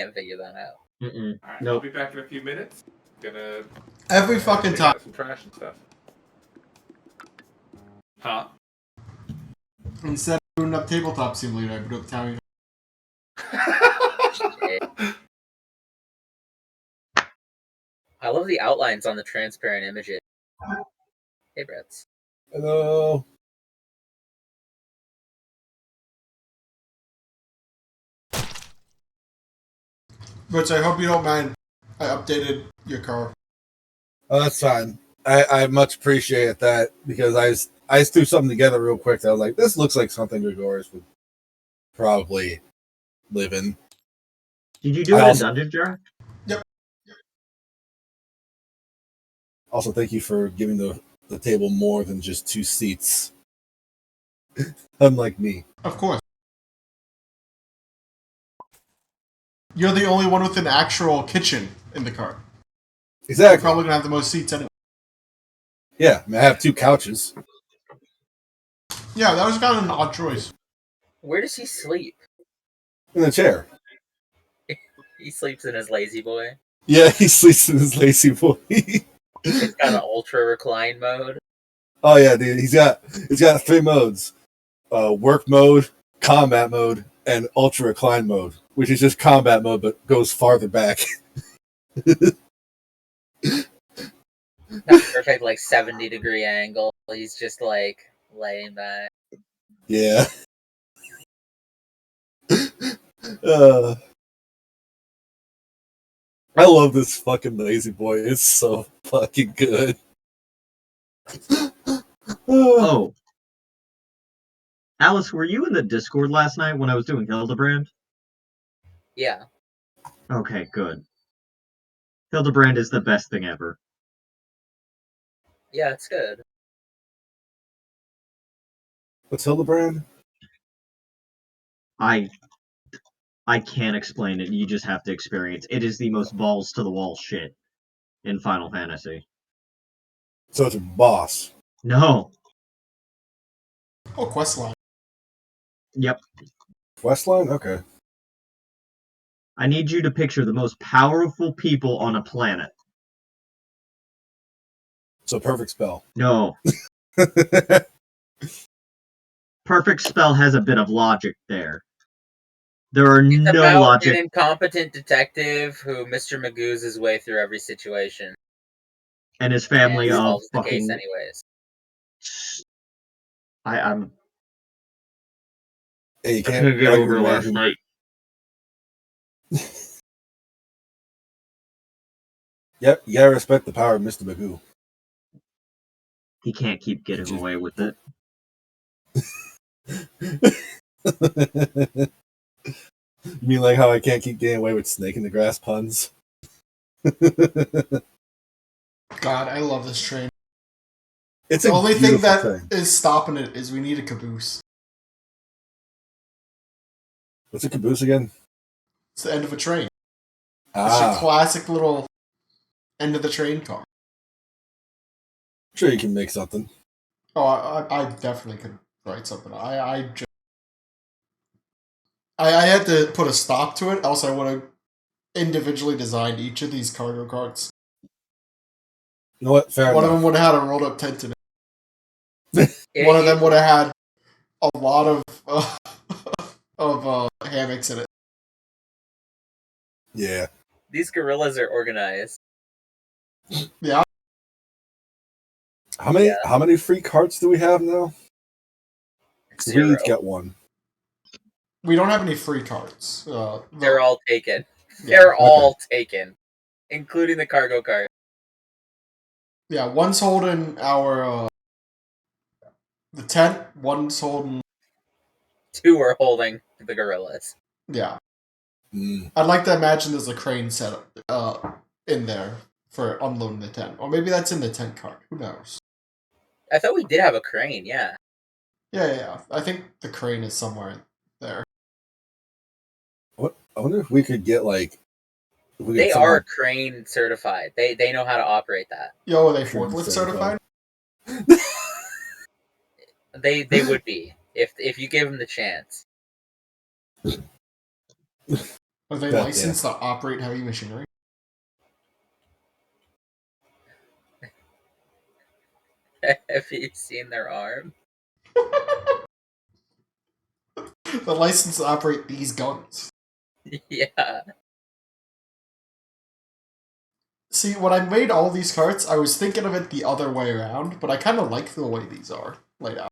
can't figure that out. Alright, I'll be back in a few minutes. Gonna every fucking time. some trash and stuff. Huh? Instead of booting up Tabletop Simulator, I boot up Town. I love the outlines on the transparent images. Hey, Bretts. Hello. But I hope you don't mind. I updated your car. Oh, that's fine. I much appreciate that because I just threw something together real quick. I was like, this looks like something Gregorius would probably live in. Did you do it in Dungeon Jar? Yep. Also, thank you for giving the table more than just 2 seats. Unlike me. Of course. You're the only one with an actual kitchen in the car. Exactly. You're probably going to have the most seats anyway. Yeah, I have 2 couches. Yeah, that was kind of an odd choice. Where does he sleep? In the chair. He sleeps in his lazy boy. Yeah, he sleeps in his lazy boy. It's got an ultra recline mode. Oh yeah, dude. He's got 3 modes: work mode, combat mode, and ultra recline mode, which is just combat mode but goes farther back. That perfect 70-degree angle. He's just laying back. Yeah. I love this fucking lazy boy. It's so fucking good. Oh. Alice, were you in the Discord last night when I was doing Hildebrand? Yeah. Okay, good. Hildebrand is the best thing ever. Yeah, it's good. What's Hildebrand? I can't explain it. You just have to experience. It is the most balls to the wall shit in Final Fantasy. So it's a boss. No. Oh, questline. Yep. Questline? Okay. I need you to picture the most powerful people on a planet. So perfect spell. No. Perfect spell has a bit of logic there. There are It's no about logic. an incompetent detective who Mr. Magoo's his way through every situation. And his family and of solves the fucking... case anyways. I'm... Hey, you I can't couldn't get argue over with a man last who- night. Yep, you gotta respect the power of Mr. Magoo. He can't keep getting away with it. You mean like how I can't keep getting away with snake in the grass puns? God, I love this train. It's The a only thing beautiful that thing. is stopping it is we need a caboose. What's a caboose again? It's the end of a train. It's your classic little end of the train car. Sure, you can make something. Oh, I definitely could write something. I had to put a stop to it, else I would have individually designed each of these cargo carts. You know what? Fair One enough. of them would have had a rolled up tent in it. One of them would have had a lot of hammocks in it. Yeah. These gorillas are organized. Yeah. How many free carts do we have now? Zero. We each get one. We don't have any free carts. They're all taken. Yeah, They're all taken, including the cargo cart. Yeah, one's holding our the tent. One's holding. 2 are holding the gorillas. Yeah. Mm. I'd like to imagine there's a crane set up in there for unloading the tent, or maybe that's in the tent cart. Who knows? I thought we did have a crane. Yeah. Yeah. I think the crane is somewhere there. What? I wonder if we could get They are crane certified. They know how to operate that. Yo, are they forklift certified? They would be if you give them the chance. Are they God licensed to operate heavy machinery? Have you seen their arm? The license to operate these guns. Yeah. See, when I made all these carts, I was thinking of it the other way around, but I kind of like the way these are laid out.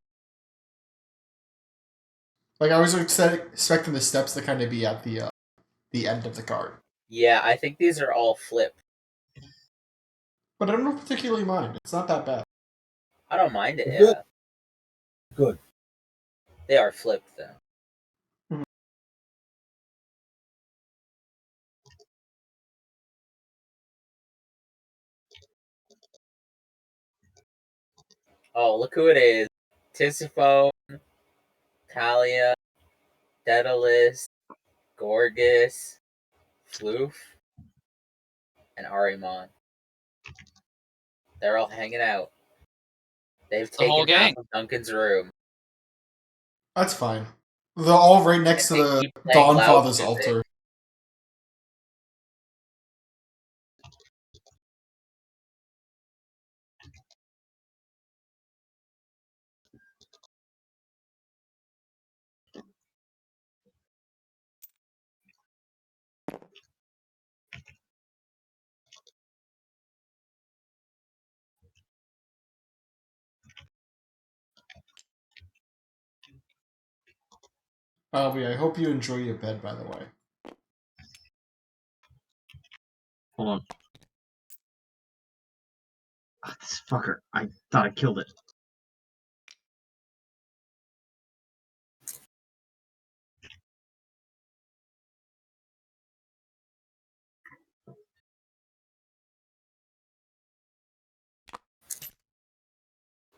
Like, I was expecting the steps to kind of be at the end of the cart. Yeah, I think these are all flipped. But I don't particularly mind. It's not that bad. I don't mind it, Good. yeah. Good. They are flipped, though. Oh, look who it is. Tisiphone, Talia, Daedalus, Gorgus, Floof, and Arimon. They're all hanging out. They've The whole taken half gang. of Duncan's room. That's fine. They're all right next to They the keep playing loud Dawnfather's music. altar. Albie, I hope you enjoy your bed, by the way. Hold on. Ah, this fucker. I thought I killed it.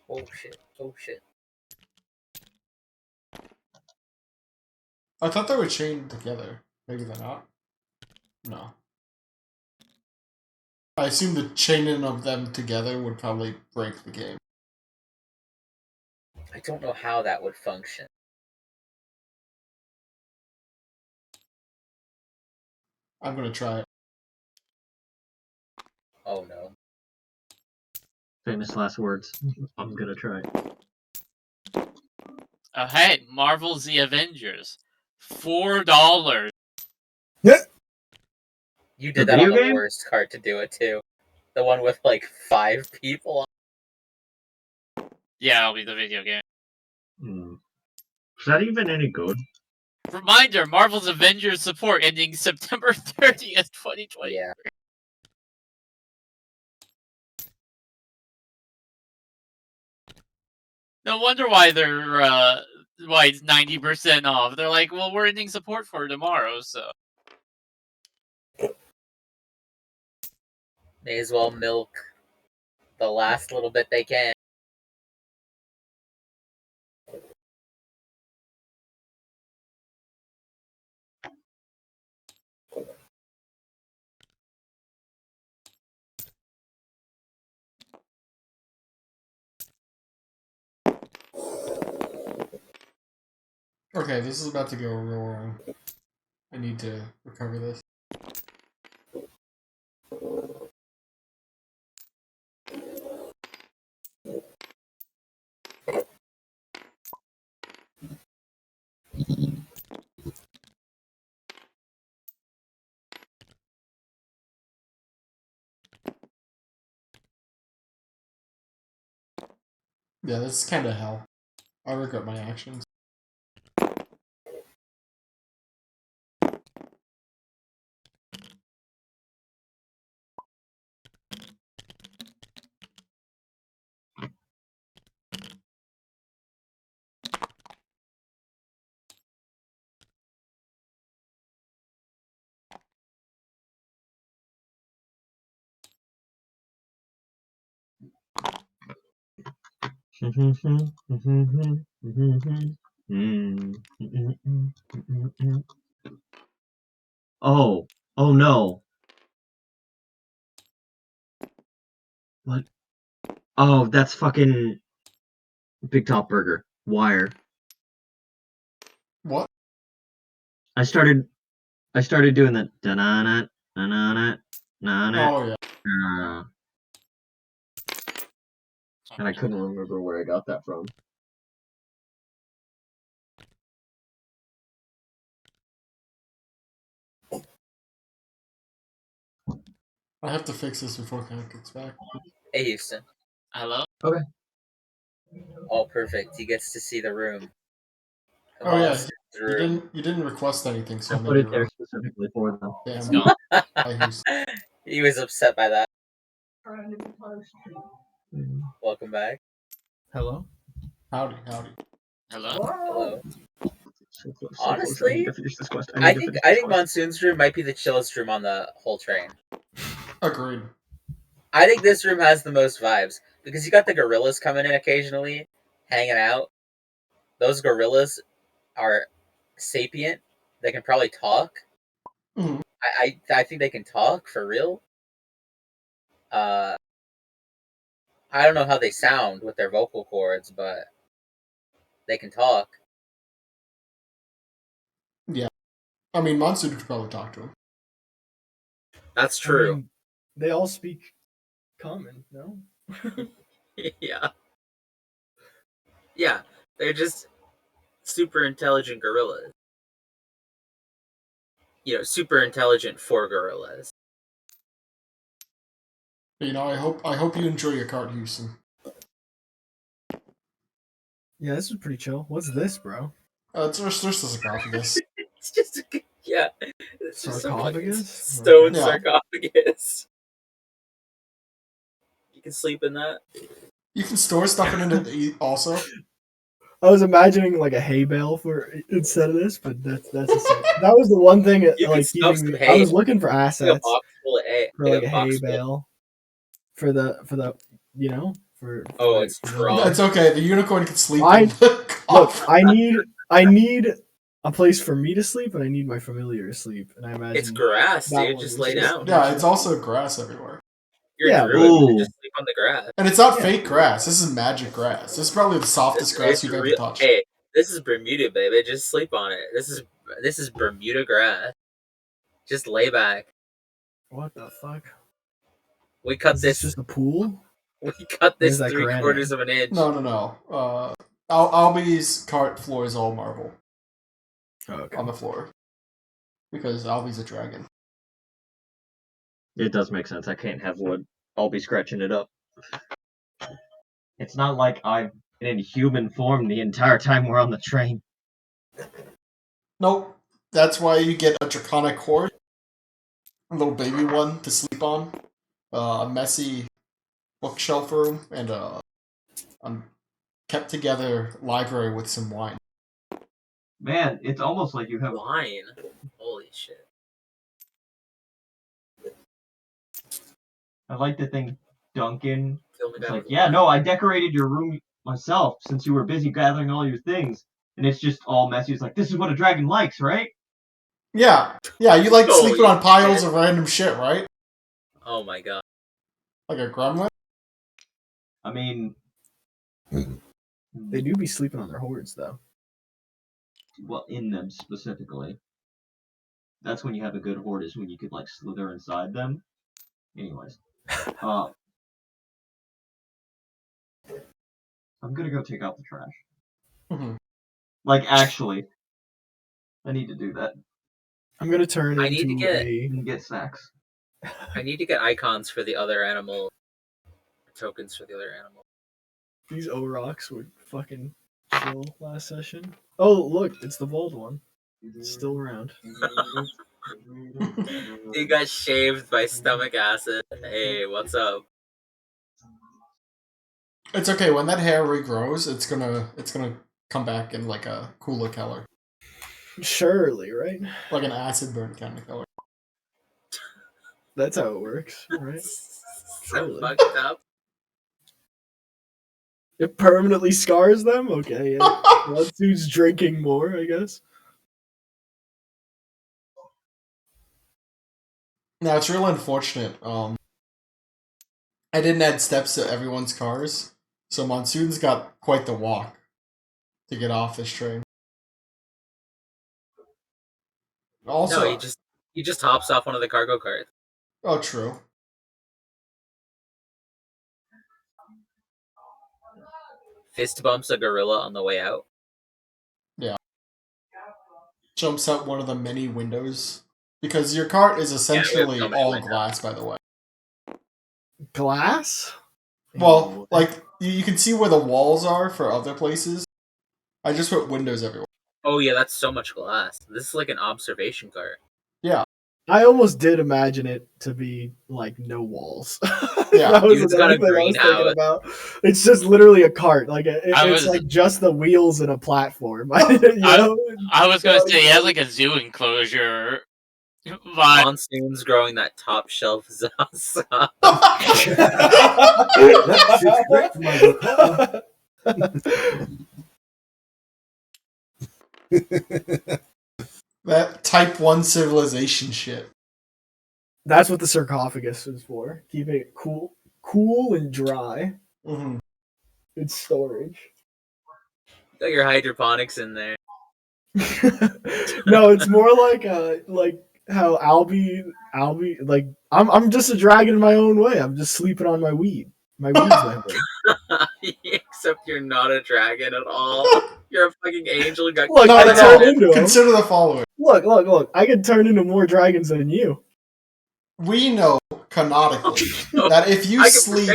Oh shit, oh shit. I thought they were chained together. Maybe they're not. No. I assume the chaining of them together would probably break the game. I don't know how that would function. I'm gonna try it. Oh no. Famous last words. I'm gonna try. Oh, hey, Marvel's The Avengers. $4. You The did that on video the game? worst cart to do it too. The one with like 5 people. Yeah, it'll be the video game. Is that even any good? Reminder, Marvel's Avengers support ending September 30th, 2020. Yeah. No wonder why they're why it's 90% off. They're like, well, we're ending support for tomorrow, so May as well milk the last little bit they can. Okay, this is about to go real wrong. I need to recover this. Yeah, this is kind of hell. I regret my actions. Oh. Oh no. What? Oh, that's fucking Big Top Burger. Wire. What? I started I started doing the da-na-na, na-na-na, na-na, Oh yeah. and I couldn't remember where I got that from. I have to fix this before Cat gets back. Hey, Houston. Hello? All perfect. He gets to see the room. The Oh yeah. monster's You room. didn't request anything, so I I put made it you there room. specifically for them. It's Damn. gone. Hi, Houston. He was upset by that. Welcome back. Hello. Howdy. Hello? Hello. So close. Honestly, I need to finish this quest. I think Monsoon's room might be the chillest room on the whole train. Agreed. I think this room has the most vibes because you got the gorillas coming in occasionally, hanging out. Those gorillas are sapient. They can probably talk. Mhm. I think they can talk for real. I don't know how they sound with their vocal cords, but they can talk. Yeah. I mean, Monsoon could probably talk to him. That's true. I mean, they all speak common, no? Yeah. Yeah. They're just super intelligent gorillas. You know, super intelligent for gorillas. But, you know, I hope you enjoy your card, Houston. Yeah, this is pretty chill. What's this, bro? It's just a sarcophagus. It's just yeah. It's just a fucking Sarcophagus? stone Yeah. sarcophagus. You can sleep in that. You can store stuff in it also. I was imagining like a hay bale for instead of this, but that's the same. That was the one thing You can like stuff keeping some me. hay. I was looking for Like a assets box full of hay. for like a box hay full of- bale for the for Oh, like, it's for drum. the- It's okay. The unicorn can sleep. I- in the Look, coffin. I need a place for me to sleep, and I need my familiar to sleep. And I imagine It's grass, that dude. one Just was lay just- down. Yeah, it's also grass everywhere. You're Yeah, a druid. You ooh. can just sleep on the grass. And it's not Yeah. fake grass. This is magic grass. This is probably the softest grass It's you've ever real- touched. Hey, this is Bermuda, baby. Just sleep on it. This is Bermuda grass. Just lay back. What the fuck? We cut Is this this. just a pool? We cut Where's this that 3/4 of an inch. No. Albie's cart floor is all marble Oh, okay. on the floor. Because Albie's a dragon. It does make sense. I can't have wood. I'll be scratching it up. It's not like I've been in human form the entire time we're on the train. Nope. That's why you get a draconic horde. A little baby one to sleep on. A messy bookshelf room. And a kept together library with some wine. Man, it's almost like you have Wine. Holy shit. I like to think Duncan Fill me is down like, with yeah, wine. no, I decorated your room myself since you were busy gathering all your things. And it's just all messy. It's like, this is what a dragon likes, right? Yeah, you like Oh, sleeping you on piles shit. of random shit, right? Oh my god. Like a gremlin? I mean, They do be sleeping on their hordes, though. well, in them specifically. That's when you have a good horde, is when you could like slither inside them. Anyways, I'm gonna go take out the trash. Mm-hmm. Like, actually, I need to do that I'm gonna turn I need to into get- a. and get snacks. I need to get icons for the other animal. Tokens for the other animal. These O-Rocks were fucking chill last session. Oh, look, it's the Vold one. It's still around. You got shaved by stomach acid. Hey, what's up? It's okay, when that hair regrows, it's gonna come back in like a cooler color. Surely, right? Like an acid burn kind of color. That's how it works, right? So Surely. fucked up. It permanently scars them? Okay, yeah. That dude's drinking more, I guess. Now it's real unfortunate. I didn't add steps to everyone's cars, so Monsoon's got quite the walk to get off this train. Also, No, he just hops off one of the cargo carts. oh, true. Fist bumps a gorilla on the way out. Jumps out one of the many windows. Because your cart is essentially so many all windows. glass, by the way. Glass? Well, like, you can see where the walls are for other places. I just put windows everywhere. Oh yeah, that's so much glass. This is like an observation cart. Yeah. I almost did imagine it to be like no walls. Yeah, that was dude's another got a thing I was thinking greenhouse. about. It's just literally a cart. Like it's was- like just the wheels and a platform. I was gonna say he has like a zoo enclosure. But Monsoon's growing that top shelf Zaza. That shit's great for my That type 1 civilization shit. That's what the sarcophagus is for. Keeping it cool and dry. Mm-hmm. It's storage. Got your hydroponics in there. No, it's more like how Albie like I'm just a dragon in my own way. I'm just sleeping on my weed. My weed's my home. Except you're not a dragon at all. You're a fucking angel. Who got Look, No, I no, turned no. into him. Consider the following. Look. I can turn into more dragons than you. We know, canonically, that if you sleep...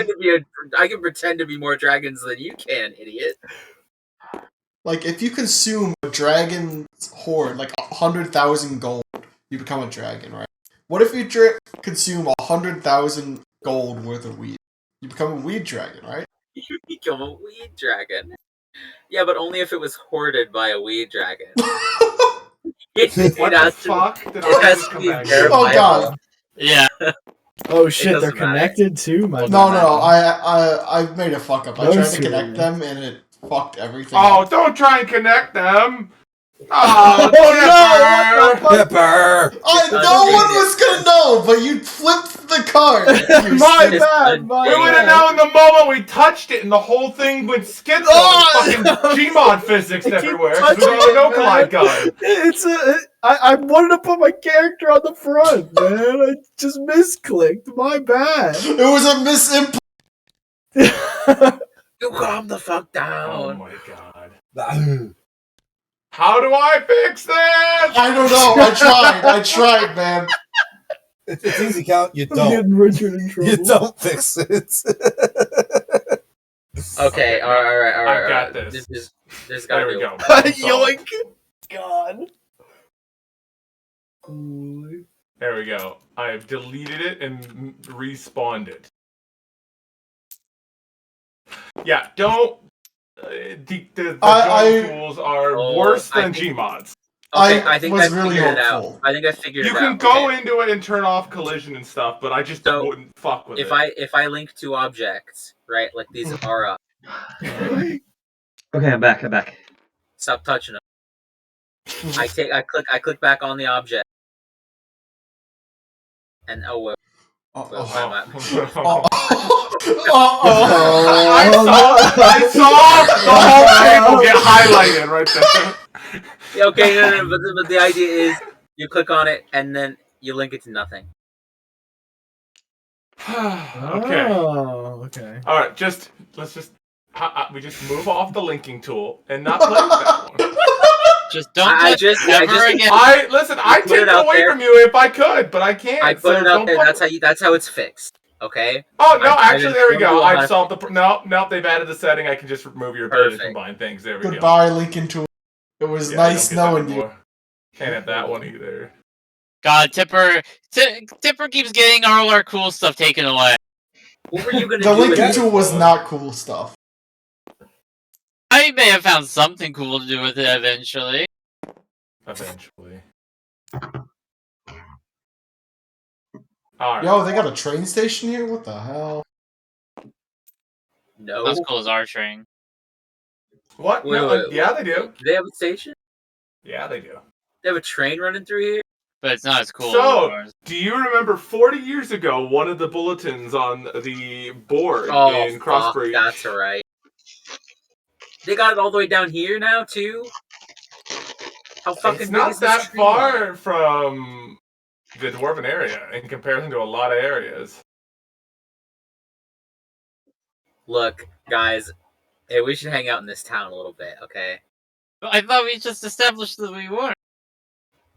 I can pretend to be more dragons than you can, idiot. Like, if you consume a dragon's horde, like 100,000 gold, you become a dragon, right? What if you consume 100,000 gold worth of weed? You become a weed dragon, right? You become a weed dragon. Yeah, but only if it was hoarded by a weed dragon. What the fuck did it has I to come be back? Oh, God. yeah, Oh shit, they're doesn't matter. connected too. My No, bad. I made a fuck up. I Those tried to two connect are- them, and it fucked everything Oh, up. don't try and connect them. Oh, Oh, no, what the Tipper. Pepper! No one was gonna know, but you flipped the card. You My stupid- bad, my We would have bad. known the moment we touched it, and the whole thing went schizo. Oh! Fucking Gmod physics I keep everywhere. 'cause we touching don't it, know man. collide gun. I wanted to put my character on the front, man. I just misclicked. My bad. It was a misimp. You calm the fuck Oh down. my god. Ah. How do I fix this? I don't know. I tried, man. It's easy count. You I'm don't. getting Richard in trouble. You don't fix it. Okay, all right. I got this. There's gotta There we be go. Yoink! God. Ooh. There we go. I have deleted it and respawned it. Yeah, don't. The join tools are worse than Gmods. Okay, I think was I really figured it hopeful. out. I think I figured You it out. can go Okay. into it and turn off collision and stuff, but I just So, wouldn't fuck with it. If I link two objects, right, like these are up, Okay, I'm back. stop touching them. I click back on the object, and wait, I saw the whole table get highlighted right there. Yeah, okay, no, but the idea is you click on it and then you link it to nothing. Okay. Oh, okay. All right. We just move off the linking tool and not play with that one. just don't touch it ever again. I put take it it out away there. from you if I could, but I can't. I put so it out don't there. fuck That's how it's fixed. Okay. Oh no! I Actually, there we go. didn't I've solved the. No, they've added the setting. I can just remove your ability to Perfect. combine things. There we go. Goodbye, Lincoln Tool. It was Yeah, nice don't get that knowing you. anymore. Can't have that one either. God, Tipper keeps getting all our cool stuff taken away. What were you gonna The do? Lincoln with Tool it? was not cool stuff. I may have found something cool to do with it eventually. Eventually. All right. Yo, they got a train station here? What the hell? No. Not as cool as our train. What? Wait, No, wait, yeah, wait. they do. Do they have a station? Yeah, they do. They have a train running through here? But it's not as cool So, as ours. do you remember 40 years ago, one of the bulletins on the board Oh, in fuck, Crossbreed? that's right. They got it all the way down here now, too? How fucking It's big not is this that tree line? far from the dwarven area in comparison to a lot of areas. Look, guys, hey, we should hang out in this town a little bit, okay? I thought we just established that we weren't.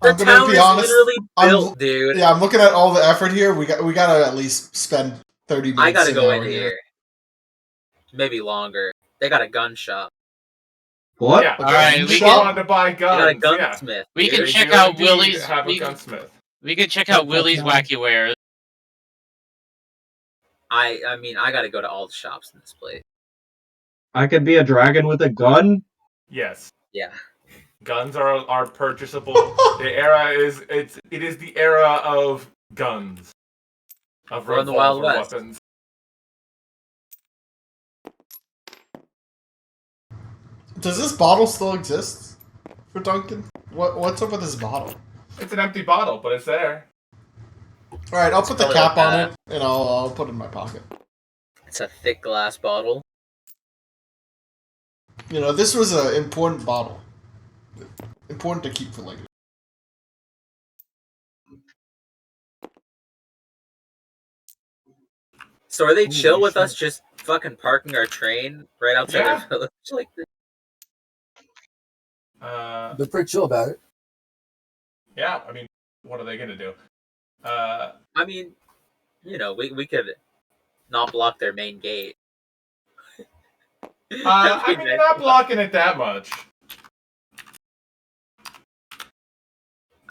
The I'm gonna town be is honest. literally built, dude. Yeah, I'm looking at all the effort here. We gotta at least spend 30 minutes. I gotta an go hour in here. Maybe longer. They got a gun shop. What? Yeah, A Alright, gun we shop? wanted to buy They got a guns. Yeah, gunsmith. We can dude. They check do out indeed Willie's. have a We, gunsmith. we can check out Check that Willie's town. wacky wares. I mean, I gotta go to all the shops in this place. I could be a dragon with a gun? Yes, Yeah. guns are purchasable. The era is it is the era of guns, of We're in the Wild revolver West. weapons. Does this bottle still exist for Duncan? What's up with this bottle? It's an empty bottle, but it's there. All right, I'll put the probably cap like on that. it, and I'll put it in my pocket. It's a thick glass bottle. You know, this was an important bottle. Important to keep for later. So are they Holy chill with shit. us just fucking parking our train right outside Yeah. their village like this? They're pretty chill about it. Yeah. I mean, what are they gonna do? I mean, you know, we could not block their main gate. I mean, you're not blocking it that much.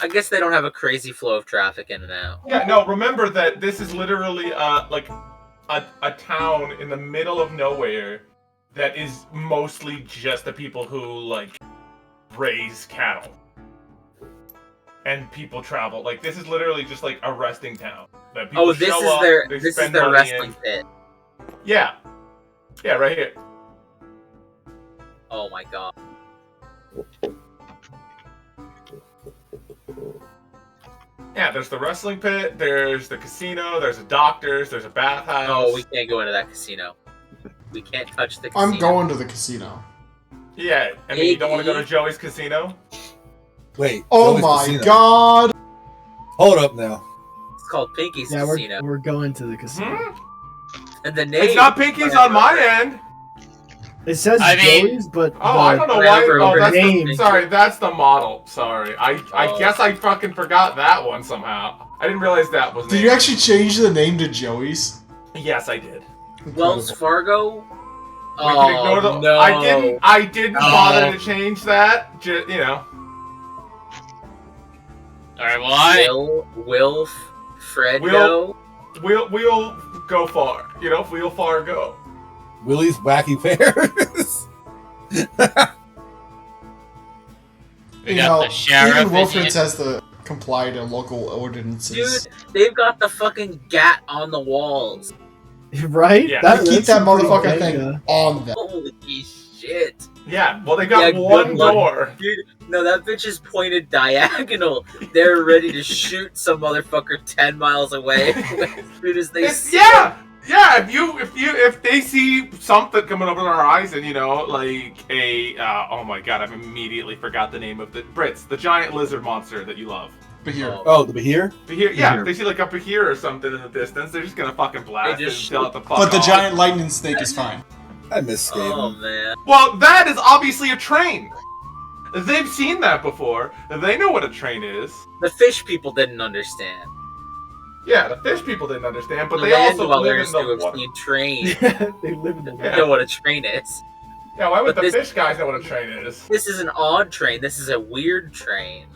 I guess they don't have a crazy flow of traffic in and out. Yeah, no, remember that this is literally like a town in the middle of nowhere that is mostly just the people who like raise cattle. And people travel. Like this is literally just like a resting town. That people Oh, this show is up, their they this is spend their money wrestling in. pit. Yeah. Yeah, right here. Oh my god. Yeah, there's the wrestling pit, there's the casino, there's a doctor's, there's a bathhouse. Oh, we can't go into that casino. We can't touch the casino. I'm going to the casino. Yeah, I mean, you don't want to go to Joey's casino? Wait. Oh Joey's my casino. god! Hold up now. It's called Pinky's Yeah, Casino. we're going to the casino. And the name It's not Pinky's on my end. It says I mean- Joey's, but Oh, I don't know why. whatever, Oh, that's name. the, sorry, that's the model. Sorry, I Oh. guess I fucking forgot that one somehow. I didn't realize that was. Did you actually change the name to Joey's? Yes, I did. Wells Fargo? We can ignore the. no. I didn't No. bother to change that. Just, you know. Alright, well, I. Wilf, Fredgo. We'll go far. You know, we'll far go. Willie's Wacky Fairs. We You got know, the sheriff. even in Wilfred's here. has to comply to local ordinances. Dude, they've got the fucking gat on the walls. right? Yeah. Keep that's that a pretty motherfucking big, thing on them. Holy shit. Yeah. Well, they got Yeah, one good luck. door. Dude, no, that bitch is pointed diagonal. They're ready to shoot some motherfucker 10 miles away as soon as they see Yeah. Yeah, if they see something coming over the horizon, you know, like a oh my god, I've immediately forgot the name of the Brits, the giant lizard monster that you love. But here. Oh, the Behir? If they see like up here or something in the distance, they're just gonna fucking blast They it just and tell it to fuck But the off. giant lightning snake is fine. I miss Skaven. Oh, man. Well, that is obviously a train. They've seen that before. They know what a train is. The fish people didn't understand. Yeah, the fish people didn't understand, but The they land also live dwellers in who the have water. seen train they live in the Yeah. know what a train is. Yeah, why would But the this- fish guys know what a train is? This is an odd train. This is a weird train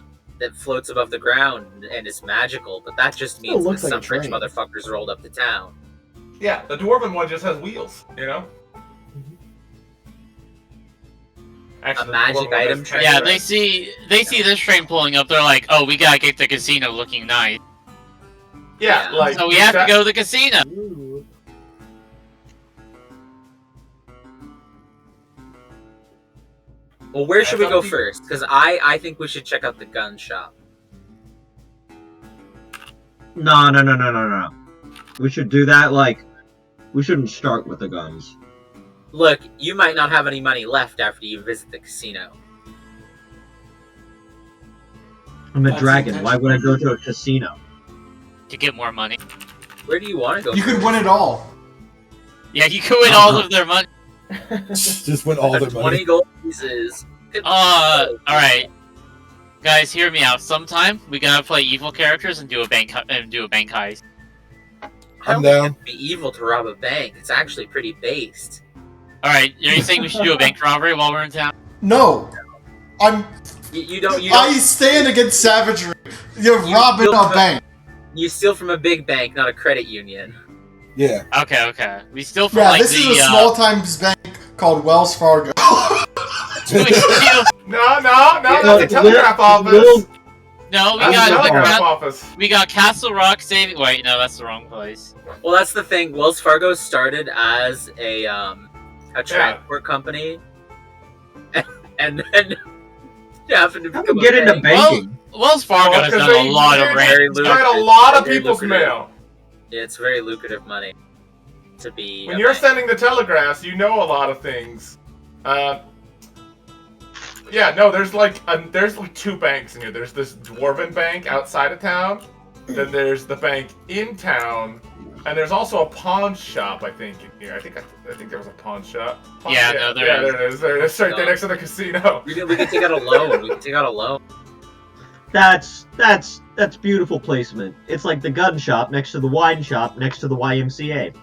that floats above the ground and is magical, but that just means that looks like some a rich train. motherfuckers rolled up to town. Yeah, the dwarven one just has wheels, you know? Actually, the magic dwarven one item has train? Yeah, tracks. they see this train pulling up. They're like, "Oh, we gotta get the casino looking nice." Yeah, Yeah. like So we have to that- go to the casino. Ooh. Well, where should we That's go up to you. first? Because I think we should check out the gun shop. No. We should do that, like, we shouldn't start with the guns. Look, you might not have any money left after you visit the casino. I'm a That's dragon. the Why would I go to a casino? To get more money. Where do you want to go? You could win it all. Yeah, you could win all of their money. Just win all their 20 money. gold pieces. Alright. Guys, hear me out. Sometime we gotta play evil characters and do a bank heist. How I'm would down. it be evil to rob a bank? It's actually pretty based. Alright, are you saying we should do a bank robbery while we're in town? No, You don't. I stand against savagery. You're You robbing still a have- bank. You steal from a big bank, not a credit union. Yeah. Okay. We steal from Yeah, like this the is a small times bank called Wells Fargo. we steal... No, that's No, a telegraph office. No, we That's a got telegraph office. we got Castle Rock saving. Wait, no, that's the wrong place. Well, that's the thing. Wells Fargo started as a transport company, and then happened to How become do you get a into bank. banking? Wells Fargo has 'cause done they a lot of did- very random They stuff. had a lot of Very people's lucrative. mail. Yeah, it's very lucrative money to be. When a you're bank. sending the telegraphs, you know a lot of things. Yeah, no, there's like two banks in here. There's this dwarven bank outside of town, then there's the bank in town, and there's also a pawn shop. I think in here. I think there was a pawn shop. Yeah, no, there yeah, is. there it is. There it is, right there next to the casino. We can take out a loan. We can take out a loan. That's beautiful placement. It's like the gun shop next to the wine shop next to the YMCA.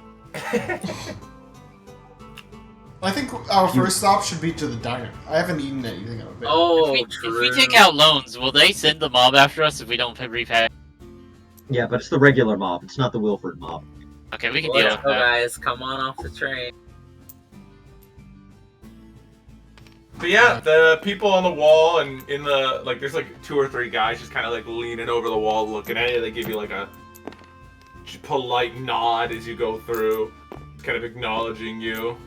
I think our first stop should be to the diner. I haven't eaten anything out of it. Oh, If true. we take out loans, will they send the mob after us if we don't repay? Yeah, but it's the regular mob. It's not the Wilford mob. Okay, we can deal Let's with go, that. guys. Come on off the train. But yeah, the people on the wall and in the there's like 2 or 3 guys just kind of like leaning over the wall looking at you. They give you like a polite nod as you go through, kind of acknowledging you.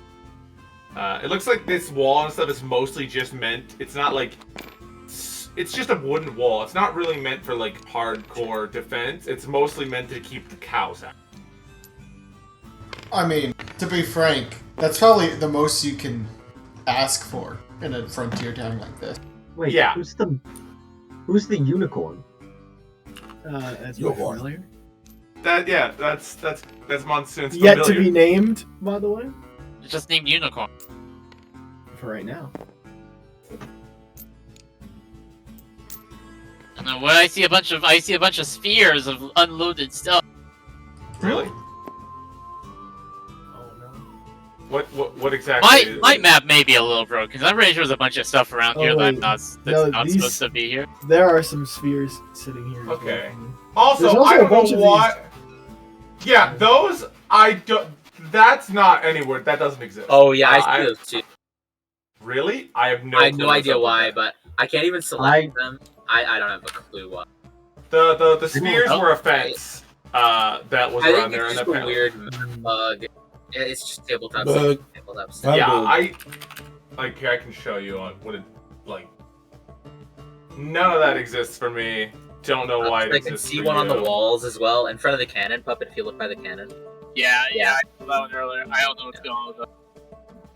It looks like this wall and stuff is mostly just meant. It's not like it's just a wooden wall. It's not really meant for like hardcore defense. It's mostly meant to keep the cows out. I mean, to be frank, that's probably the most you can ask for in a frontier town like this. Wait, Yeah. who's the unicorn? That's You're more one. familiar. That's Monsoon's Yet to familiar. be named, by the way, It's just named Unicorn. for right now. And then when I see a bunch of spheres of unloaded stuff. Really? Oh no. What exactly? My map may be a little broken because I'm pretty sure there's a bunch of stuff around here Oh, that wait. that's No, not these- supposed to be here. There are some spheres sitting here. as well. Okay. There's Also, also I a don't bunch know of why. Yeah, those I don't. That's not anywhere. That doesn't exist. Oh yeah, I I- see those too. Really? I have no. I have clue no idea what's up why, with but I can't even select them. I don't have a clue why. that. The spheres Oh, were a fence. That was I around think there, it's and just the a panel. weird bug. It's just tabletop. Bug. Tabletop. Bug. Yeah, Bug. I can show you on what it like. None of that exists for me. Don't know why it I can exists see for one on the you. walls as well, in front of the cannon puppet. If you look by the cannon, Yeah, I saw that one earlier. I don't know what's going on with that.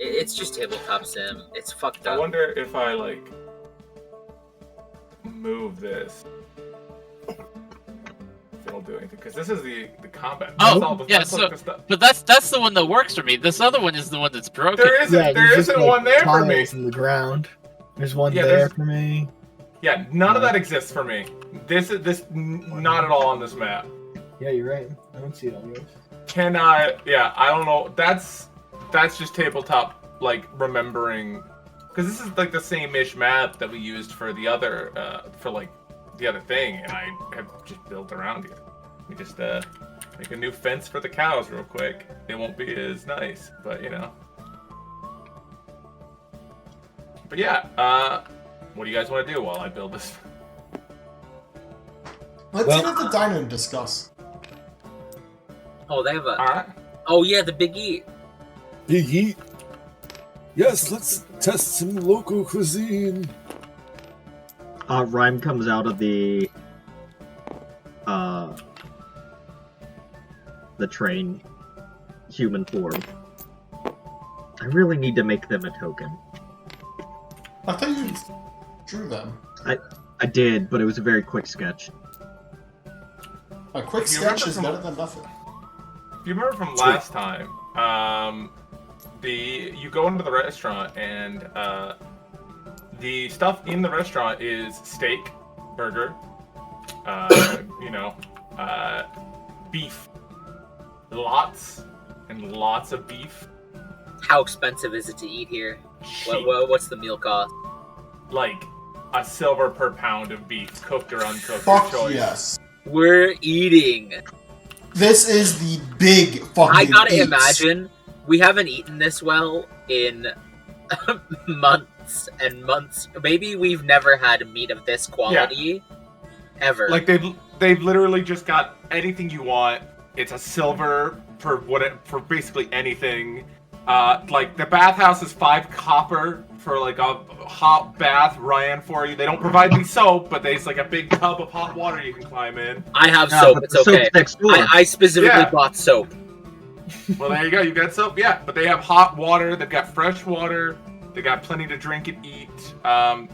it's just tabletop sim. It's fucked I up. wonder if I like move this. If it'll do anything, because this is the combat. Oh, That's all, yeah, that's so- like the stuff. But that's the one that works for me. This other one is the one that's broken. There isn't Yeah, there there's just, isn't like, one there for me. tiles in the ground. There's one Yeah, there there's- for me. Yeah, none of that exists for me. Not at all on this map. Yeah, you're right. I don't see it on yours. Can I? Yeah, I don't know. That's just tabletop, like remembering, because this is like the same-ish map that we used for the other, for like the other thing, and I have just built around it. We just make a new fence for the cows real quick. It won't be as nice, but you know. But yeah, what do you guys want to do while I build this? Let's Well- get at the diner and discuss. Oh, they have a. All right. Oh yeah, the Big E. Big Eat. Yes, let's test some local cuisine. Rhyme comes out of the train human form. I really need to make them a token. I thought you drew them. I did, but it was a very quick sketch. A quick If you sketch remember is from- better than nothing. If you remember from last time, you go into the restaurant and the stuff in the restaurant is steak, burger, beef, lots and lots of beef. How expensive is it to eat here? Cheap. What's the meal cost? Like $1 per pound of beef, cooked or uncooked. Fuck your choice. yes. We're eating. This is the big fucking I gotta eats. imagine we haven't eaten this well in months and months. Maybe we've never had meat of this quality ever. Like they've literally just got anything you want. It's $1 for basically anything. Like the bathhouse is 5 copper for like a hot bath ran for you. They don't provide me soap, but there's like a big tub of hot water you can climb in. I have Yeah, soap. but It's the soap's okay. next door. I specifically Yeah. bought soap. Well, there you go. You got soap. Yeah, but they have hot water. They've got fresh water. They got plenty to drink and eat.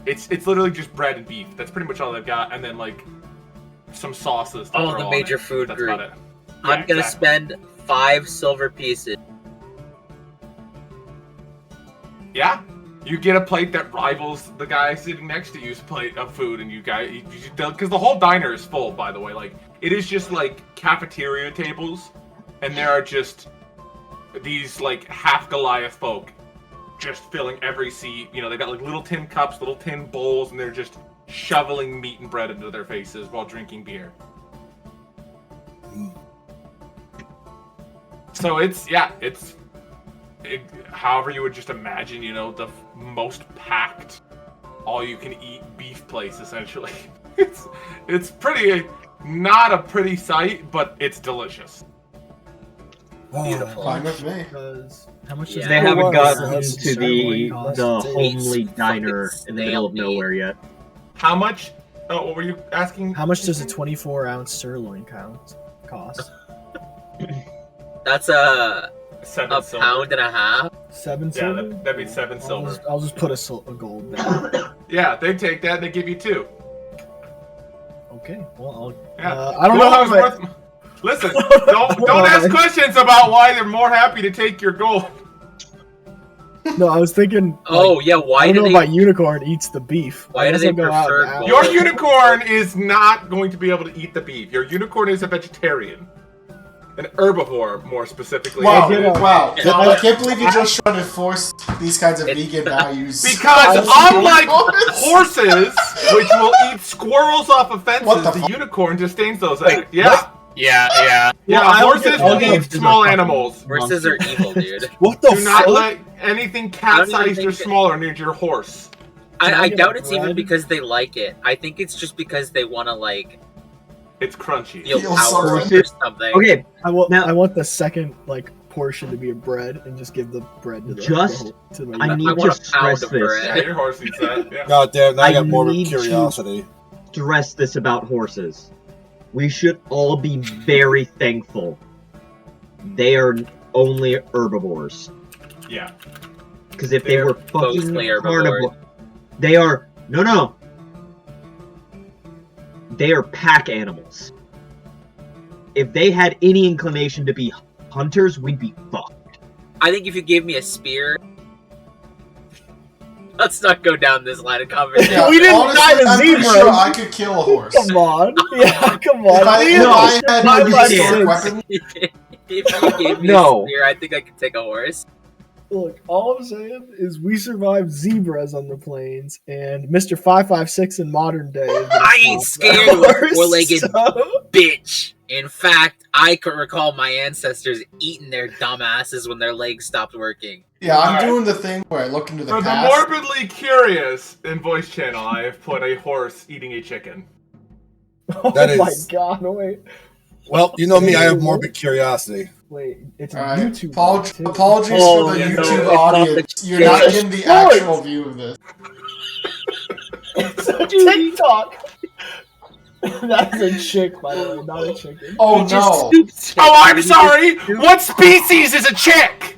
It's literally just bread and beef. That's pretty much all they've got, and then like some sauces. To Oh, throw the on major it. food That's group. about it. I'm Yeah, gonna exactly. spend 5 silver pieces. Yeah, you get a plate that rivals the guy sitting next to you's plate of food, and because the whole diner is full. By the way, like it is just like cafeteria tables, and there are just these like half Goliath folk just filling every seat. You know, they got like little tin cups, little tin bowls, and they're just shoveling meat and bread into their faces while drinking beer. So it's however you would just imagine, you know, the most packed, all-you-can-eat beef place, essentially. It's pretty, not a pretty sight, but it's delicious. Beautiful. Fine with me. Because how much Yeah. does They Oh, haven't wow. gotten subs to the cost? the It's homely fucking diner in the middle of snail nowhere yet. How much? Oh, what were you asking? How much does a 24-ounce sirloin cost? That's a 7 silver. pound and a half. 7 Yeah, silver? that'd be 7 silver. I'll just put a gold down. Yeah, they take that and they give you 2. Okay, well, Yeah. I don't know Gold how is much. worth- Listen, don't ask questions about why they're more happy to take your gold. No, I was thinking. Oh yeah, I why don't do know they? my unicorn eats the beef. Why I do guess they I'll go out prefer and gold? Your unicorn is not going to be able to eat the beef. Your unicorn is a vegetarian. An herbivore, more specifically. Wow, get it. wow. Yeah. I can't believe you just tried to force these kinds of vegan values. Because unlike horses, which will eat squirrels off of fences, What the the fuck? unicorn disdains those. Wait, Yeah, Yeah. yeah. Well, I'll Horses get- will I'll eat get- small animals. Horses are evil, dude. What the Do not fuck? let anything I don't even cat-sized or think that- smaller near your horse. Can I I get doubt a it's even bread? because they like it. I think it's just because they want to like It's crunchy. feel Feel power something. or something. Okay, I want Now- I want the second portion to be a bread and just give the bread to the Just- to my I need want to a pound stress of this. bread. Yeah, your horse eats that. Yeah. God damn, now I I got morbid need to- curiosity. Stress this about horses. We should all be very thankful they are only herbivores. Yeah. Because if they They're were fucking mostly herbivores. carnivore, they are no. They are pack animals. If they had any inclination to be hunters, we'd be fucked. I think if you gave me a spear, let's not go down this line of conversation. Yeah, We didn't honestly, die to I'm pretty zebras. sure I could kill a horse. Come on, yeah, come on. If I Leave had my a life historic sense. weapon, If you gave me No. a spear, I think I could take a horse. Look, all I'm saying is we survived zebras on the plains, and Mr. 556 in modern day. is gonna I ain't stop that scared, you horse, four-legged so- bitch. In fact, I could recall my ancestors eating their dumb asses when their legs stopped working. yeah, I'm Alright. doing the thing where I look into the For the past. morbidly curious in voice channel, I have put a horse eating a chicken. Oh That my is- god! No, wait, Well, you know me, I have morbid curiosity. wait. It's Alright, YouTube. apologies Oh, for the yeah, no, YouTube it's not audience. the You're not case. getting the What? actual view of this. It's a TikTok. That's a chick, by the way, not a chicken. Oh no! Oh, I'm sorry! What species is a chick?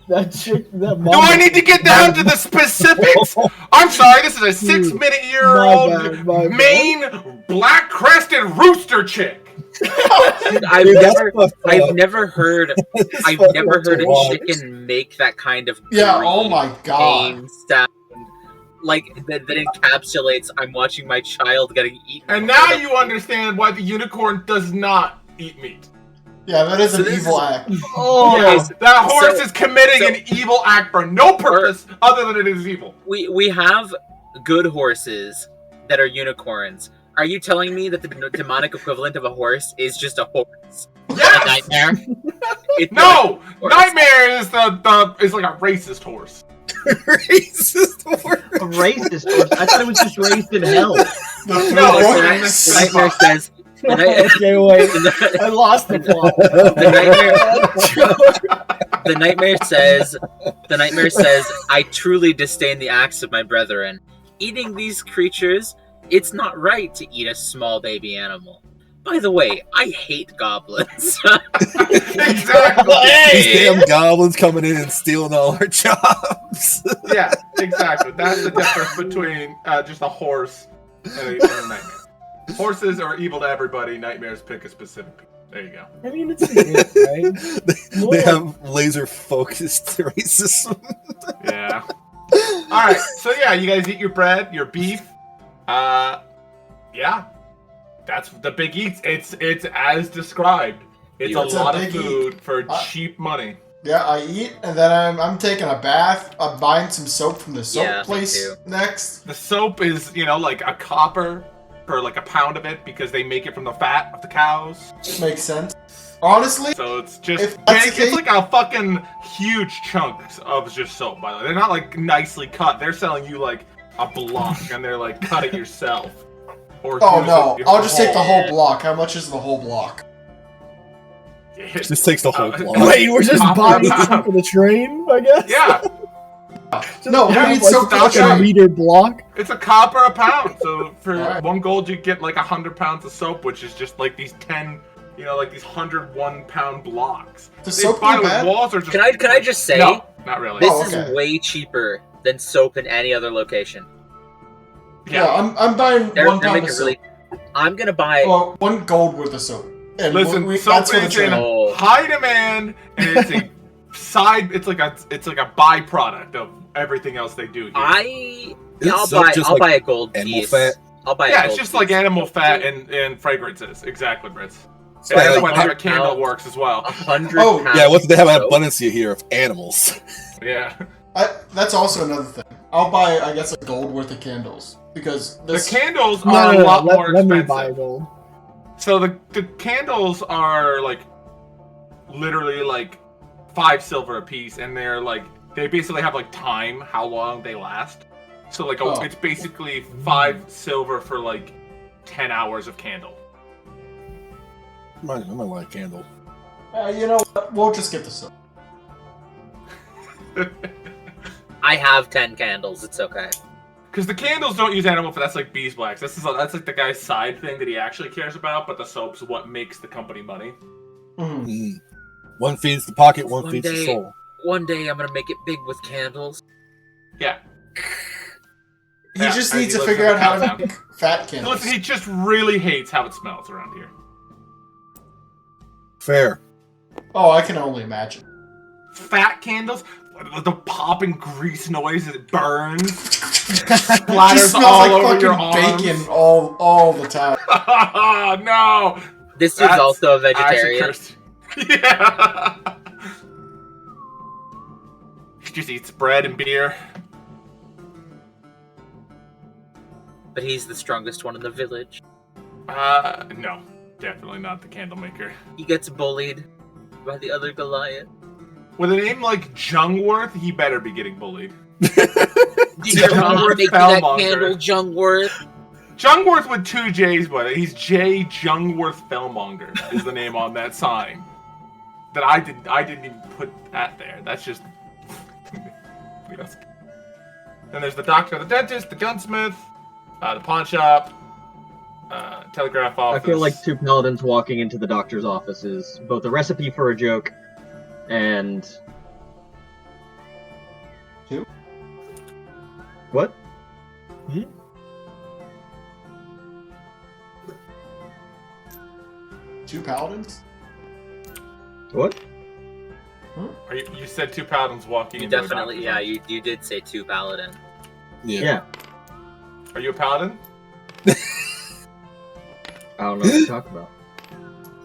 That chick, that Do I need to get down to the specifics? I'm sorry, this is a 6 minute year old my bad. Maine black crested rooster chick. Dude, I've Dude, that's never fucked up. heard It's I've fucked never up to heard a watch. chicken make that kind of Yeah, oh green my god. pain sound. Like that encapsulates I'm watching my child getting eaten. And now you understand why the unicorn does not eat meat. Yeah, that is So an this evil is- act. Oh, Yes, that horse so- is committing an evil act for no purpose other than it is evil. We have good horses that are unicorns. Are you telling me that the demonic equivalent of a horse is just a horse? A Yes! nightmare. It's No! horse. Nightmare is is like a racist horse. Racist word. a racist horse. I thought it was just raised in hell. The No, The horse. nightmare says. The Okay, wait. I lost the plot. The nightmare says, I truly disdain the acts of my brethren. Eating these creatures, it's not right to eat a small baby animal. By the way, I hate goblins. Exactly. These damn goblins coming in and stealing all our jobs. Yeah, exactly. That's the difference between just a horse and a nightmare. Horses are evil to everybody. Nightmares pick a specific people. There you go. I mean, it's a gift, right? They have laser focused racism. Yeah. All right. So yeah, you guys eat your bread, your beef. Yeah. That's the big eats. It's as described. It's It's a a lot of big food for Uh, cheap money. Yeah, I eat, and then I'm taking a bath. I'm buying some soap from the soap Yeah, me place too. next. The soap is, like a copper for like a pound of it because they make it from the fat of the cows. Makes sense. Honestly, So it's just If that's the it's case- like a fucking huge chunk of just soap. By the way, they're not like nicely cut. They're selling you like a block, and they're like cut it yourself. Or oh use no, it I'll just take the whole Yeah. block. How much is the whole block? Just takes the whole block. Wait, we're just Copper buying pound. some for the train, I guess? Yeah, No, Yeah, we need like soap for the stock Like a train. meter block. it's a copper a pound. So for Alright. 1 gold, you get like 100 pounds of soap, which is just like these 10, like these 101-pound blocks. The They soap buy go with bad? walls or just. Can I just say, No, not really. this Oh, okay. is way cheaper than soap in any other location. Yeah, I'm buying They're 1 pound making of soap. really. I'm gonna buy. Well, 1 gold worth of soap. And Listen, that's soap for the is in train. Oh. high demand, and it's a side. It's like a byproduct of everything else they do here. I'll soap buy. just I'll like buy a gold animal piece. fat? I'll buy. Yeah, a it's gold just like piece. animal fat and fragrances. Exactly, Brits. So And that's like, why their 100 candle pounds. works as well. 100. Oh, pounds yeah, what they have an of soap. abundance here of animals. Yeah. That's also another thing. I'll buy, I guess, a gold worth of candles. Because The this... candles No, are no, a no, lot more let me expensive. buy gold. So the candles are like literally like 5 silver a piece, and they're like they basically have like time how long they last. So like Oh. it's basically 5 silver for like 10 hours of candle. I might light a candle. you know what? We'll just get the soap. I have 10 candles. It's okay. Because the candles don't use animal fat. That's like beeswax. That's like the guy's side thing that he actually cares about. But the soap's what makes the company money. Mhm. Mm. One feeds the pocket, one One feeds the day- soul. One day I'm gonna make it big with candles. Yeah. He Yeah, just and needs he to lives figure in out how the to make fat candles. Listen, he just really hates how it smells around here. Fair. Oh, I can only imagine. Fat candles, the popping grease noise as it burns, Just splatters smells all like over your fucking arms. bacon all the time. No, This dude's That's also a I actually vegetarian. cursed. Yeah. He just eats bread and beer. But he's the strongest one in the village. No, definitely not the candle maker. He gets bullied by the other Goliath. With a name like Jungworth, he better be getting bullied. Did your mom Jungworth make you that Fellmonger. candle, Jungworth? Jungworth with 2 J's, but he's J. Jungworth Fellmonger is the name on that sign. That I didn't even put that there. That's just. Yes. Then there's the doctor, the dentist, the gunsmith, the pawn shop, telegraph I office. feel like 2 paladins walking into the doctor's office is both a recipe for a joke and What? 2 paladins? What? You said 2 paladins walking You into a definitely, doctor's yeah, office. you did say 2 paladin. Yeah. Are you a paladin? I don't know what you're talking about.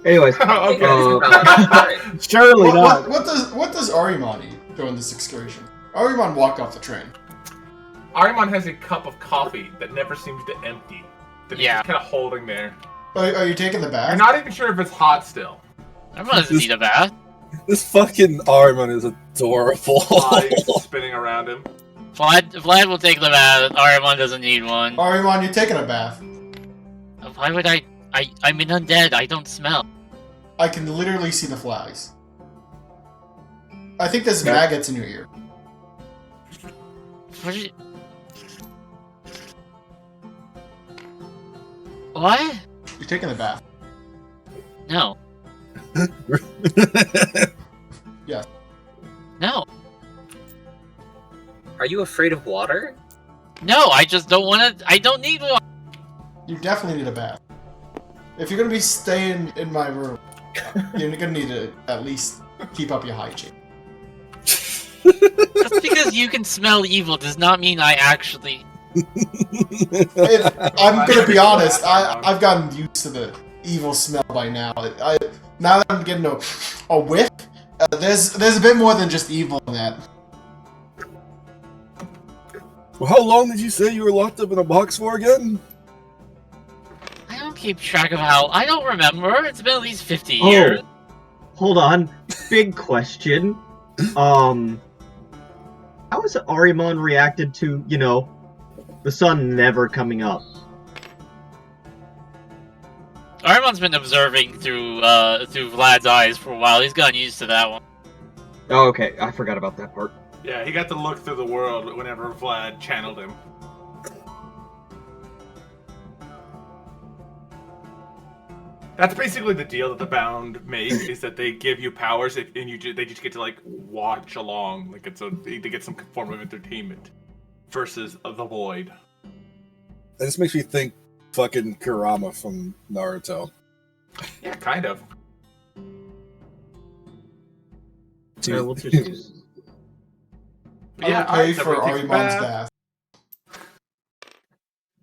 Anyways, Okay. Two paladins, right. Surely not. What does Arimon eat during this excursion? Arimon walk off the train. Ariman has a cup of coffee that never seems to empty. That he's Yeah. just kind of holding there. Are you taking the bath? You're not even sure if it's hot still. Everyone doesn't need a bath. This fucking Armon is adorable. Flies spinning around him. Vlad will take the bath. Aramon doesn't need one. Arimon, you're taking a bath. Why would I'm an undead. I don't smell. I can literally see the flies. I think there's Yeah. maggots in your ear. What? You're taking the bath. No. Yeah. No. Are you afraid of water? No, I just don't want to. I don't need one. You definitely need a bath. If you're gonna be staying in my room, you're gonna need to at least keep up your hygiene. Just because you can smell evil does not mean I actually. I'm gonna be honest. I've gotten used to the evil smell by now. Now that I'm getting a whiff, there's a bit more than just evil in that. Well, how long did you say you were locked up in a box for again? I don't keep track of how. I don't remember. It's been at least 50 years. Oh, hold on. Big question. How has Arimon reacted to, the sun never coming up? Aramon's been observing through Vlad's eyes for a while. He's gotten used to that one. Oh, okay. I forgot about that part. Yeah, he got to look through the world whenever Vlad channeled him. That's basically the deal that the Bound make, is that they give you powers and they just get to like watch along, like they get some form of entertainment, versus the Void. That just makes me think fucking Kurama from Naruto. Yeah, kind of. Yeah, we'll just... But I yeah, would pay so for everybody takes a Arimon's bath.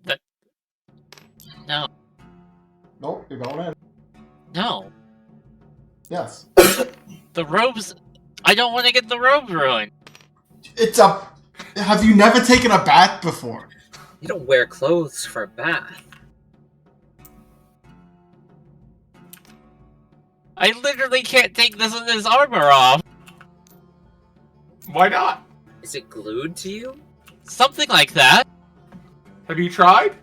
bath. No. Nope, you're going in. No. Yes. The robes. I don't want to get the robes ruined. Have you never taken a bath before? You don't wear clothes for a bath. I literally can't take this armor off. Why not? Is it glued to you? Something like that. Have you tried?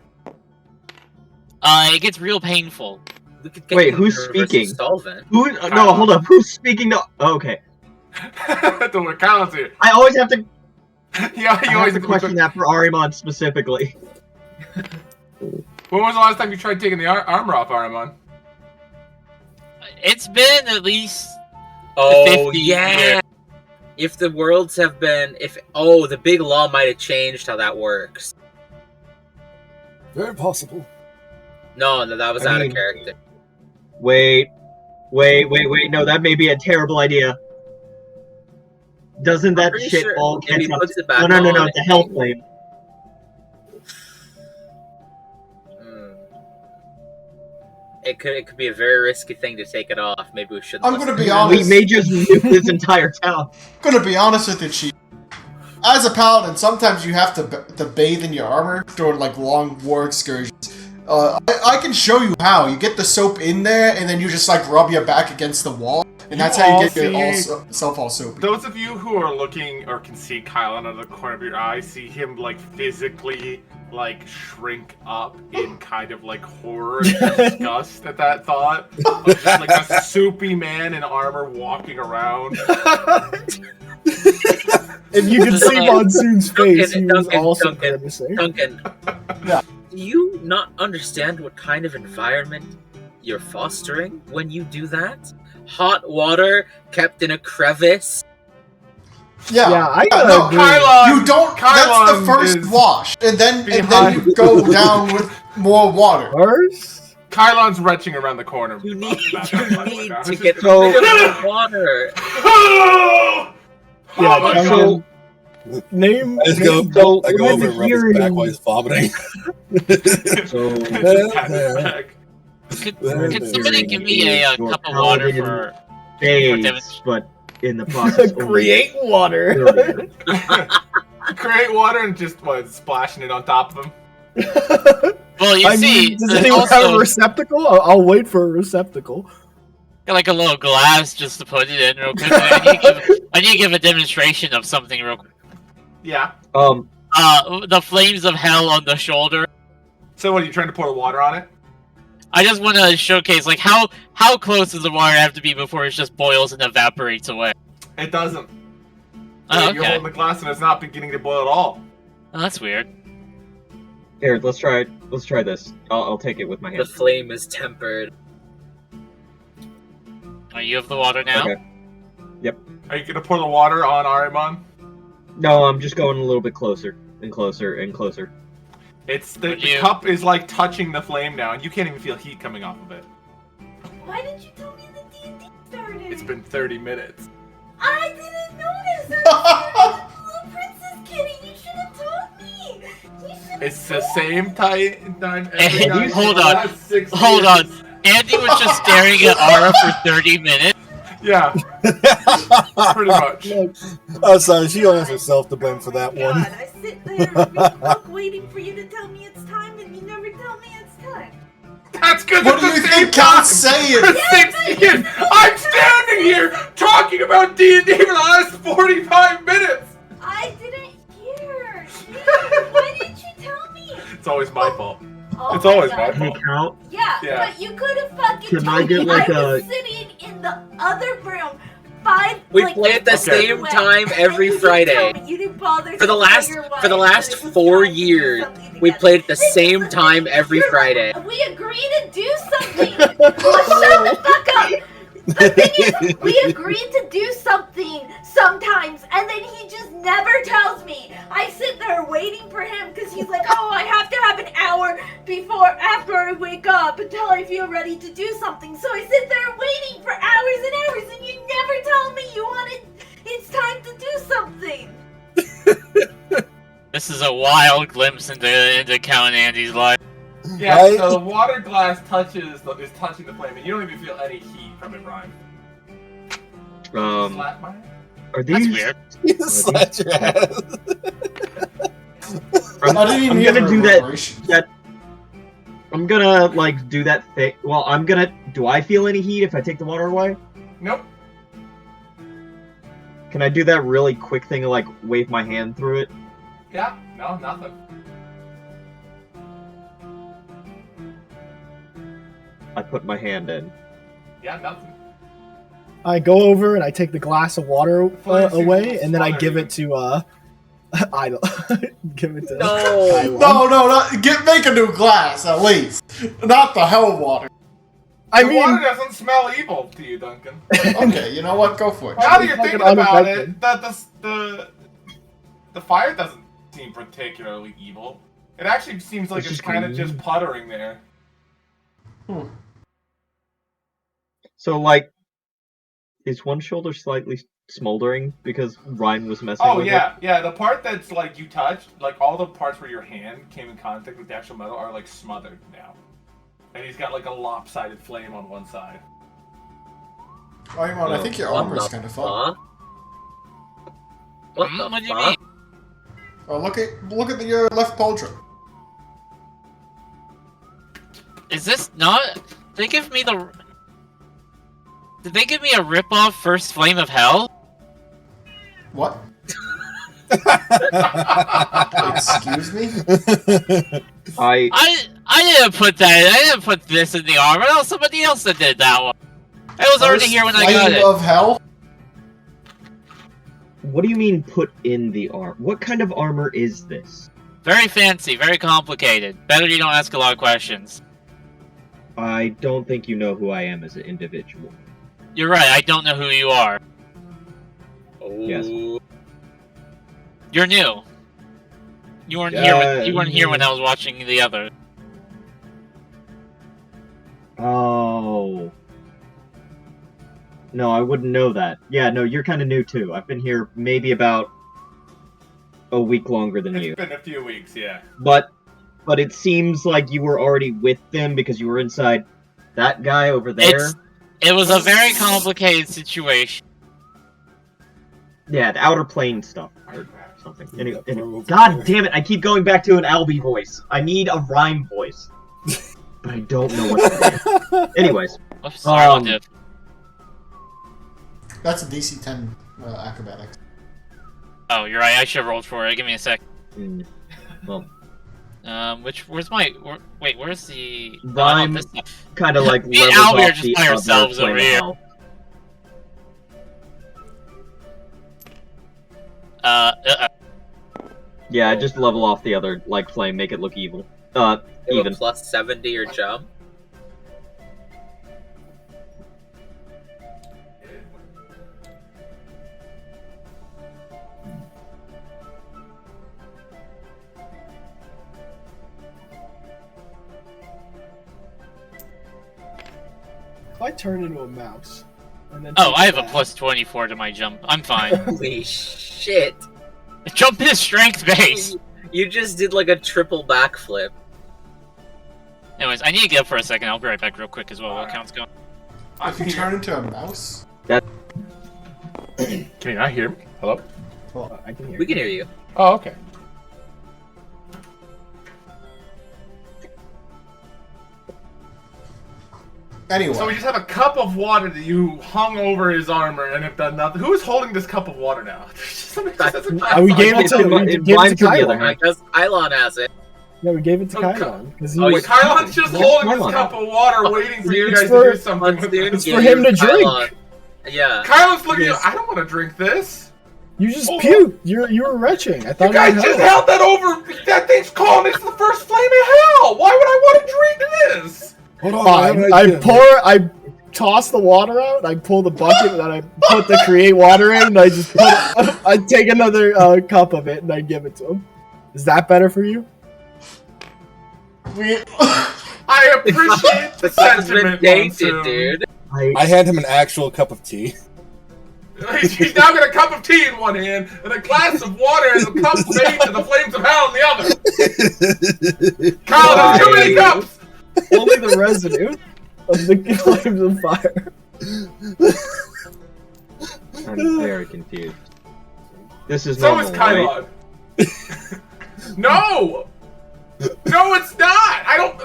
It gets real painful. We could get Wait, you who's universal speaking? solvent. Who? No, hold up. Who's speaking? No. Oh, okay. The Kyle's here. I always have to. Yeah, I you always have to question that for Arimon specifically. When was the last time you tried taking the armor off, Arimon? It's been at least. Oh 50 yeah. years. If the worlds have been, the big law might have changed how that works. Very possible. No, that was I out mean- of character. Wait. No, that may be a terrible idea. Doesn't that pretty shit sure all if catch he up? puts it back No, on, it's a health claim. Hmm. It could be a very risky thing to take it off. Maybe we shouldn't. I'm listen gonna to be that. honest. We may just nuke this entire town. Gonna be honest with you, Chief. As a paladin, sometimes you have to bathe in your armor during like long war excursions. I can show you how. You get the soap in there, and then you just like rub your back against the wall, and that's how you get yourself all soapy. Those of you who are looking or can see Kyle out of the corner of your eye see him like physically like shrink up in kind of like horror and disgust at that thought. Of just like a soupy man in armor walking around. And you can see Monsoon's face. He was Duncan, also Duncan, grimacing. Duncan. Yeah. Do you not understand what kind of environment you're fostering when you do that? Hot water kept in a crevice. Yeah. I no, agree. Kylon, you don't. Kylon That's the first is wash, and then behind- you go down with more water. First? Kylon's retching around the corner. You need, About you that, by the way, need now. to get So- rid of the water. Yeah, my come God. on. Name. I just go, So, I go what over I'm and rub his back hearing- while he's vomiting. So, Just pat his back. Could somebody give me a Your cup of water paladin for fades, demonstration? but in the process, only Create water. earlier. Create water and just splashing it on top of him. Well, you I see, mean, does there's anyone have a also receptacle? I'll wait for a receptacle. like a little glass just to put it in real quick. I need to give a demonstration of something real quick. Yeah. The flames of hell on the shoulder. So what, are you trying to pour the water on it? I just want to showcase like how close does the water have to be before it just boils and evaporates away. It doesn't. Oh, You're okay. holding the glass and it's not beginning to boil at all. Oh, that's weird. Here, let's try it. Let's try this. I'll take it with my The hand. flame is tempered. Oh, you have the water now? Okay. Are you gonna pour the water on Arimon? No, I'm just going a little bit closer and closer and closer. It's the Would you- cup is like touching the flame now, and you can't even feel heat coming off of it. Why didn't you tell me the D&D started? It's been 30 minutes. I didn't notice. I was a little princess kitty. You should have told me. You should have It's the told same me. time every Hey, night hold for the on. last 6 Hold years. on. Andy was just staring at Ara for 30 minutes. Yeah, pretty much. I'm sorry, she only has herself to blame for that God, one. I sit there and read book waiting for you to tell me it's time, and you never tell me it's time. That's because What it's do the you same think time. Count's saying? For 6 years, I'm standing here talking about D&D for the last 45 minutes. I didn't hear. Jeez, why didn't you tell me? It's always my fault. Oh It's always God. my Hey, fault. Count. Yeah, Yeah. but you could have fucking Can told I get, me. like, I was a- sitting in the other room. 5 We like, play at the Okay. same away. time And every you didn't Friday. tell me. You didn't bother For the to last tell your for wife the that last it was 4 time to do years, something we together. played at the This is same the time thing. every You're- Friday. We agreed to do something. Well, shut the fuck up. The thing is, we agreed to do something sometimes, and then he just never tells me. I sit there waiting for him because he's like, oh, I have to have an hour after I wake up until I feel ready to do something. So I sit there waiting for hours and hours, and you never tell me it's time to do something. This is a wild glimpse into Count Andy's life. Yeah, Right? so the water glass is touching the flame, and you don't even feel any heat from it, Ryan. Slap mine? Are That's these? weird. You slapped your ass. I didn't even I'm hear gonna the do that. reverberation. I'm gonna like do that thing. Well, I'm gonna. Do I feel any heat if I take the water away? Nope. Can I do that really quick thing of like wave my hand through it? Yeah, no, nothing. I put my hand in. Yeah, nothing. I go over and I take the glass of water Flames seem a away, little and then I smaller give even. it to Idle. Give it to No. Idle. No, make a new glass at least. Not the hell water. I The water mean, doesn't smell evil to you, Duncan. Okay, you know what? Go for it. Now that you're fucking thinking about unaffected. it, the fire doesn't seem particularly evil. It actually seems like It's it's just kind of green. just puttering there. So like, is one shoulder slightly smoldering because Ryan was messing Oh with yeah, yeah. The part that's like you touched, like all the parts where your hand came in contact with the actual metal are like smothered now. And he's got like a lopsided flame on one side. I think your What armor's the kind of fun. fuck? What the What do you fuck? mean? Oh, look at your left pauldron. Is this not? They give me the. Did they give me a rip-off First Flame of Hell? What? Excuse me? I didn't put that. I didn't put this in the armor. That was somebody else that did that one. I was already First here when I got flame it. of hell? What do you mean put in the armor? What kind of armor is this? Very fancy, very complicated. Better you don't ask a lot of questions. I don't think you know who I am as an individual. You're right. I don't know who you are. Oh. Yes. You're new. You weren't You weren't here when I was watching the other. Oh. No, I wouldn't know that. Yeah, no, you're kind of new too. I've been here maybe about a week longer than you. It's been a few weeks, yeah. But it seems like you were already with them because you were inside that guy over there. It was a very complicated situation. Yeah, the outer plane stuff or something. Anyway, God damn it! I keep going back to an Albie voice. I need a rhyme voice, but I don't know what to do. Anyways, I'm sorry, dude. That's a DC 10 acrobatics. Oh, you're right. I should have rolled for it. Give me a sec. Well, where's my? Where's the? Rhyme kind of like me and levels Albie are off just the by ourselves other over plane here. of hell. Yeah, just level off the other like flame, make it look evil. Even. Plus 70 or jump. If I turn into a mouse, and then Oh, I have a plus 24 to my jump. I'm fine. Holy shit! Jump is strength base. You just did like a triple backflip. Anyways, I need to get up for a second. I'll be right back real quick as well. What count's going? If you turn into a mouse? Can you not hear me? Hello? Well, I can hear. We can hear you. Oh, okay. Anyway. So we just have a cup of water that you hung over his armor and have done nothing. Who is holding this cup of water now? We gave it to Kylon. I guess Kylon has it. Yeah, we gave it to Oh, Kylon because he Oh, was. Kylon's just holding this cup of water, waiting for you guys to do something with it. It's for him to drink. Yeah. Kylon's looking at you. I don't want to drink this. You just puked. You were retching. I thought You guys just held that over. That thing's called. It's the first flame of hell. Why would I want to drink this? Hold on. I have an Fine. idea. I toss the water out. I pull the bucket that I put the create water in, and I just put. I take another cup of it and I give it to him. Is that better for you? I appreciate the sentiment, Monsoon. dude. I hand him an actual cup of tea. He's now got a cup of tea in one hand and a glass of water and a cup made to the flames of hell in the other. Kyle, there's too many cups. Only the residue of the flames of fire. I'm very confused. This is So normal, is Kylon. right? No! No, it's not! I don't.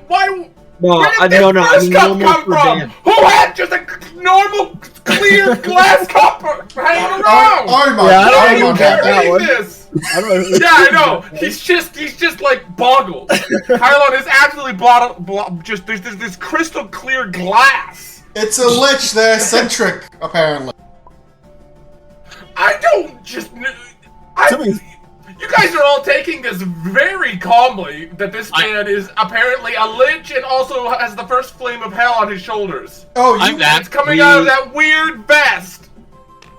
Why? No, Where did no. this I first mean, cup normal come for from? Dan. Who had just a normal, clear glass cup hanging around? Armand, Yeah, I don't Why are know you about that carrying one. this? I don't know. Yeah, I know. He's just like boggled. Kylon is absolutely just there's this crystal clear glass. It's a lich. They're eccentric, apparently. I don't just. You guys are all taking this very calmly. That this man is apparently a lich and also has the first flame of hell on his shoulders. Oh, I'm back. It's coming out of that weird vest.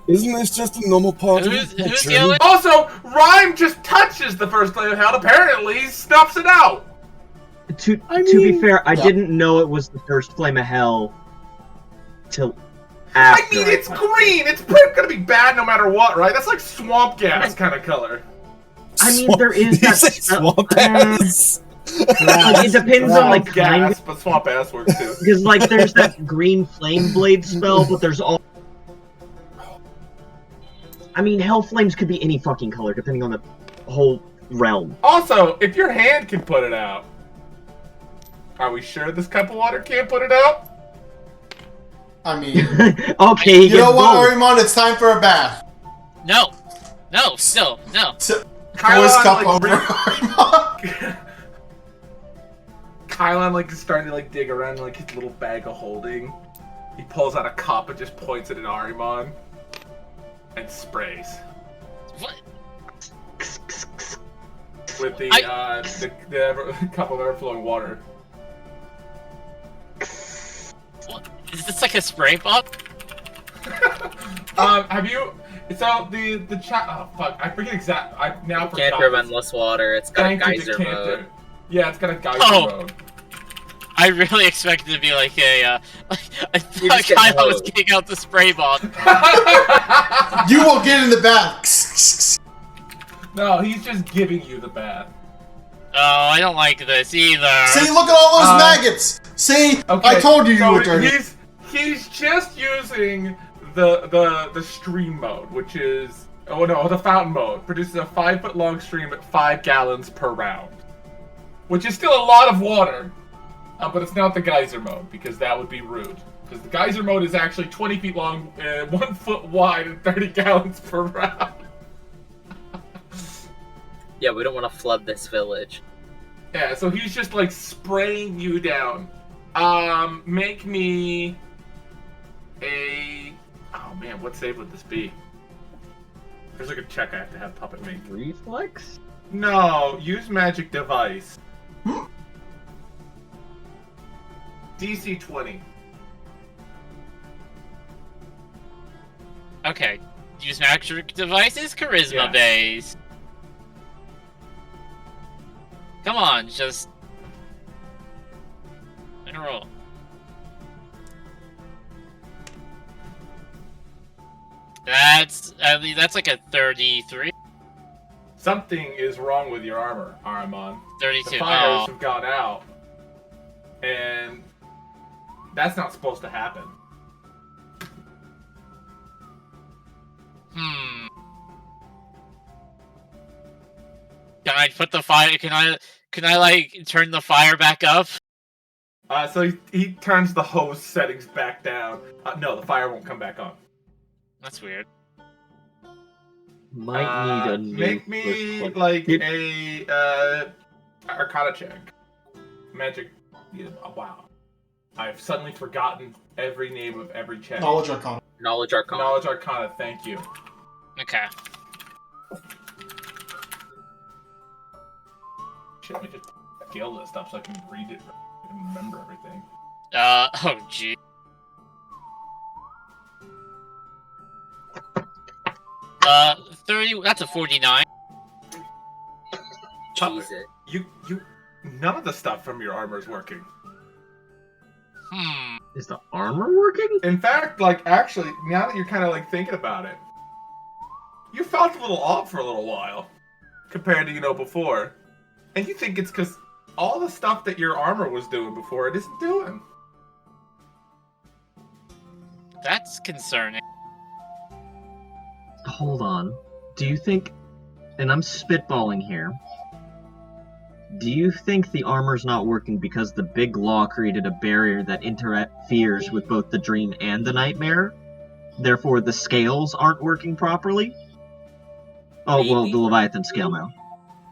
Isn't this just a normal part of Who's the culture? yelling? Also, Rhyme just touches the first flame of hell. Apparently, he snuffs it out. To be fair, I didn't know it was the first flame of hell till after. I mean, it's green. It's gonna be bad no matter what, right? That's like swamp gas kind of color. I mean, there is Did you that say swamp ass? Like, it depends on like Swamp kind gas, but swamp ass works too. because like there's that green flame blade spell, but there's all. I mean, hell flames could be any fucking color depending on the whole realm. Also, if your hand can put it out, are we sure this cup of water can't put it out? I mean, Okay, you know what, Arimon? It's time for a bath. No. Pour Kylon, his cup like, over Arimon. Kylon like is starting to like dig around in, like his little bag of holding. He pulls out a cup and just points it at Arimon and sprays What? with the cup of ever-flowing water. What? Is this like a spray bottle? Have you? So the chat. Oh fuck! I forget exact. I now forgot. Can't prevent less water. It's got a Thank you, geyser decanter. mode. Yeah, it's got a geyser Oh. mode. I really expected it to be like a. I You thought just get Kyle was hosed. getting out the spray bottle. You will get in the back. No, he's just giving you the bath. Oh, I don't like this either. See, look at all those maggots. See, Okay, I told you you so were dirty. He's just using the stream mode, which is the fountain mode. Produces a 5-foot long stream at 5 gallons per round, which is still a lot of water. But it's not the geyser mode because that would be rude. Because the geyser mode is actually 20 feet long, 1 foot wide, and 30 gallons per round. Yeah, we don't want to flood this village. Yeah, so he's just like spraying you down. Make me a. Oh man, what save would this be? There's like a check I have to have Puppet make. Reflex? No, use magic device. DC 20. Okay. Use magic devices, charisma Yeah. based. Come on, just roll. That's like a 33, Something is wrong with your armor, Aramon. 32. The fires Oh, have gone out, and that's not supposed to happen. Can I put the fire? Can I like turn the fire back up? So he turns the hose settings back down. No, the fire won't come back on. That's weird. Might need a new Make me reflex. like a Arcana check. Magic. Yeah, wow. I've suddenly forgotten every name of every check. Knowledge Arcana. Knowledge Arcana. Knowledge Arcana. Thank you. Okay. Shit, let me just scale this stuff so I can read it and remember everything. Oh gee. Uh, 30. That's a 49. Cheese it. You. None of the stuff from your armor is working. Is the armor working? In fact, like actually, now that you're kind of like thinking about it, you felt a little off for a little while compared to before, and you think it's because all the stuff that your armor was doing before it isn't doing. That's concerning. Hold on. Do you think, and I'm spitballing here, do you think the armor's not working because the big law created a barrier that interferes with both the dream and the nightmare? Therefore, the scales aren't working properly? Oh, well, Maybe. the Leviathan scale now.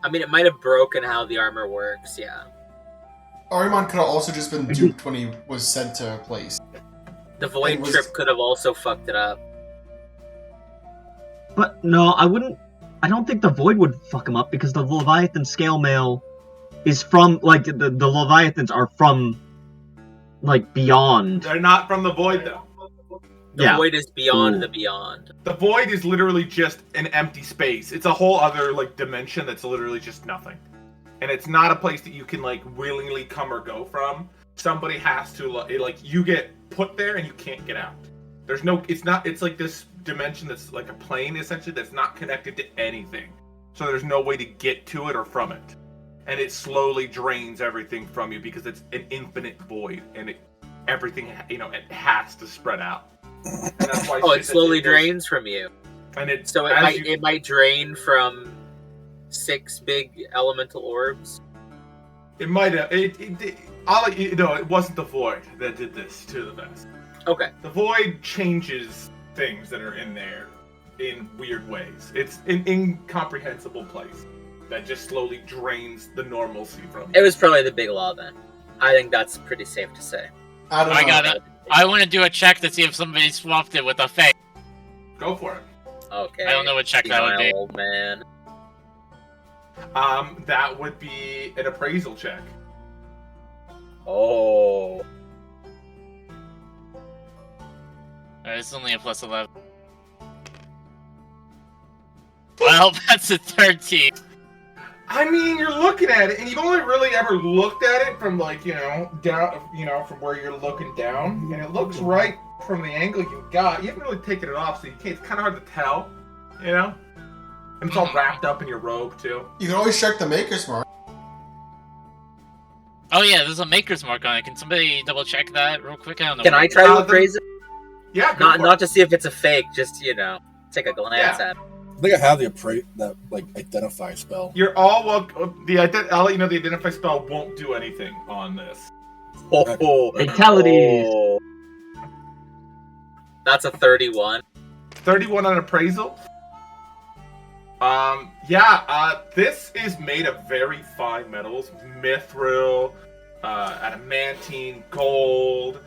I mean, it might have broken how the armor works, yeah. Arimon could have also just been duped when he was sent to a place. The void It was- trip could have also fucked it up. But no, I don't think the Void would fuck him up because the Leviathan scale mail is from, like, the Leviathans are from, like, beyond. They're not from the void though. The Yeah. void is beyond Ooh. the beyond. The void is literally just an empty space. It's a whole other like dimension that's literally just nothing. And it's not a place that you can like willingly come or go from. Somebody has to like you get put there and you can't get out. There's no it's like this dimension that's like a plane essentially that's not connected to anything. So there's no way to get to it or from it. And it slowly drains everything from you because it's an infinite void and everything it has to spread out. And that's why Oh, shit it slowly that drains from you. And it So it might drain from 6 big elemental orbs. It might have. I'll let you know. It wasn't the void that did this to the vest. Okay. The void changes things that are in there in weird ways. It's an incomprehensible place that just slowly drains the normalcy from It you. was probably the big law then. I think that's pretty safe to say. I don't know. I got it. I want to do a check to see if somebody swapped it with a fake. Go for it. Okay. I don't know what check that would be. Old man. That would be an appraisal check. Oh. It's only a plus 11. Well, that's a 13. I mean, you're looking at it, and you've only really ever looked at it from, like, down, from where you're looking down, and it looks right from the angle you got. You haven't really taken it off, so it's kind of hard to tell, And it's all wrapped up in your robe, too. You can always check the maker's mark. Oh yeah, there's a maker's mark on it. Can somebody double check that real quick? I don't know. Can I try to appraise it? Yeah, go for Not it. to see if it's a fake, just take a glance at it. I think I have that identify spell. You're all welcome. I'll let you know the identify spell won't do anything on this. Fatalities. Oh. That's a 31. 31 on appraisal. This is made of very fine metals: mithril, adamantine, gold.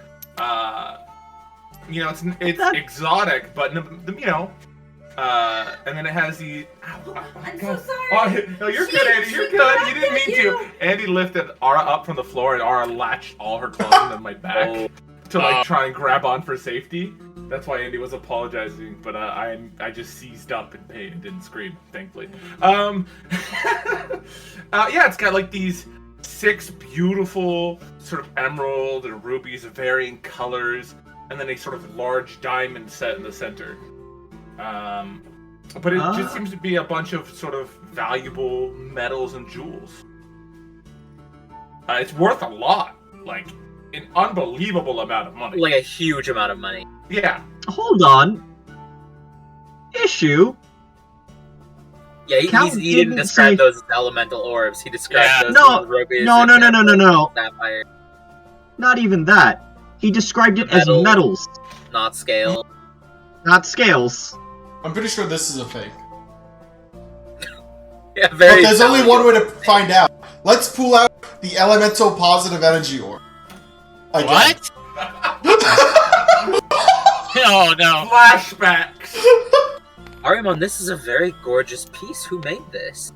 It's exotic, but and then it has the. I'm so sorry. Oh, no, you're good, Andy. You're good. You didn't mean to. Andy lifted Ara up from the floor, and Ara latched all her clothes into my back to try and grab on for safety. That's why Andy was apologizing, but I just seized up in pain and didn't scream, thankfully. It's got these 6 beautiful sort of emerald and rubies of varying colors, and then a sort of large diamond set in the center. But it just seems to be a bunch of sort of valuable metals and jewels. It's worth a lot, an unbelievable amount of money. Like a huge amount of money. Yeah. Hold on. Issue. Yeah, he didn't describe those as elemental orbs. He described those as rubies. No. Sapphire. Not even that. He described it as metals. Not scale. Not scales. I'm pretty sure this is a fake. Yeah, But there's only one way to find out. Let's pull out the elemental positive energy orb. Again. What? Oh no. Flashbacks. Arimon, this is a very gorgeous piece. Who made this?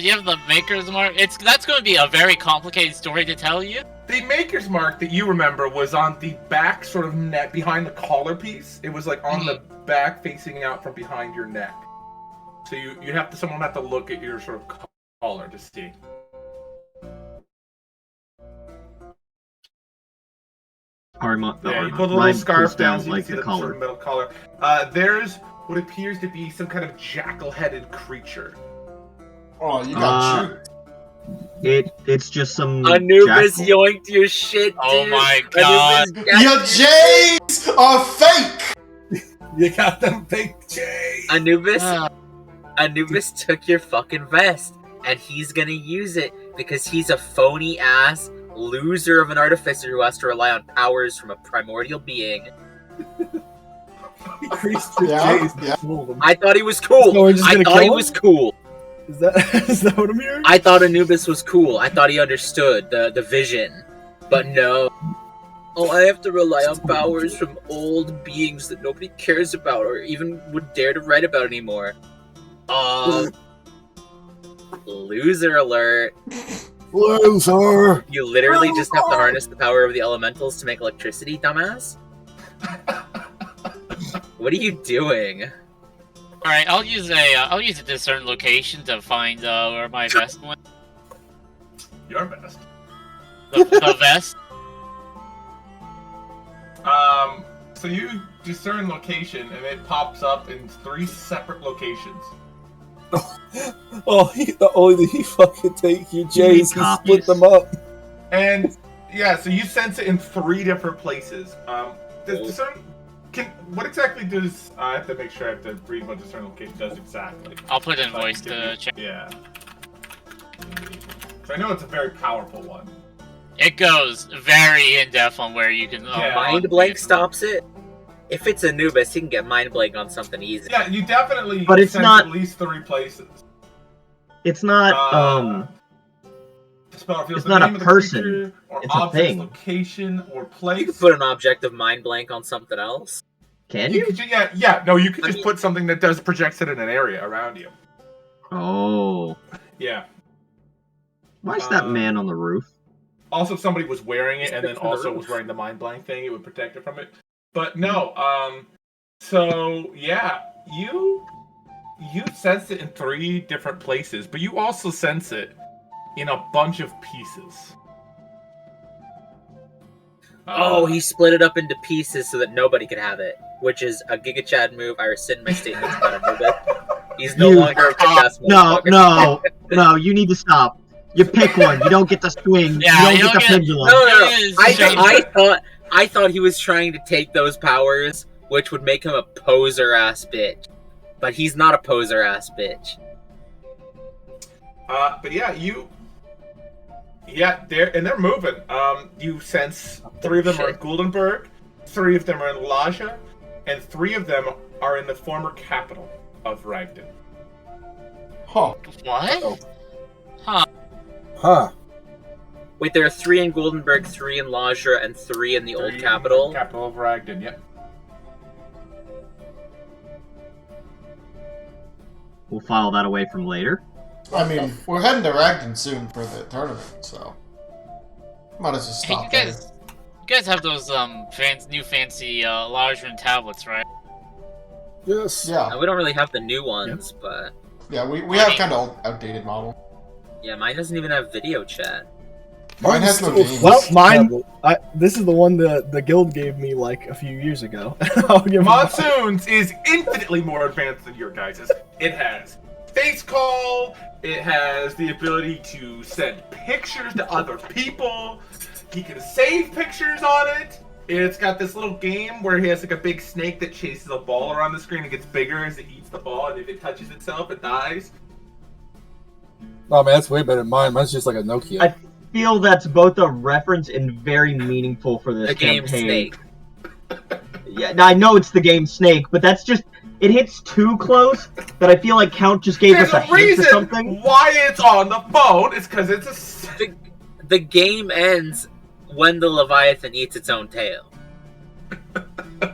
You have the maker's mark. That's going to be a very complicated story to tell you. The maker's mark that you remember was on the back, sort of neck behind the collar piece. It was on the back, facing out from behind your neck. So someone have to look at your sort of collar to see. You pull the little scarf down, so you can see the sort of metal collar. There's what appears to be some kind of jackal-headed creature. Oh, you got juked. It's just some Anubis jackal. yoinked your shit, dude. Oh my god. Your J's are fake! You got them fake J's. Anubis took your fucking vest, and he's gonna use it because he's a phony ass loser of an artificer who has to rely on powers from a primordial being. Increased your J's. Yeah. I thought he was cool. So we're just gonna I thought kill he him? was cool. Is that what I'm hearing? I thought Anubis was cool. I thought he understood the vision. But no. Oh, I have to rely on powers from old beings that nobody cares about or even would dare to write about anymore. Loser alert. Loser. You literally just have to harness the power of the elementals to make electricity, dumbass? What are you doing? All right, I'll use a discern location to find where my vest went. Your vest. The vest. So you discern location, and it pops up in 3 separate locations. Oh, he fucking take your J's and split them up. And yeah, so you sense it in 3 different places. Does discern? What exactly does? I have to make sure I have to read what discern location does exactly. I'll put it in voice to check. Yeah. So I know it's a very powerful one. It goes very in depth on where you can. Mind blank stops it. If it's Anubis, he can get mind blank on something easy. Yeah, you definitely. But it's sense not- at least 3 places. It's not. The spell reveals It's the not a name of the person, creature, or it's a object, thing. location, or You place. could put an object of mind blank on something else. Can You you? could, no, you could just put something that does projects it in an area around you. Oh. Yeah. Why is that man on the roof? Also, if somebody was wearing it and then From the also roof. was wearing the mind blank thing, it would protect it from it. But no, so yeah, you you sense it in 3 different places, but you also sense it in a bunch of pieces. Oh, he split it up into pieces so that nobody could have it, which is a Giga Chad move. I rescind my statements about Anubis. He's no longer a badass motherfucker. No, you need to stop. You pick one. You don't get to swing. Yeah, you don't get the pendulum. No. I thought he was trying to take those powers, which would make him a poser ass bitch. But he's not a poser ass bitch. But yeah, they're moving. You sense 3 of them are in Guldenberg, 3 of them are in Laja, and 3 of them are in the former capital of Ragdon. Huh. What? Huh. Wait, there are 3 in Guldenberg, 3 in Laja, and 3 in the old capital? Capital of Ragdon, yep. We'll file that away from later. I mean, we're heading to Ragdon soon for the tournament, so might as well stop Hey, there. you guys have those new fancy Lajran tablets, right? Yes. Yeah, We don't really have the new ones, but... yeah, we have kind of outdated model. Yeah, mine doesn't even have video chat. Mine has no still games. Well, mine. This is the one the guild gave me like a few years ago. I'll give Monsoons is infinitely more advanced than your guys's. It has face call. It has the ability to send pictures to other people. He can save pictures on it. It's got this little game where he has like a big snake that chases a ball around the screen and gets bigger as it eats the ball, and if it touches itself, it dies. Oh man, that's way better than mine. Mine's just like a Nokia. I feel that's both a reference and very meaningful for this The game campaign. Snake. Yeah, I know it's the game Snake, but that's just it hits too close that I feel like Count just gave There's us a a hint to reason something. why it's on the phone. It's because it's a. The game ends when the Leviathan eats its own tail. I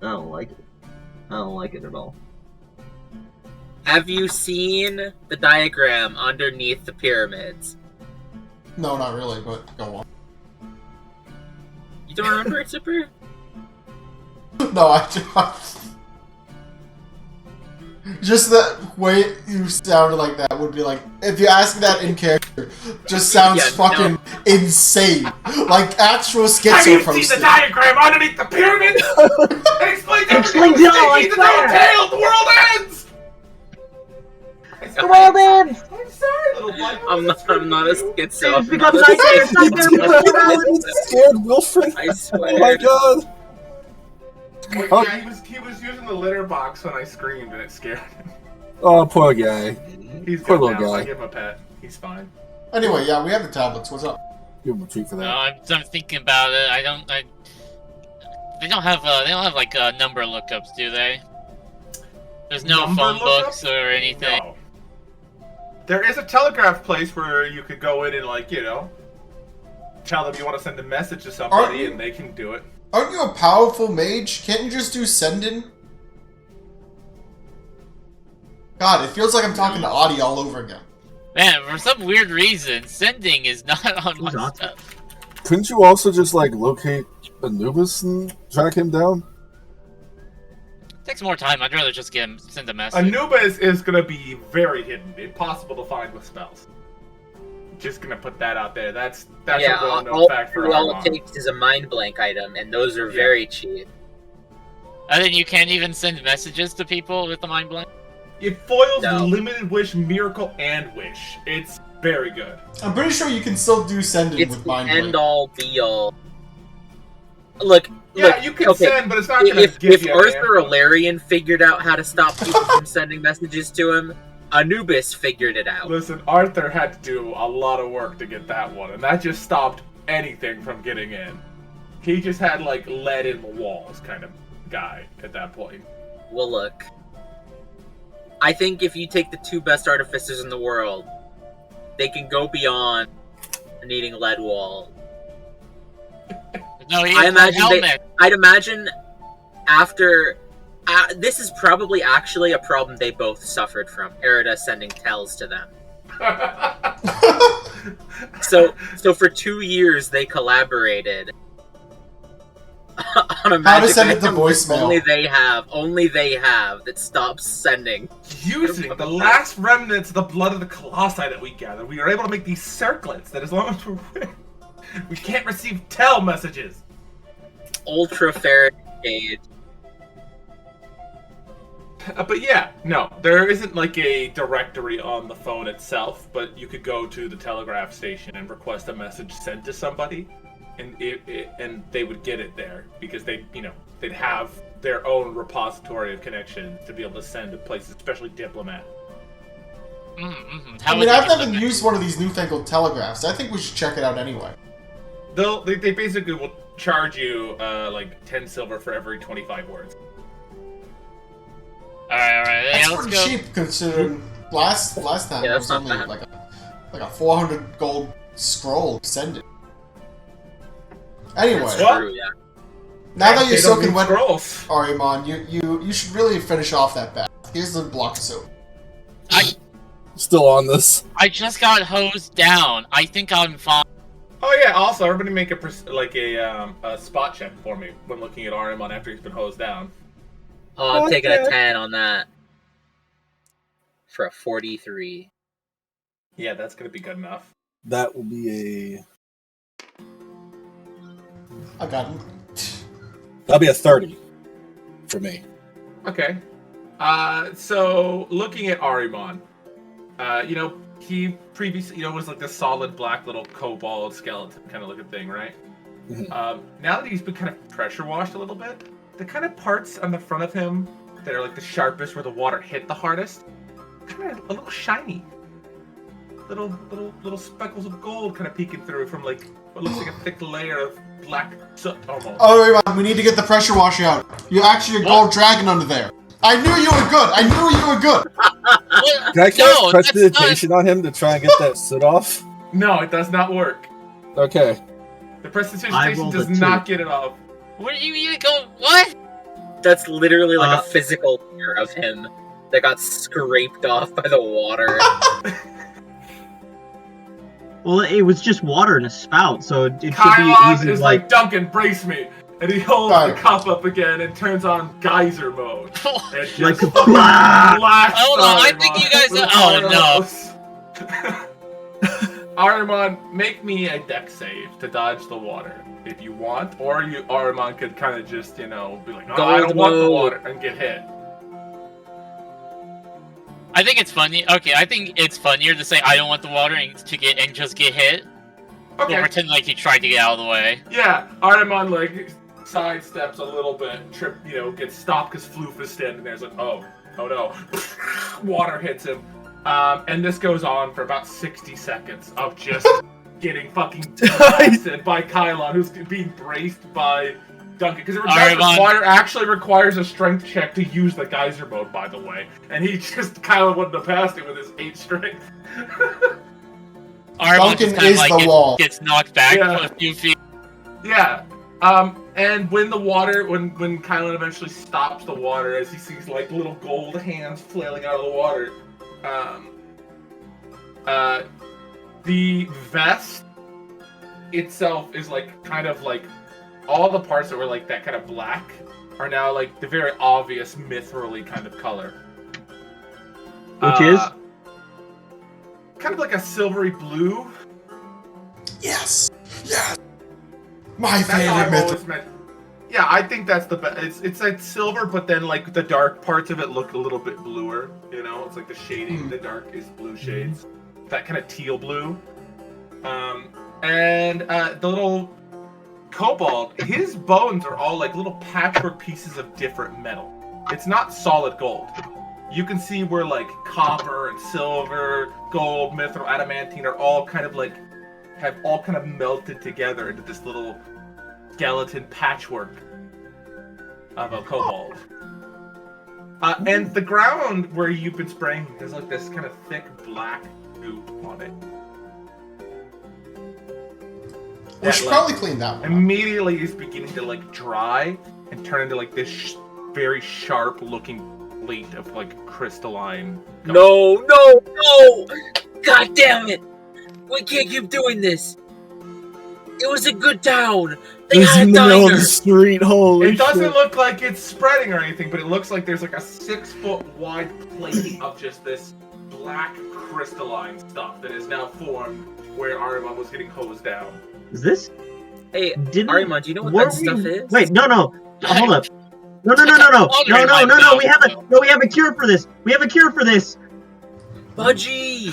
don't like it. I don't like it at all. Have you seen the diagram underneath the pyramids? No, not really, but go on. You don't remember it, Zipper? No, I don't. Just the way you sounded like that would be like, if you ask that in character, just sounds Yeah, fucking insane. Like actual Have you seen the schizo diagram underneath the pyramid? It explains everything. Explains it all, I It's its own swear. tail. The world ends. The world ends! I'm sorry, little buddy. I'm not a schizo. It's become nightmare, it's nightmare. Scared Wilfred. I Oh my swear. god. Well, yeah, he was using the litter box when I screamed and it scared him. Oh, poor guy. He's Poor good little now. guy. I give him a pet. He's fine. Anyway, yeah, we have the tablets. What's up? Give him a treat for No, that. I'm thinking about it. They don't have like number lookups, do they? There's no Number phone lookups? books or anything. No. There is a telegraph place where you could go in and, like, you know, tell them you want to send a message to somebody and they can do it. Aren't you a powerful mage? Can't you just do sending? God, it feels like I'm talking to Audie all over again. Man, for some weird reason, sending is not on Who's my on? stuff. Couldn't you also just like locate Anubis and track him down? Takes more time. I'd rather just send a message. Anubis is going to be very hidden. Impossible to find with spells. Just going to put that out there. That's Yeah, a well-known fact for all it Armand. takes is a mind blank item, and those are very cheap. And then you can't even send messages to people with the mind blank. It foils No. Limited Wish, Miracle, and Wish. It's very good. I'm pretty sure you can still do sending It's with the Mind end Blade. all be all. Look, Yeah, you can okay, send, but it's not going to if give you Arthur an Alarian figured out how to stop people from sending messages to him, Anubis figured it out. Listen, Arthur had to do a lot of work to get that one, and that just stopped anything from getting in. He just had, like, lead in the walls kind of guy at that point. Well, look. I think if you take the 2 best artificers in the world, they can go beyond needing lead wall. No, he I has imagine a they- helmet. I'd imagine after... this is probably actually a problem they both suffered from. Erida sending tells to them. So for 2 years they collaborated. On a How to magic send it to item voicemail. Only they have that stops sending. Using the last remnants of the blood of the Colossi that we gathered, we are able to make these circlets that as long as we're winning, we can't receive tell messages. Ultra Faraday Cage. But yeah, no, there isn't like a directory on the phone itself, but you could go to the telegraph station and request a message sent to somebody, and and they would get it there because they'd have their own repository of connections to be able to send to places, especially diplomat. Mm-hmm. I mean, I've never used one of these newfangled telegraphs. I think we should check it out anyway. They basically will charge you like 10 silver for every 25 words. All right. That's Yeah, let's pretty go. cheap considering last time Yeah, it that's was not only bad. like a 400 gold scroll to send it. Anyway, That's What? true, yeah. now that They you're don't soaking need wet, scrolls. Arimon, you should really finish off that bath. Here's the block of soap. Still on this. I just got hosed down. I think I'm fine. Oh yeah. Also, everybody make a spot check for me when looking at Arimon after he's been hosed down. Oh, I'm taking a Okay. 10 on that. For a 43. Yeah, that's gonna be good enough. That will be I got him. that'll be a 30 for me. Okay. So looking at Arimon, he previously, was like this solid black little kobold skeleton kind of looking thing, right? Mhm. Now that he's been kind of pressure washed a little bit, the kind of parts on the front of him that are like the sharpest, where the water hit the hardest, kind of a little shiny. Little speckles of gold kind of peeking through from like what looks like a thick layer of black soot almost. Arimon, we need to get the pressure washer out. You're actually a gold dragon under there. I knew you were good. I knew you were good. What? Can I cast No, that's prestidigitation on him to try and get that soot off? No, it does not work. Okay. The I prestidigitation rolled does a 2. not get it off. What do you mean go? What? That's literally like Uh, a physical layer of him that got scraped off by the water. Well, it was just water in a spout, so it should be Kylon easy. is like, Duncan, brace me. And he holds Fine. the cup up again and turns on geyser mode. And just Like, fucking blah! blasts Hold on, I Arimon think you guys with are- arrows. Arimon, make me a deck save to dodge the water if you want, or Arimon could kind of just, be like, no, I don't Gold want the mode. water, and get hit. I think it's funny. Okay, I think it's funnier to say I don't want the water and just get hit. Or Okay, pretend like you tried to get out of the way. yeah, Arimon, sidesteps a little bit, gets stopped because Floof is standing there. It's like, oh no. Water hits him. And this goes on for about 60 seconds of just getting fucking blasted by Kylon, who's being braced by Duncan. Because Arimon. water actually requires a strength check to use the geyser mode, by the way. And Kylon wouldn't have passed it with his 8 strength. Arimon Duncan just kind of is like the wall. gets knocked back Yeah. a few feet. Yeah. And when Kylan eventually stops the water, as he sees like little gold hands flailing out of the water, the vest itself is like kind of like all the parts that were like that kind of black are now like the very obvious mithril-y kind of color. Which is? Kind of like a silvery blue. Yes. Yes. My That's how favorite I've myth. always meant. Yeah, I think that's the best. It's like silver, but then like the dark parts of it look a little bit bluer. It's like the shading, the dark is blue shades, that kind of teal blue. And the little kobold, his bones are all like little patchwork pieces of different metal. It's not solid gold. You can see where like copper and silver, gold, mithril, adamantine are all kind of like have all kind of melted together into this little skeleton patchwork of a kobold. And the ground where you've been spraying has like this kind of thick black goop on it. We should probably clean that one up. Immediately is beginning to like dry and turn into like this very sharp looking plate of like crystalline gold. No! God damn it! We can't keep doing this! It was a good town! They It's had in the middle of the diners. street. Holy It doesn't shit. look like it's spreading or anything, but it looks like there's like a 6-foot wide plate of just this black crystalline stuff that is now formed where Arimon was getting hosed down. Is this? Hey, Didn't Arimon, do you know what were that stuff we- is? Wait, no. Hold up. No. Water in my mouth. We have a cure for this. We have a cure for this. Budgie!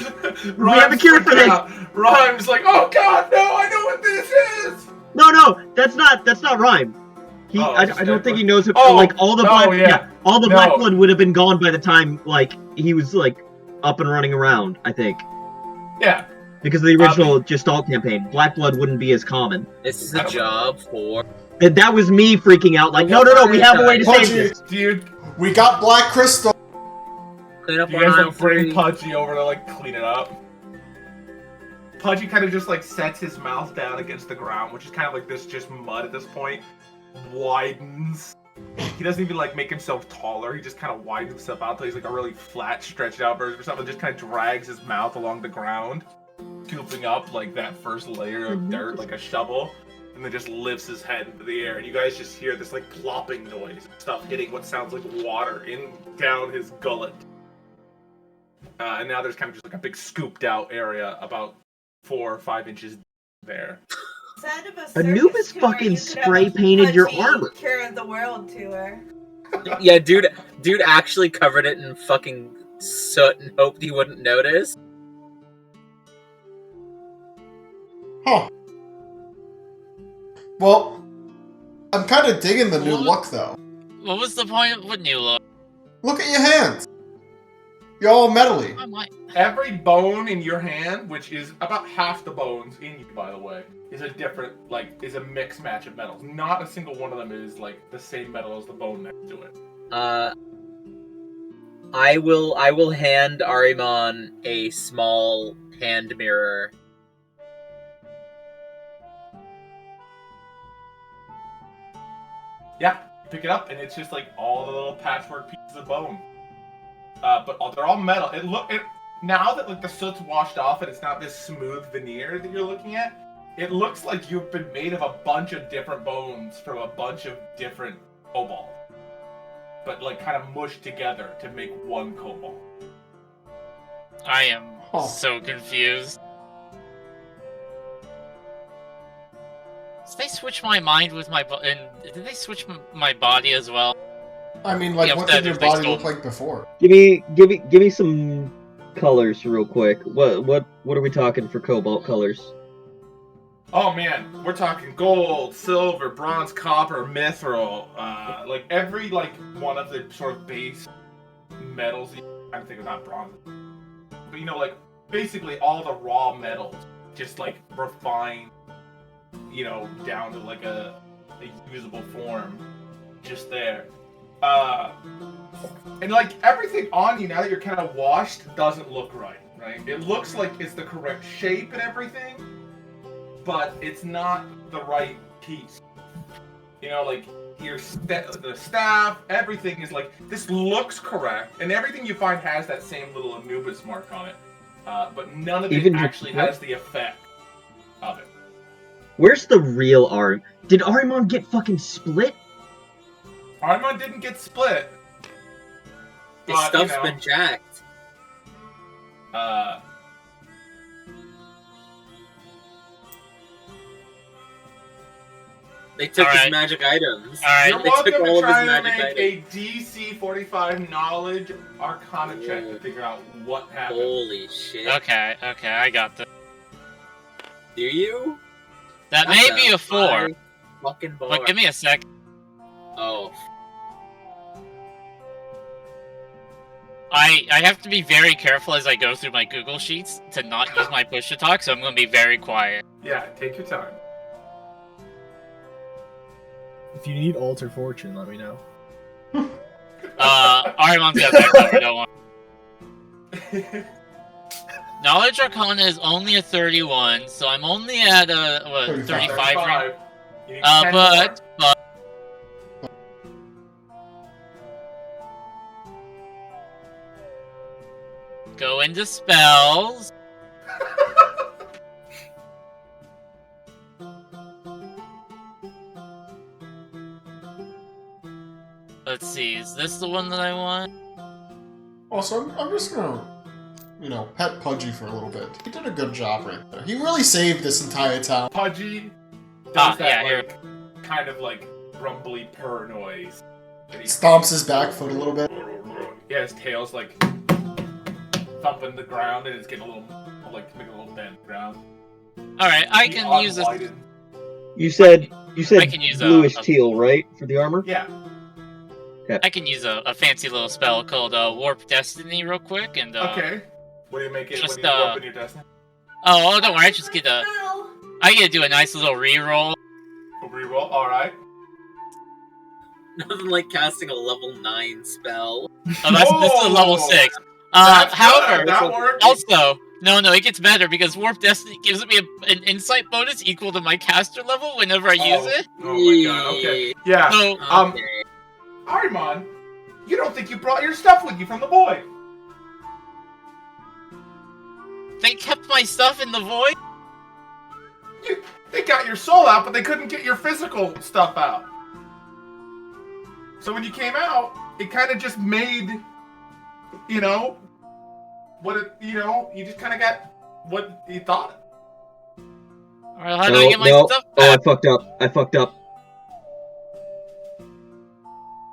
We have a cure for this. Rhyme's like, oh god, no, I know what this is! No, that's not Rhyme. He, Oh, I it's don't think he Edward. knows it. Oh, Like all the oh, black, yeah. all the No. black blood would have been gone by the time like he was like up and running around. I think Yeah. because of the original Gestalt campaign, black blood wouldn't be as common. This is a job for... That was me freaking out. Like, no, we have a way to save this. Dude, We got black crystal. Clean up you guys on like bring three. Pudgy over to like clean it up. Pudgy kind of just like sets his mouth down against the ground, which is kind of like this just mud at this point. Widens. He doesn't even like make himself taller. He just kind of widens himself out till he's like a really flat, stretched out version or something. Just kind of drags his mouth along the ground, scooping up like that first layer of dirt, like a shovel, and then just lifts his head into the air. And you guys just hear this like plopping noise, stuff hitting what sounds like water in down his gullet. And now there's kind of just like a big scooped out area about 4 or 5 inches there. Anubis fucking spray painted your armor. Cure of the world tour. Yeah, dude actually covered it in fucking soot and hoped he wouldn't notice. Huh. Well, I'm kind of digging the new look, though. What was the point? What new look? Look at your hands. You're all metally. Oh my. Every bone in your hand, which is about half the bones in you, by the way, is a different, like, is a mixed match of metals. Not a single one of them is, like, the same metal as the bone next to it. I will hand Arimon a small hand mirror. Yeah, you pick it up, and it's just, like, all the little patchwork pieces of bone. But they're all metal. Now that, like, the soot's washed off and it's not this smooth veneer that you're looking at, it looks like you've been made of a bunch of different bones from a bunch of different cobalt. But, like, kind of mushed together to make one cobalt. I am Oh. so confused. Did they switch my mind with my and did they switch my body as well? I mean, like, Yeah, what that did your is, they body stole- look like before? Give me some colors real quick. What are we talking for cobalt colors? Oh man, we're talking gold, silver, bronze, copper, mithril, like every like one of the sort of base metals. I'm thinking not bronze, but you know, like basically all the raw metals, just like refined, you know, down to like a usable form, just there. And like everything on you now that you're kind of washed doesn't look right? It looks like it's the correct shape and everything, but it's not the right piece. You know, like the staff, everything is like, this looks correct, and everything you find has that same little Anubis mark on it, but none of it Even actually your- has the effect of it. Where's the real Arim? Did Arimon get fucking split? Arimon didn't get split. His But, stuff's you know, been jacked. They took his Alright. magic items. Alright. You're They welcome took to all of his try and magic make items. a DC 45 knowledge arcana check to figure out what happened. Holy shit. Okay, I got this. Do you? That That's may be a 4, high fucking bar. but give me a sec. Oh. I have to be very careful as I go through my Google Sheets to not use my push to talk, so I'm going to be very quiet. Yeah, take your time. If you need alter fortune, let me know. Arimon's got that covered, don't worry. Knowledge Arcana is only a 31, so I'm only at a, what, 35 right? You need 10 But go into spells. Let's see, is this the one that I want? Also, I'm just gonna, pet Pudgy for a little bit. He did a good job right there. He really saved this entire town. Pudgy does that, yeah, here. kind of like rumbly purr noise. Stomps his back foot a little bit. Yeah, his tail's like thumping the ground and it's getting a little, making a little bend in the ground. Alright, I He can use this. unwidens. You said I can use bluish teal, right, for the armor? Yeah. I can use a fancy little spell called Warp Destiny real quick, and Okay. What do you make it? just, What do you warp in your destiny? Oh, don't worry, I just get a. Spell. I get to do a nice little reroll. A reroll. All right. Nothing like casting a level 9 spell. Oh, this is a level 6. That's However, good. That worked. also, no, it gets better because Warp Destiny gives me an insight bonus equal to my caster level whenever I use it. Oh my god. Okay. Yeah. So, Okay. Arimon, you don't think you brought your stuff with you from the void? they kept my stuff in the void. They got your soul out, but they couldn't get your physical stuff out. So when you came out, it kind of just made, what it, you just kind of got what you thought. Alright, how do I get my stuff Oh, back? I fucked up.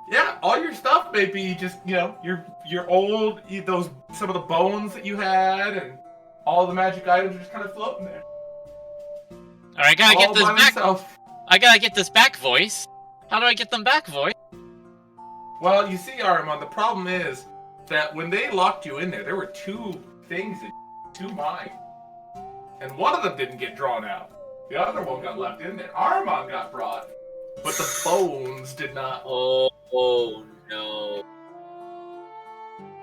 Yeah, all your stuff may be just, your old, some of the bones that you had, and all the magic items are just kind of floating there. Alright, I gotta get All this by back. themselves. I gotta get this back voice. How do I get them back voice? Well, you see, Arimon, the problem is that when they locked you in there were two things, two minds. And one of them didn't get drawn out. The other one got left in there. Arimon got brought, but the bones did not. Oh no.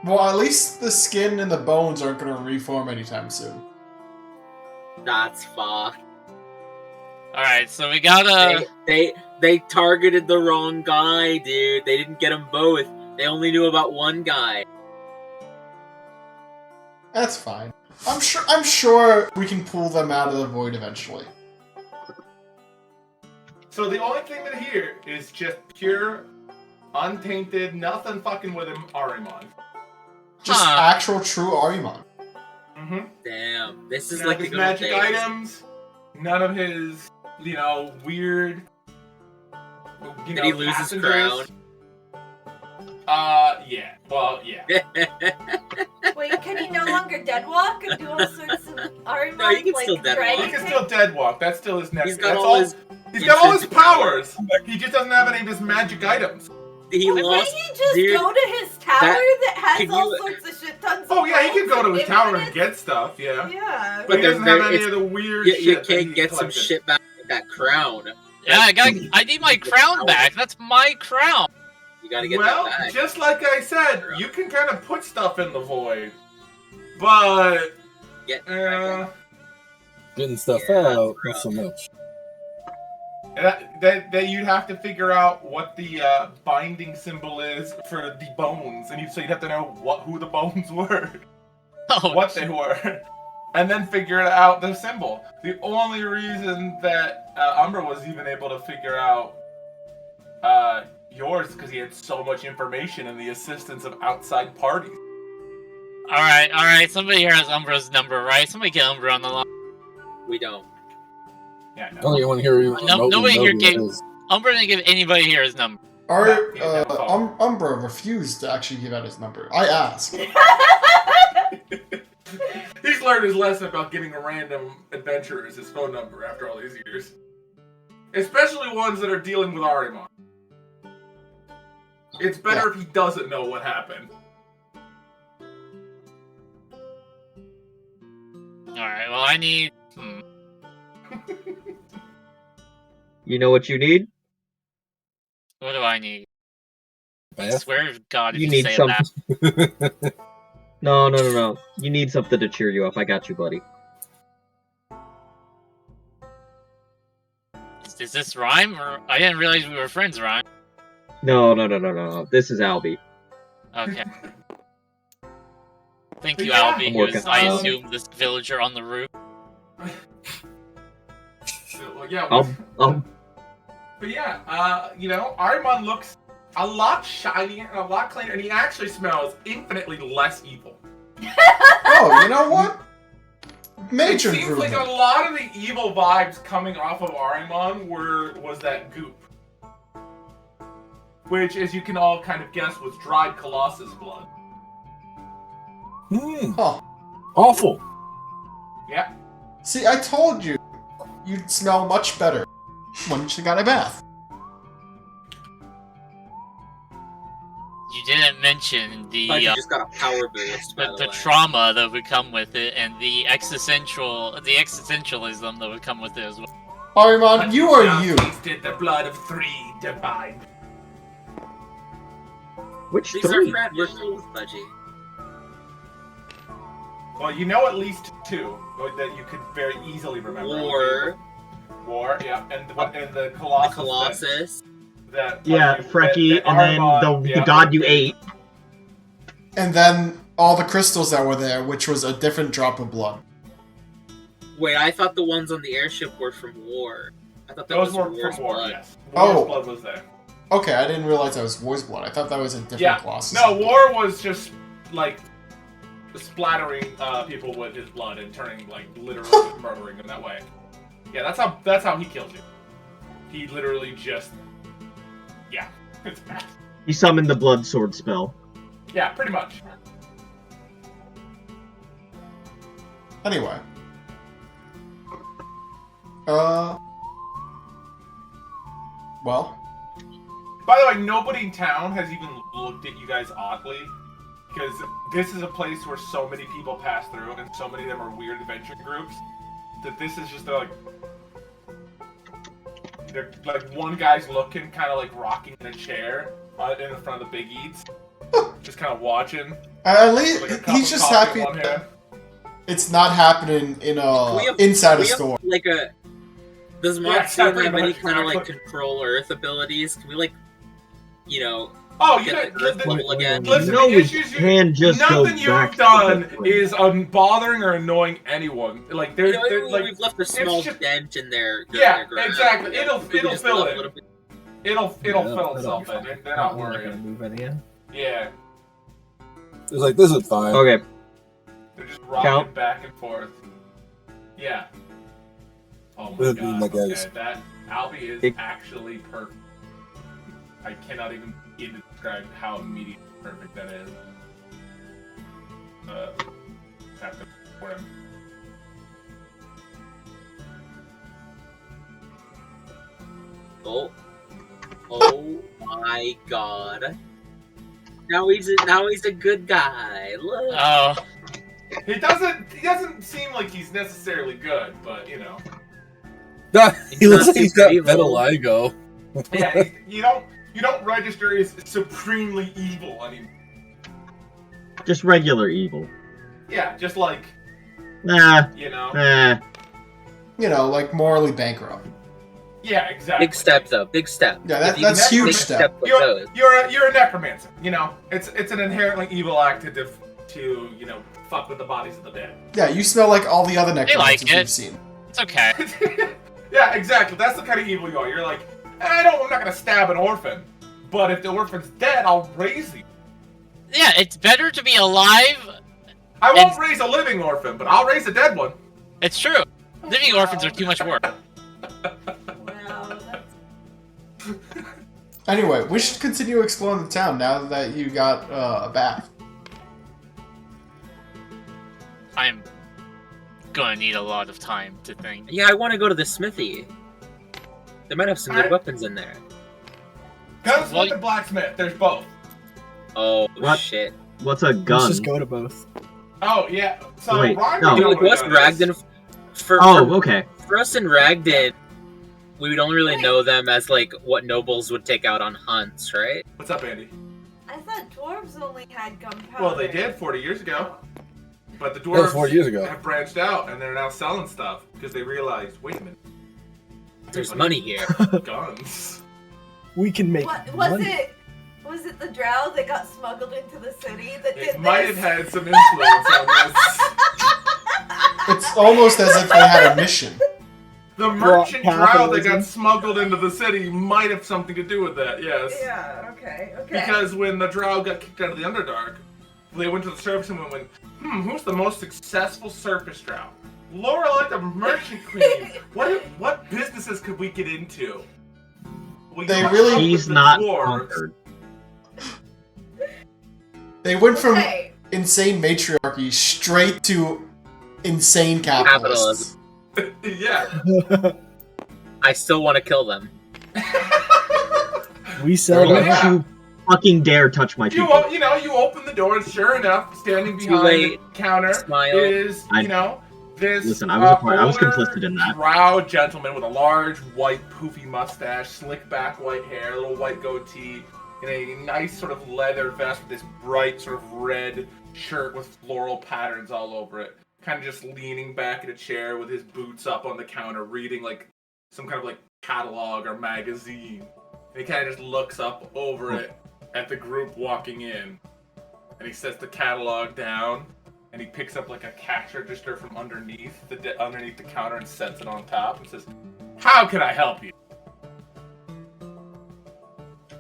Well, at least the skin and the bones aren't going to reform anytime soon. That's fucked. Alright, so we gotta. They targeted the wrong guy, dude. They didn't get them both. They only knew about one guy. That's fine. I'm sure we can pull them out of the void eventually. So the only thing that here is just pure, untainted, nothing fucking with him, Arimon. Just Huh. actual true Arimon. Mm-hmm. Damn. This is None like of the his good old magic days. items, none of his, weird. Did he lose his passengers. crown? Yeah. Well, yeah. Wait, can he no longer dead walk and do all sorts of Arimon, No, he can like still dead dragon walk. He can thing? still dead walk. That's still his neck. He's got That's all his. He's got all his intrinsic powers. He just doesn't have any of his magic items. He Wait, lost. Can he just dude, go to his tower that has can all you- sorts of shit tons Oh of yeah, he can go to bones his tower and infinite? get stuff. Yeah. Yeah. But he there's doesn't have very- any of the weird You shit. that can't he get some collected. shit back with that crown. Yeah, I need my crown back. That's my crown. You gotta get Well, that back. just like I said, you can kind of put stuff in the void, but Get Getting stuff Yeah, out, bro. not so much. that you'd have to figure out what the binding symbol is for the bones, and so you'd have to know who the bones were, Oh, what they were, and then figure out the symbol. The only reason that Umbra was even able to figure out yours because he had so much information and the assistance of outside parties. Alright. Somebody here has Umbra's number, right? Somebody get Umbra on the line. We don't. Yeah, I don't even want to hear you. Nobody here gave Umbra didn't give anybody here his number. Umbra refused to actually give out his number. I asked. He's learned his lesson about giving random adventurers his phone number after all these years. Especially ones that are dealing with Arimon. It's better if he doesn't know what happened. Alright, well I need You know what you need? what do I need? I Bath? swear to God if You you need say something. that. No. You need something to cheer you up. I got you, buddy. Is this Rhyme or I didn't realize we were friends, Rhyme. No. This is Albie. Okay. Thank But you, yeah. Albie, I'm who is, working. I assume, this villager on the roof. So, well, yeah, I'll but yeah, Arimon looks a lot shinier and a lot cleaner, and he actually smells infinitely less evil. Oh, you know what? Major It seems like improvement. a lot of the evil vibes coming off of Arimon was that goop. Which, as you can all kind of guess, was dried Colossus blood. Huh. Awful. Yeah. See, I told you, you'd smell much better once you got a bath. You didn't mention the But you just got a power boost. By the way. trauma that would come with it, and the existentialism that would come with it as well. Arimon, you are you. Tasted the blood of 3 divine. Which These are three? Fred. We're cool with Budgie. Well, you know at least 2 that you could very easily remember. War, yeah, and the Colossus. The Colossus. That Yeah, Frecky, and then the god you ate. And then all the crystals that were there, which was a different drop of blood. Wait, I thought the ones on the airship were from War. I thought that Those was were War's from War, blood. yes. War's Oh. blood was there. Okay, I didn't realize that was War's blood. I thought that was a different Yeah. Colossus. No, War was just, like, splattering people with his blood and turning, like, literally murdering them that way. Yeah, that's how he killed you. He literally just... Yeah. It's bad. He summoned the blood sword spell. Yeah, pretty much. Anyway. Well. By the way, nobody in town has even looked at you guys oddly. Because this is a place where so many people pass through, and so many of them are weird adventure groups, that this is just they're like one guy's looking, kind of like rocking in a chair in front of the Big Eats, just kind of watching. At least Like a cup he's of just coffee happy in one hand. it's not happening in We have- inside a we have, store. Like a. Does Yeah, Monsoon pretty have any much, kind of like exactly. control Earth abilities? Can we like, you know, Oh, you get know, the Earth level again? listen, No, the we issues can just go nothing back you've to done the point. is bothering or annoying anyone. Like there's, You know, like we've left a small just- dent in their Yeah, their ground. exactly. It'll If we could just fill level it. a little bit- it'll That'll fill be itself fine. in. They're not I'm not gonna worried. move any in. Yeah, It's like, this is fine. Okay. they're just rocking Count. back and forth. Yeah. Oh my Good, god. like Okay, eggs. that Albie is It- actually perfect. I cannot even begin to describe how immediately perfect that is. Have to for him. Oh my god! Now he's a good guy. Look. Oh, He doesn't seem like he's necessarily good, but you know. He looks like he's got evil. vitiligo. Yeah, you don't register as supremely evil anymore. Just regular evil. Yeah, just like, Nah, you know. nah. You know, like morally bankrupt. Yeah, exactly. Big step though. Big step. Yeah, If you that's can huge big step. like You're those. you're a necromancer. You know, it's an inherently evil act to you know fuck with the bodies of the dead. Yeah, you smell like all the other like necromancers it. we've seen. it's okay. Yeah, exactly. That's the kind of evil you are. You're like, I'm not gonna stab an orphan, but if the orphan's dead, I'll raise you. Yeah, it's better to be alive. I won't raise a living orphan, but I'll raise a dead one. It's true. Living orphans are too much work. Wow, that's Anyway, we should continue exploring the town now that you got a bath. I'm gonna need a lot of time to think. Yeah, I want to go to the smithy. They might have some good weapons in there. Gunsmith and blacksmith. There's both. Oh What? shit! What's a Let's gun? just go to both. Oh yeah. So Wait, Ryan no. would know Like what West a gun is. Ragdon. For Okay. us in Ragdon, we don't really know them as like what nobles would take out on hunts, right? What's up, Andy? I thought dwarves only had gunpowder. Well, they did 40 years ago, but the That was dwarves 4 years ago. have branched out and they're now selling stuff because they realized, wait a minute, There's money here. guns. We can make What was money. it? Was it the drow that got smuggled into the city that did It might this? have had some influence on this. It's almost as if they had a mission. The merchant drow that capitalism. got smuggled into the city might have something to do with that, yes. Yeah, okay. Because when the drow got kicked out of the Underdark, they went to the surface and went, who's the most successful surface drow? Lorelei, the merchant queen. What businesses could we get into? They really- He's not conquered. They went from Okay. insane matriarchy straight to insane capitalists. Yeah. I still want to kill them. We sell Well, them. yeah. You fucking dare touch my You people. you open the door and sure enough, standing Too behind late. the counter Smile. is, this Listen, I was a part- I was older, complicit in that. drow gentleman with a large white poofy mustache, slick back white hair, a little white goatee, in a nice sort of leather vest with this bright sort of red shirt with floral patterns all over it. Kind of just leaning back in a chair with his boots up on the counter, reading like some kind of like catalog or magazine. And he kind of just looks up over it at the group walking in, and he sets the catalog down, and he picks up like a cash register from underneath the counter and sets it on top and says, "How can I help you?"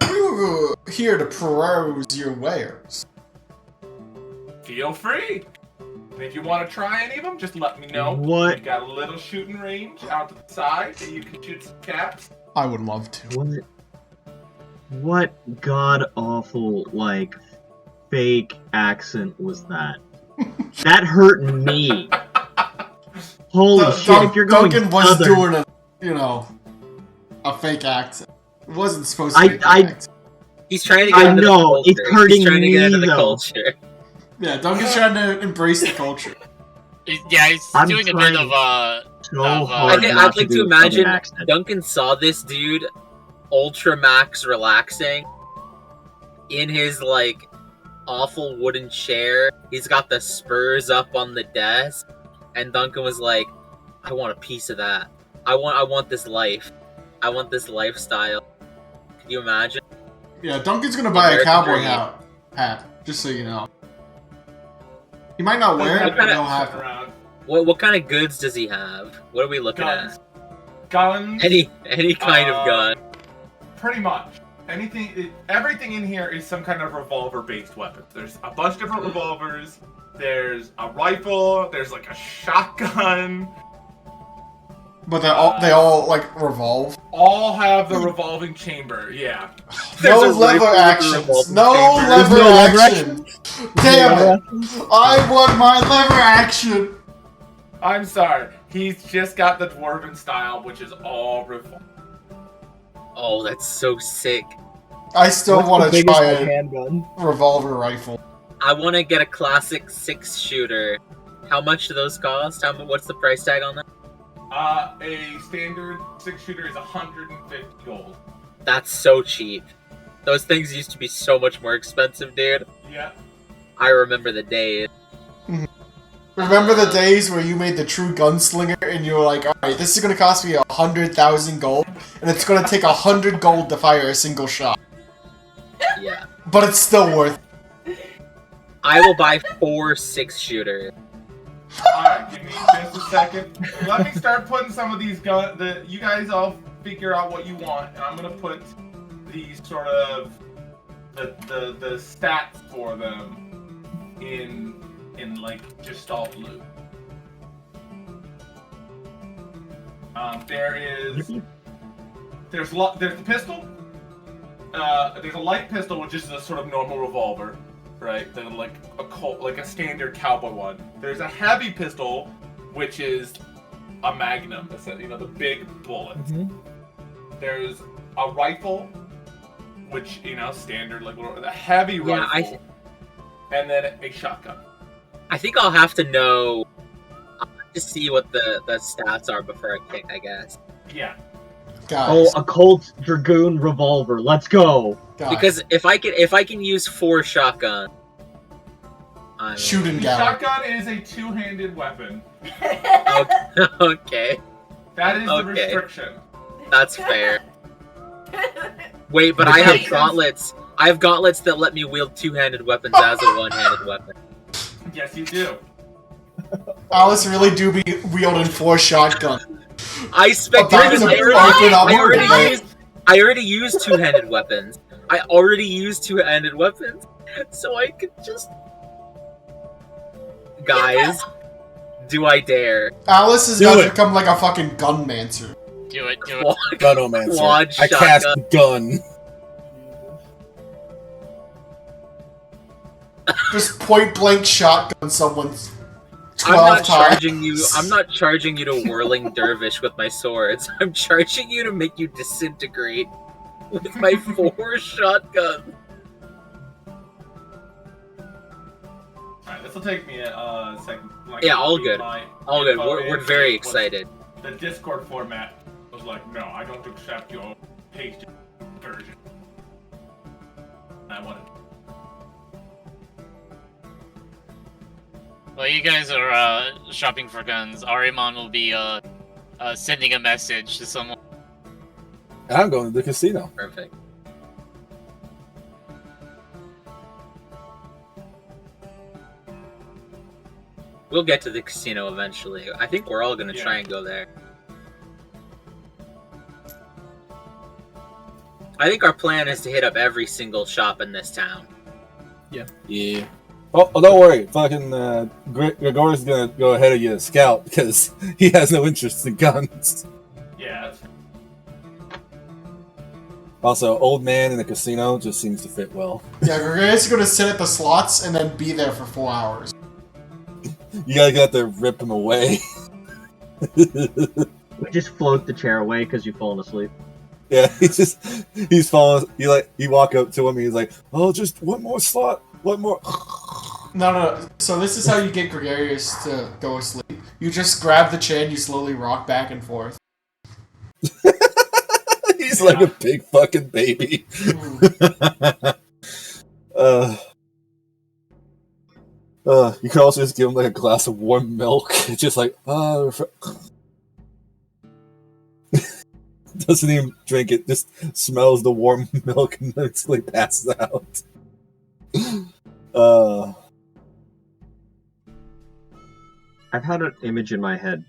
We were here to peruse your wares. Feel free. And if you want to try any of them, just let me know. What? We've got a little shooting range out to the side that you can shoot some caps. I would love to. What god awful like fake accent was that? That hurt me. Holy shit! If you're going Duncan was southern, doing a fake accent. It wasn't supposed to be a fake I- accent. He's trying to get I into know, the culture. it's hurting He's trying to get into me, the though. culture. Yeah, Duncan's trying to embrace the culture. Yeah, he's I'm doing a bit trying of so I'd hard I'd not like do to a southern imagine accent. Duncan saw this dude ultra max relaxing in his like awful wooden chair. He's got the spurs up on the desk, and Duncan was like, "I want a piece of that. I want this life. I want this lifestyle." Can you imagine? Yeah, Duncan's gonna buy a American cowboy dream. hat, just so you know. He might not wear it, What but kind he'll of- have it. Around. What kind of goods does he have? What are we looking Guns. at? Guns. Any kind of gun. Pretty much. Everything in here is some kind of revolver-based weapon. There's a bunch of different revolvers. There's a rifle. There's like a shotgun. But they all like revolve. All have the revolving chamber. Yeah. No There's a lever rifle with a actions. revolving No chamber. lever no lever actions. Damn it! I want my lever action. I'm sorry. He's just got the dwarven style, which is all revolver. Oh, that's so sick. I still What's want the to biggest try a handgun? revolver rifle. I want to get a classic 6-shooter. How much do those cost? What's the price tag on that? A standard 6-shooter is 150 gold. That's so cheap. Those things used to be so much more expensive, dude. Yeah. I remember the days. Remember the days where you made the true gunslinger and you were like, alright, this is gonna cost me 100,000 gold, and it's gonna take 100 gold to fire a single shot. Yeah. But it's still worth it. I will buy 4 6-shooters. Alright, give me just a second. Let me start putting some of these you guys all figure out what you want, and I'm gonna put these sort of the stats for them in like Gestalt loop. There's the pistol. There's a light pistol, which is a sort of normal revolver, right? Then like a standard cowboy one. There's a heavy pistol, which is a magnum. That's the big bullet. There's a rifle, which standard like a heavy Yeah, rifle, and then a shotgun. I think I'll have to know. I'll have to see what the stats are before I pick, I guess. Yeah. Guys, Oh, a Colt Dragoon revolver. Let's go. guys, Because if I can use 4 shotguns, I'm shooting The gal. shotgun is a two-handed weapon. Okay, That is the Okay. restriction. that's fair. Wait, but I have gauntlets. I have gauntlets that let me wield 2-handed weapons as a 1-handed weapon. Yes, you do. Alice really do be wielding 4 shotguns. I spectated. I already used two-handed weapons. So I could just. Guys, do I dare? Alice is about to become like a fucking gunmancer. Do it. Gunomancer. Quad I cast gun. Just point blank shotgun someone's 12 I'm not times. charging you to whirling dervish with my swords. I'm charging you to make you disintegrate with my 4 shotguns. Alright, this will take me a second. Yeah, all good. All good. We're very excited. The Discord format was like, no, I don't accept your pasted version. I wanted. While you guys are shopping for guns, Arimon will be sending a message to someone. I'm going to the casino. Perfect. We'll get to the casino eventually. I think we're all gonna try and go there. I think our plan is to hit up every single shop in this town. Yeah. Oh, don't worry. Fucking Gregor's gonna go ahead of you as scout because he has no interest in guns. Yeah. That's... Also, old man in a casino just seems to fit well. Yeah, Gregorius is gonna sit at the slots and then be there for 4 hours. You gotta get there, rip him away. We just float the chair away because you've fallen asleep. Yeah, he's falling. You walk up to him and he's like, "Oh, just one more slot, one more." No. So this is how you get Gregorius to go asleep. You just grab the chair and you slowly rock back and forth. He's like a big fucking baby. You can also just give him like a glass of warm milk. It's just like, doesn't even drink it, just smells the warm milk and then it's like passes out. I've had an image in my head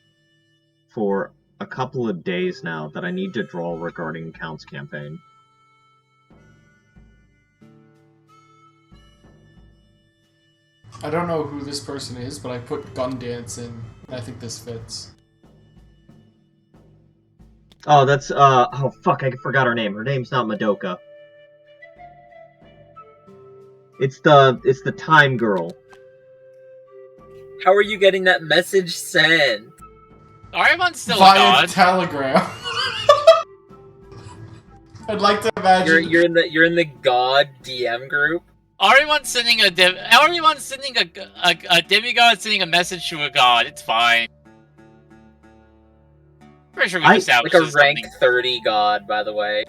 for a couple of days now that I need to draw regarding Count's campaign. I don't know who this person is, but I put gun dance in. I think this fits. Oh, that's, oh fuck, I forgot her name. Her name's not Madoka. It's the time girl. How are you getting that message sent? Arimon's still a Via god. Telegram. I'd like to imagine You're in the God DM group. Arimon's sending a demigod sending a message to a god. It's fine. Pretty sure we established like a rank something. 30 god, by the way.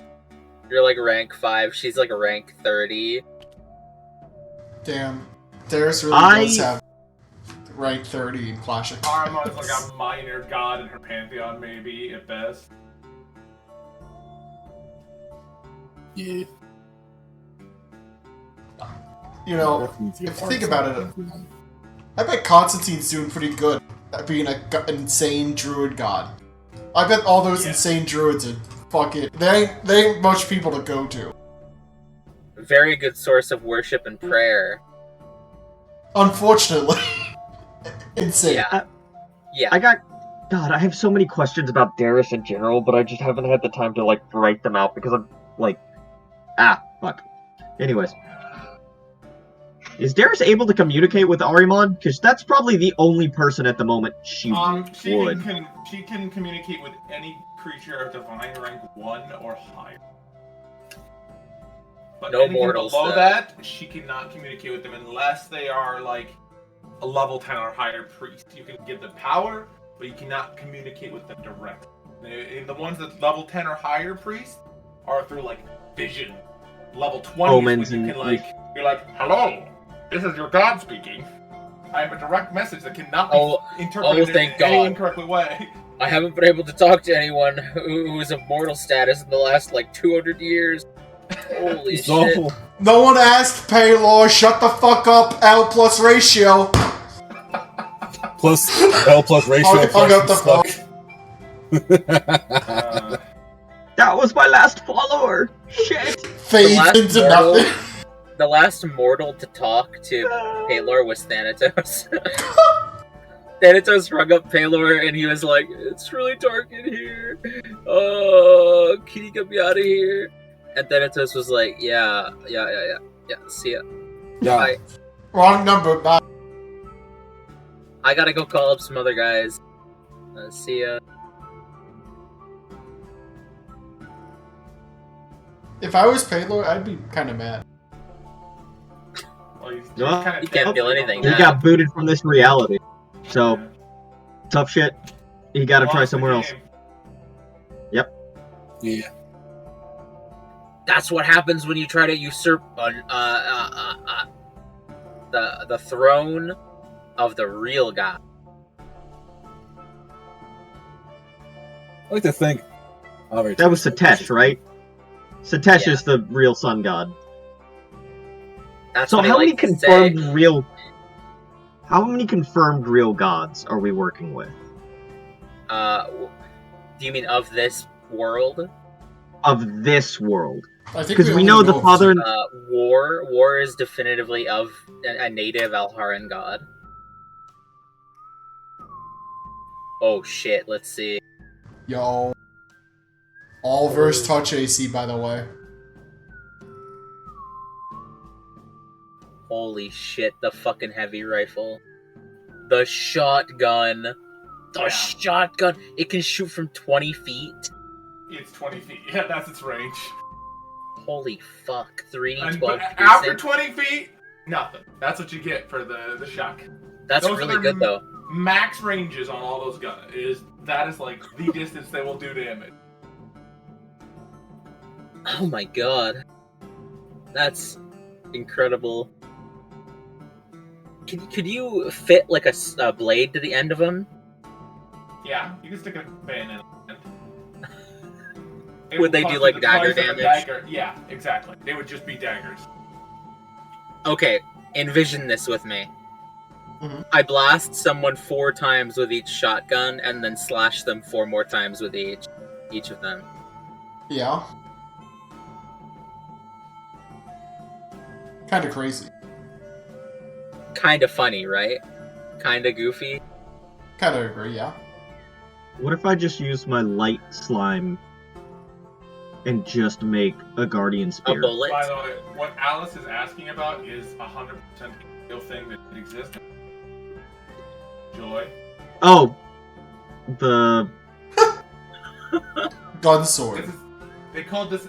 You're like rank 5. She's like a rank 30. Damn. Darius really does have rank 30 in Clash of Clans. Arimon's like a minor god in her pantheon, maybe, at best. Yeah. You know, if you think about it, I bet Constantine's doing pretty good at being an insane druid god. I bet all those insane druids are fucking... They ain't much people to go to. Very good source of worship and prayer. Unfortunately. Insane. Yeah. God, I have so many questions about Darius in general, but I just haven't had the time to, like, write them out because I'm, like... fuck. Anyways. Is Darius able to communicate with Arimon? Because that's probably the only person at the moment she would. She can communicate with any creature of divine rank 1 or higher. But no mortals below though. that, she cannot communicate with them unless they are like a level 10 or higher priest. You can give them power, but you cannot communicate with them directly. The ones that level 10 or higher priest are through like vision. Level 20 Omens you can like you're like, hello, this is your god speaking. I have a direct message that cannot be interpreted in any incorrect way. I haven't been able to talk to anyone who is of mortal status in the last like 200 years. Holy shit. No one asked, Paylor. Shut the fuck up. L plus ratio. Plus L plus ratio. Hung up the phone. Uh, That was my last follower. Shit. Fades last into mortal- nothing. The last mortal to talk to Paylor was Thanatos. Thanatos rung up Paylor and he was like, "It's really dark in here. Oh, can you get me out of here?" And Thanatos was like, Yeah, see ya. Yeah. Bye. Wrong number. Bye. I gotta go call up some other guys. See ya. If I was Paylor, I'd be kind of mad. well, he's Well, kinda you can't dead. feel anything He now. got booted from this reality. So, tough shit. You gotta try Lost the somewhere else. game. Yeah. That's what happens when you try to usurp the throne of the real god. I like to think. That was Satesh, right? Satesh Yeah. is the real sun god. That's So what he how many likes to say. How many confirmed real gods are we working with? Do you mean of this world? Of this world? I think Because we only know the of father. two. War is definitively of a native Alharan god. Oh shit, let's see. Yo. All verse touch AC, by the way. Holy shit, the fucking heavy rifle. The shotgun. The Yeah. shotgun. It can shoot from 20 feet. It's 20 feet. Yeah, that's its range. Holy fuck. 3D And 12 but after piercing. 20 feet, nothing. That's what you get for the shotgun. That's those really are good though. Max ranges on all those guns that is like the distance they will do damage. Oh my god. That's incredible. Could you fit like a blade to the end of them? Yeah, you can stick a bayonet in. It Would will they cost do, you like, the dagger price of a damage? dagger. Yeah, exactly. They would just be daggers. Okay, envision this with me. Mhm. I blast someone 4 times with each shotgun and then slash them 4 more times with each of them. Yeah. Kind of crazy. Kind of funny, right? Kind of goofy. Kind of agree, yeah. What if I just use my light slime and just make a guardian A spear? bullet. By the way, what Alice is asking about is 100% a real thing that exists. Joy. Oh, the Gun sword. This is, they called this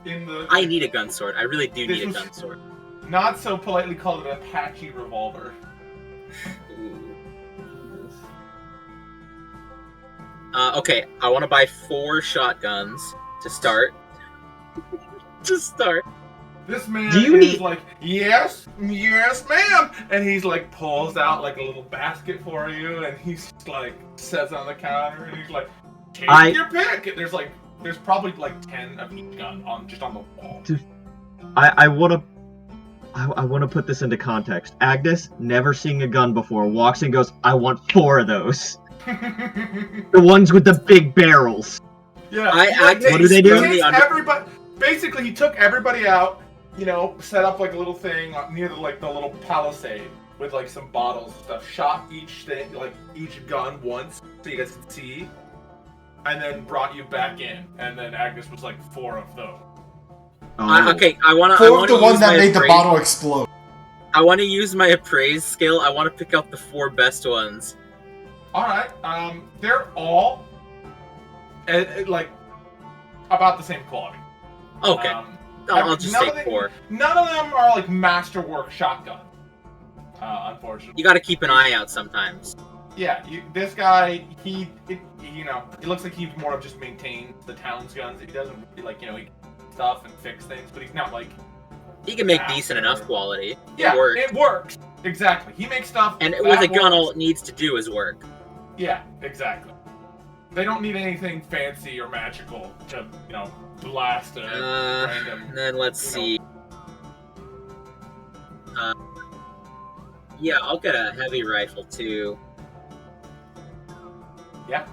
in the. I need a gun sword. I really do This need a was- gun sword. Not so politely called an Apache revolver. Okay, I want to buy 4 shotguns to start. To start. This man Do you is need- like, yes, ma'am, and he's like pulls out like a little basket for you, and he's just like sets on the counter, and he's like, take your pick. And there's probably like 10 of each gun on the wall. I want to put this into context. Agnes, never seeing a gun before, walks and goes, "I want 4 of those. The ones with the big barrels." Yeah. What do they do? He takes everybody. Basically, he took everybody out. You know, set up like a little thing near the little palisade with like some bottles and stuff. Shot each gun once so you guys could see, and then brought you back in. And then Agnes was like 4 of those. Okay, I want to. 4 of the one that made the bottle explode. I want to use my appraise skill. I want to pick out the 4 best ones. All right. They're all like about the same quality. Okay, I'll just take 4. None of them are like masterwork shotguns. Unfortunately. You got to keep an eye out sometimes. Yeah, this guy, he looks like he's more of just maintains the town's guns. He doesn't really he can stuff and fix things, but he's not like. He can make decent enough quality. Yeah, It works. it works. Exactly. He makes stuff. And that with a gun, works. all it needs to do is work. Yeah, exactly. They don't need anything fancy or magical to, blast a random. And then let's see. Yeah, I'll get a heavy rifle too. Yeah.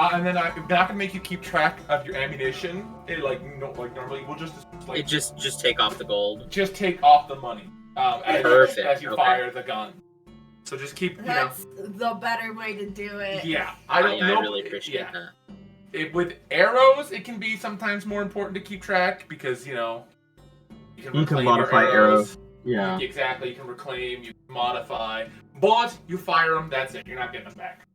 And then I'm not gonna make you keep track of your ammunition. Normally, we'll just It just take off the gold. just take off the money Perfect. as you Okay. fire the gun. So just keep, That's the better way to do it. Yeah, I don't know. I really appreciate that. With arrows, it can be sometimes more important to keep track because you can reclaim modify your arrows. Yeah. Exactly. You can reclaim. You can modify. Bullets, you fire them. That's it. You're not getting them back.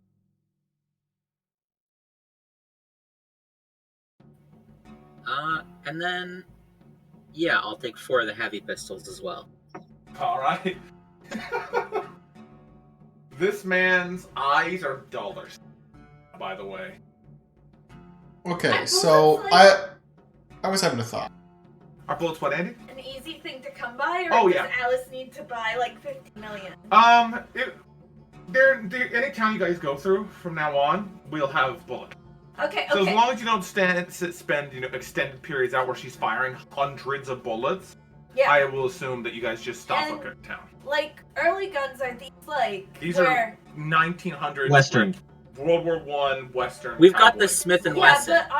And then, yeah, I'll take 4 of the heavy pistols as well. All right. This man's eyes are dollars, by the way. Okay, so I was having a thought. Are bullets what, Andy? An easy thing to come by, or Oh, does yeah. Alice need to buy like 50 million? Any town you guys go through from now on, we'll have bullets. Okay, So okay. as long as you don't spend extended periods out where she's firing hundreds of bullets, Yeah. I will assume that you guys just stop And- a town. Like, early guns are These where... are 1900s Western. World War I Western. We've got the cowboys. Smith and Yeah, Wesson. but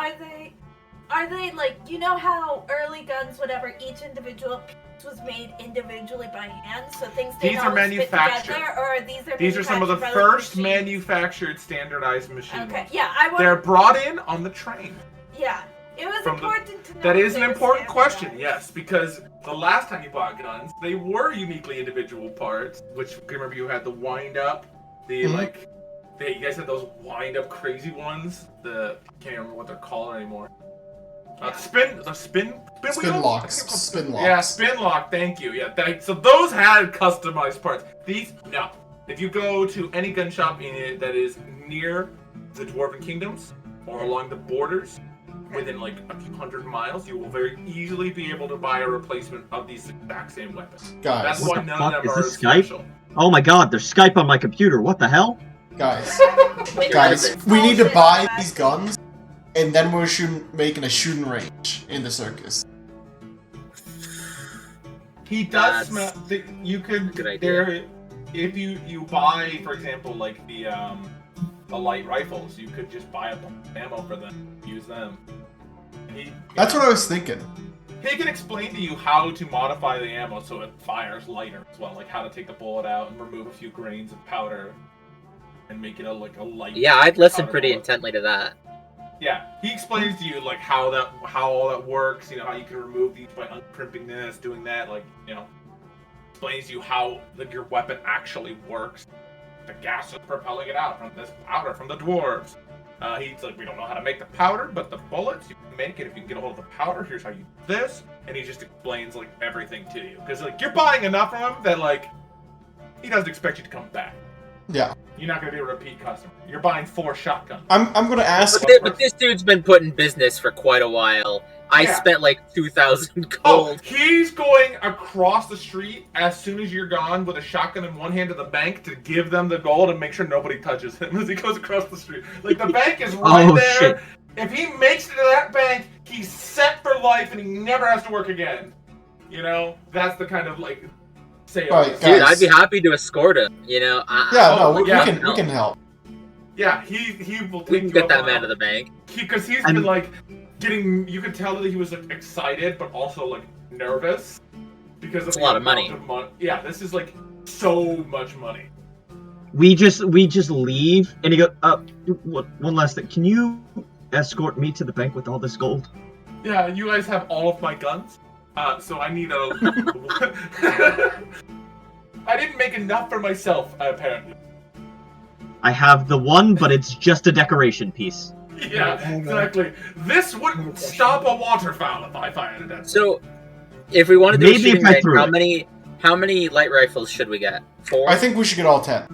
are they like, you know how early guns, whatever, each individual piece was made individually by hand, so things These didn't are always fit manufactured. together, or These are some of the manufactured by, like, first machines? manufactured standardized machines. Okay, yeah, I want. They're brought in on the train. Yeah, it was From the- important to know. That is they an were important question, standardized. yes, because the last time you bought guns, they were uniquely individual parts, which, remember, you had the wind-up, you guys had those wind-up crazy ones, I can't remember what they're called anymore. Spin wheel? Locks. Spin locks. Yeah, spin lock, thank you, yeah. So those had customized parts. These, no. If you go to any gun shop that is near the Dwarven Kingdoms, or along the borders, within like a few hundred miles, you will very easily be able to buy a replacement of these exact same weapons. Guys, That's What why the none fuck? of them Is are this Skype? special. Oh my god, there's Skype on my computer. What the hell? guys, Wait, guys, what? we need to Bullshit. buy these guns, and then we're making a shooting range in the circus. He does That's smell. You could. good idea. If you buy, for example, like the light rifles, you could just buy a bunch of ammo for them, use them. That's what I was thinking. He can explain to you how to modify the ammo so it fires lighter as well, like how to take the bullet out and remove a few grains of powder and make it a light. Yeah, I'd listen powder pretty bullet. intently to that. Yeah, he explains to you like how all that works. How you can remove these by uncrimping this, doing that. Explains to you how your weapon actually works. The gas is propelling it out from this powder from the dwarves. He's like, we don't know how to make the powder, but the bullets you can make it if you can get a hold of the powder. Here's how you do this, and he just explains everything to you because you're buying enough from him that he doesn't expect you to come back. Yeah. You're not going to be a repeat customer. You're buying 4 shotguns. I'm gonna ask. But this dude's been put in business for quite a while. I Yeah. spent 2,000 Oh, gold. he's going across the street as soon as you're gone with a shotgun in one hand to the bank to give them the gold and make sure nobody touches him as he goes across the street. The bank is right Oh, there. shit. If he makes it to that bank, he's set for life and he never has to work again. That's the kind of sale. Right, Dude, guys. I'd be happy to escort him. Yeah, Oh, no, we yeah, can help. Yeah, he will take We can you get up that on man it. to the bank. Because he's I'm- been getting. You could tell that he was excited, but also nervous because It's of a lot the of money. amount money. Yeah, this is so much money. We just leave, and he goes, one last thing. Can you escort me to the bank with all this gold? Yeah, you guys have all of my guns, so I need a. I didn't make enough for myself, apparently. I have the one, but it's just a decoration piece. Yeah, exactly. This wouldn't stop a waterfowl if I fired it at. So, if we want to do Maybe a shooting if I range, threw it. how many light rifles should we get? 4? I think we should get all 10.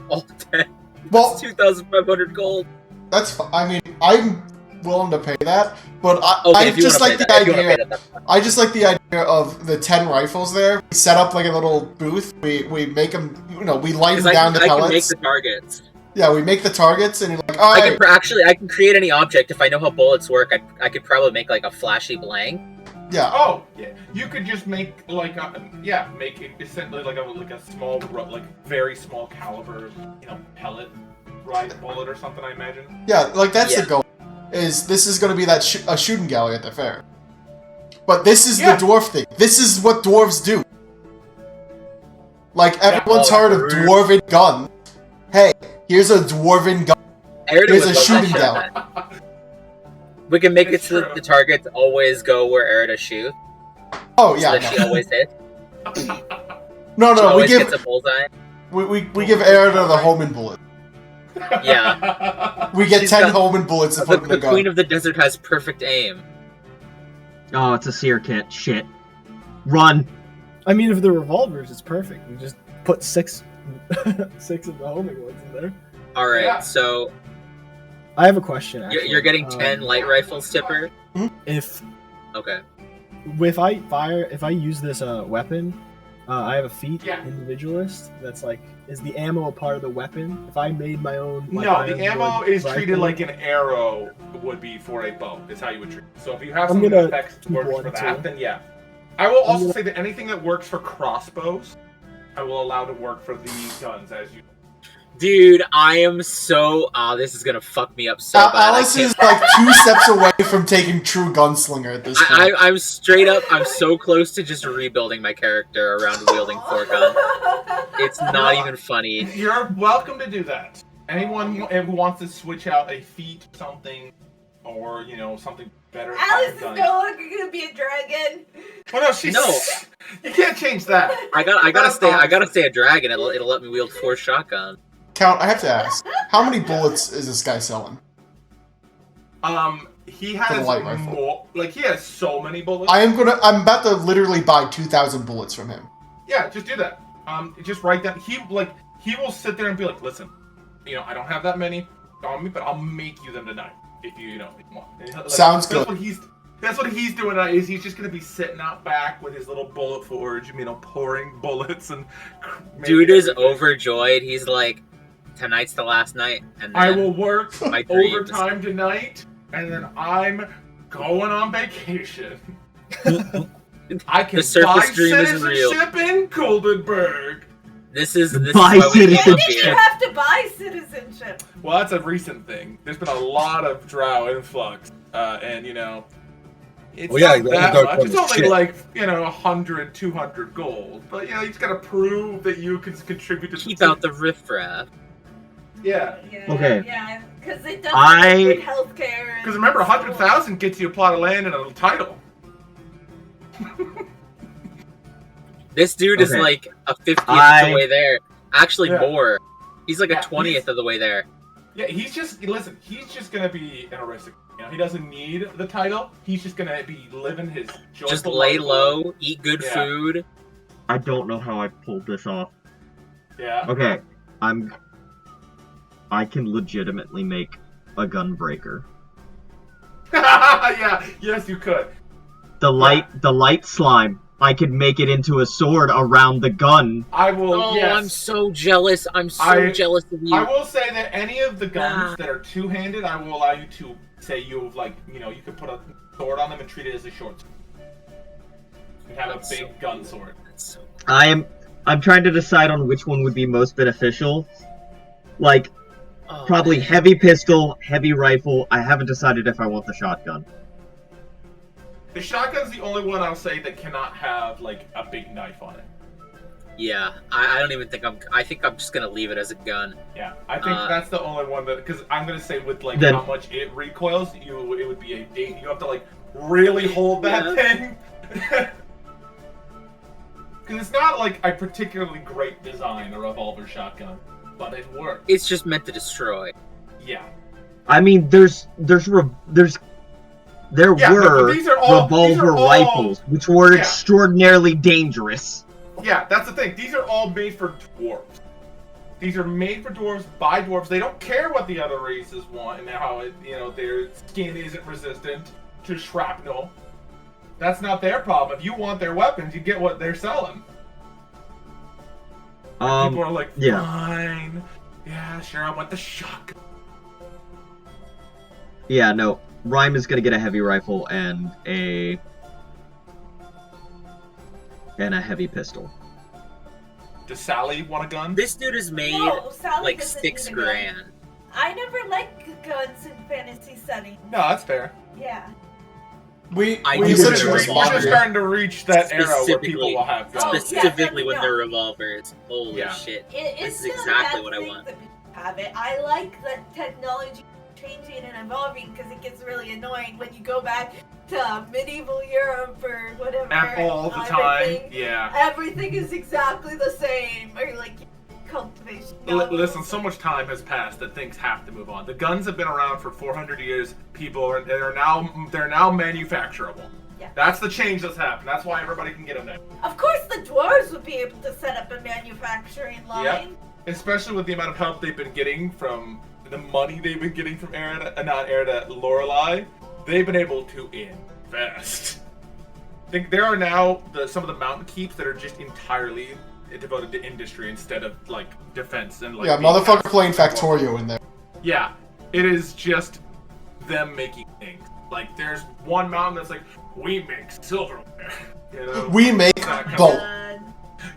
all 10. Well, That's 2,500 gold. that's. I mean, I'm willing to pay that, but Okay, I if you just want like to the pay that, if you want to idea. pay that, that's fine. I just like the idea of the 10 rifles there. We set up a little booth. We make them. We lighten 'Cause down the I can make pellets. the targets. Yeah, we make the targets, and you're like, all I right. can create any object if I know how bullets work. I could probably make a flashy blank. Yeah. Oh, yeah. You could just make make it essentially a small, very small caliber, pellet ride bullet or something, I imagine. Yeah, like that's Yeah. the goal. This is going to be that a shooting gallery at the fair. But this is Yeah. the dwarf thing. This is what dwarves do. Like everyone's Oh, heard of true. dwarven gun. Hey, here's a dwarven gun. Airida Here's would a love that shooting shit. gallery. We can make It's it so true. that the targets always go where Airida shoots, Oh so yeah, that she no, always hits. no, She we always give gets a bullseye. we give Airida the Homan bullet. Yeah. We get She's 10 got- Homan bullets to The, put in the the gun. Queen of the Desert has perfect aim. Oh, it's a seer kit. Shit. Run. I mean, if they're revolvers, it's perfect. We just put 6 of the homing ones in there. All right, Yeah. so I have a question. Actually. you're getting 10 light rifles, Tipper. If Okay. if I use this weapon, I have a feat Yeah. individualist. That's like, is the ammo a part of the weapon? If I made my own. Like, No, iron the ammo wood is rifle, treated like an arrow would be for a bow. Is how you would treat it. So if you have I'm something gonna that affects keep works one, for that, too. then yeah. I will also gonna- say that anything that works for crossbows, I will allow to work for these guns as you. Dude, I am so... this is gonna fuck me up so bad. I Alice can't- is like 2 steps away from taking true gunslinger at this point. I'm straight up, I'm so close to just rebuilding my character around wielding 4 guns. It's not even funny. You're welcome to do that. Anyone who wants to switch out a feat, something, or something better. Alice is done. no longer gonna be a dragon. Well, no, she's No. You can't change that. I gotta stay a dragon. It'll let me wield 4 shotguns. Count, I have to ask, how many bullets is this guy selling? He For has the light rifle. more. Like he has so many bullets. I'm about to literally buy 2,000 bullets from him. Yeah, just do that. Just write that. He will sit there and be like, listen, I don't have that many on me, but I'll make you them tonight if you want. And like, Sounds that's good. That's what he's doing. Is he's just gonna be sitting out back with his little bullet forge, pouring bullets and. Dude making is everything. overjoyed. He's like, tonight's the last night. And then I will work my dreams. overtime tonight, and then I'm going on vacation. I can The surface buy dream is real. citizenship in Goldenberg. This is Buy why we came citizenship. up When did you here. have to buy citizenship? Well, that's a recent thing. There's been a lot of drow influx, and it's Well, yeah, not the that Underdark much. one It's is only shit. like 100, 200 gold. But you just gotta prove that you can contribute to. Keep out the riffraff. Yeah. Yeah, Okay. Yeah, because it doesn't I- have good healthcare. Because remember, 100,000 gets you a plot of land and a title. This dude is Okay. like a 50th of I- the way there. Actually, Yeah. more. He's like Yeah, a 20th of the way there. Yeah, he's just gonna be an aristocrat. He doesn't need the title. He's just gonna be living his joyful Just lay life. low, eat good Yeah. food. I don't know how I pulled this off. Yeah. Okay, I can legitimately make a gunbreaker. Yeah. Yes, you could. The light slime. I could make it into a sword around the gun. I will. Oh, yes. I'm so jealous. I'm so I- jealous of you. I will say that any of the guns Ah. that are two-handed, I will allow you to say you could put a sword on them and treat it as a short sword. You have That's a big so gun cool. sword. That's so I'm trying to decide on which one would be most beneficial. Like, oh, probably man. heavy pistol, heavy rifle. I haven't decided if I want the shotgun. The shotgun's the only one I'll say that cannot have like a big knife on it. Yeah, I don't even think I think I'm just gonna leave it as a gun. Yeah, I think that's the only one that because I'm gonna say with like Then- how much it recoils, it would be you have to like really hold that thing. Because it's not like a particularly great design, a revolver shotgun, but it works. It's just meant to destroy. Yeah. I mean, there Yeah, were but these are all- revolver rifles, which were Yeah. extraordinarily dangerous. Yeah, that's the thing. These are all made for dwarves. These are made for dwarves by dwarves. They don't care what the other races want and how their skin isn't resistant to shrapnel. That's not their problem. If you want their weapons, you get what they're selling. People are like, yeah. fine. Yeah, sure, I want the shotgun. Yeah, no. Rhyme is gonna get a heavy rifle and a heavy pistol. Does Sally want a gun? This dude is made No, Sally like doesn't 6 need a gun. grand. I never liked guns in fantasy setting. No, that's fair. Yeah. We I We're do essentially remember just just modern- monitored. starting to reach that era where Specifically- people will have guns. Oh, yeah, Specifically no, with no. their revolvers. Holy Yeah. shit. It's This is not exactly a bad what I thing want. that people have it. I like that technology changing and evolving because it gets really annoying when you go back to medieval Europe or whatever. And all the time. everything- Yeah. Everything is exactly the same. Or like cultivation. Listen, so much time has passed that things have to move on. The guns have been around for 400 years. People are they're now manufacturable. Yeah. That's the change that's happened. That's why everybody can get them now. Of course, the dwarves would be able to set up a manufacturing line. Yep. Especially with the amount of help they've been getting from the money they've been getting from Lorelei, they've been able to invest. I think there are now some of the mountain keeps that are just entirely devoted to industry instead of like defense and like. Yeah, being motherfucker passive. playing Factorio in there. Yeah, it is just them making things. Like there's one mountain that's like, we make silverware. You know? We make That kind the. of-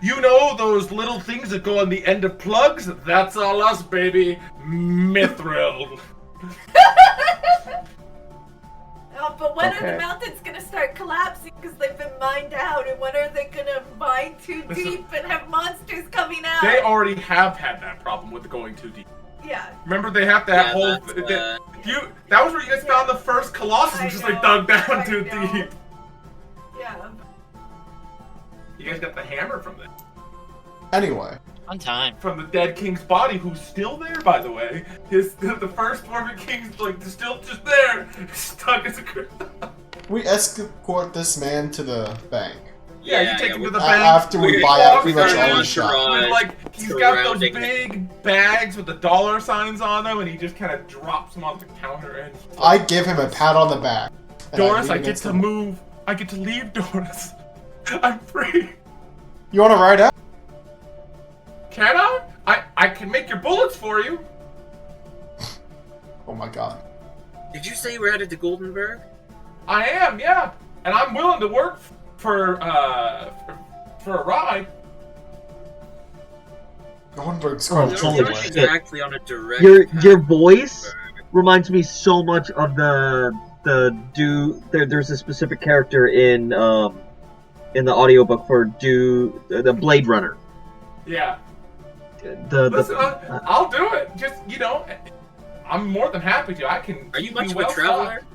You know those little things that go on the end of plugs? That's all us, baby. Mithril. Oh, but when are Okay. the mountains gonna start collapsing because they've been mined out? And when are they gonna mine too Listen. deep and have monsters coming out? They already have had that problem with going too deep. Yeah. Remember they have that Yeah, whole that's, that was where you guys found the first Colossus I and just know, like dug down I too know. deep. Yeah. You guys got the hammer from that. Anyway, On time. From the dead king's body, who's still there, by the way. The first Dwarven king's like still just there, stuck as a crystal. we escort this man to the bank. Yeah, you take him to the A- bank. after we buy out pretty much all the his shop. With, like, he's got those surrounding big bags with the dollar signs on them, and he just kind of drops them on the counter. And I give him a pat on the back. and Doris, lean I get against to the- move. I get to leave, Doris. I'm free. You want to ride out? Can I? I can make your bullets for you. Oh my god. Did you say you were headed to Goldenberg? I am, yeah, and I'm willing to work for a ride. Goldenberg's Oh, going You're holy not shit. exactly on a direct Your path. voice reminds me so much of there's a specific character in the audiobook for the Blade Runner. Yeah. The Listen, I'll do it. Just I'm more than happy to. I can. Are you keep much of a well traveler? stocked.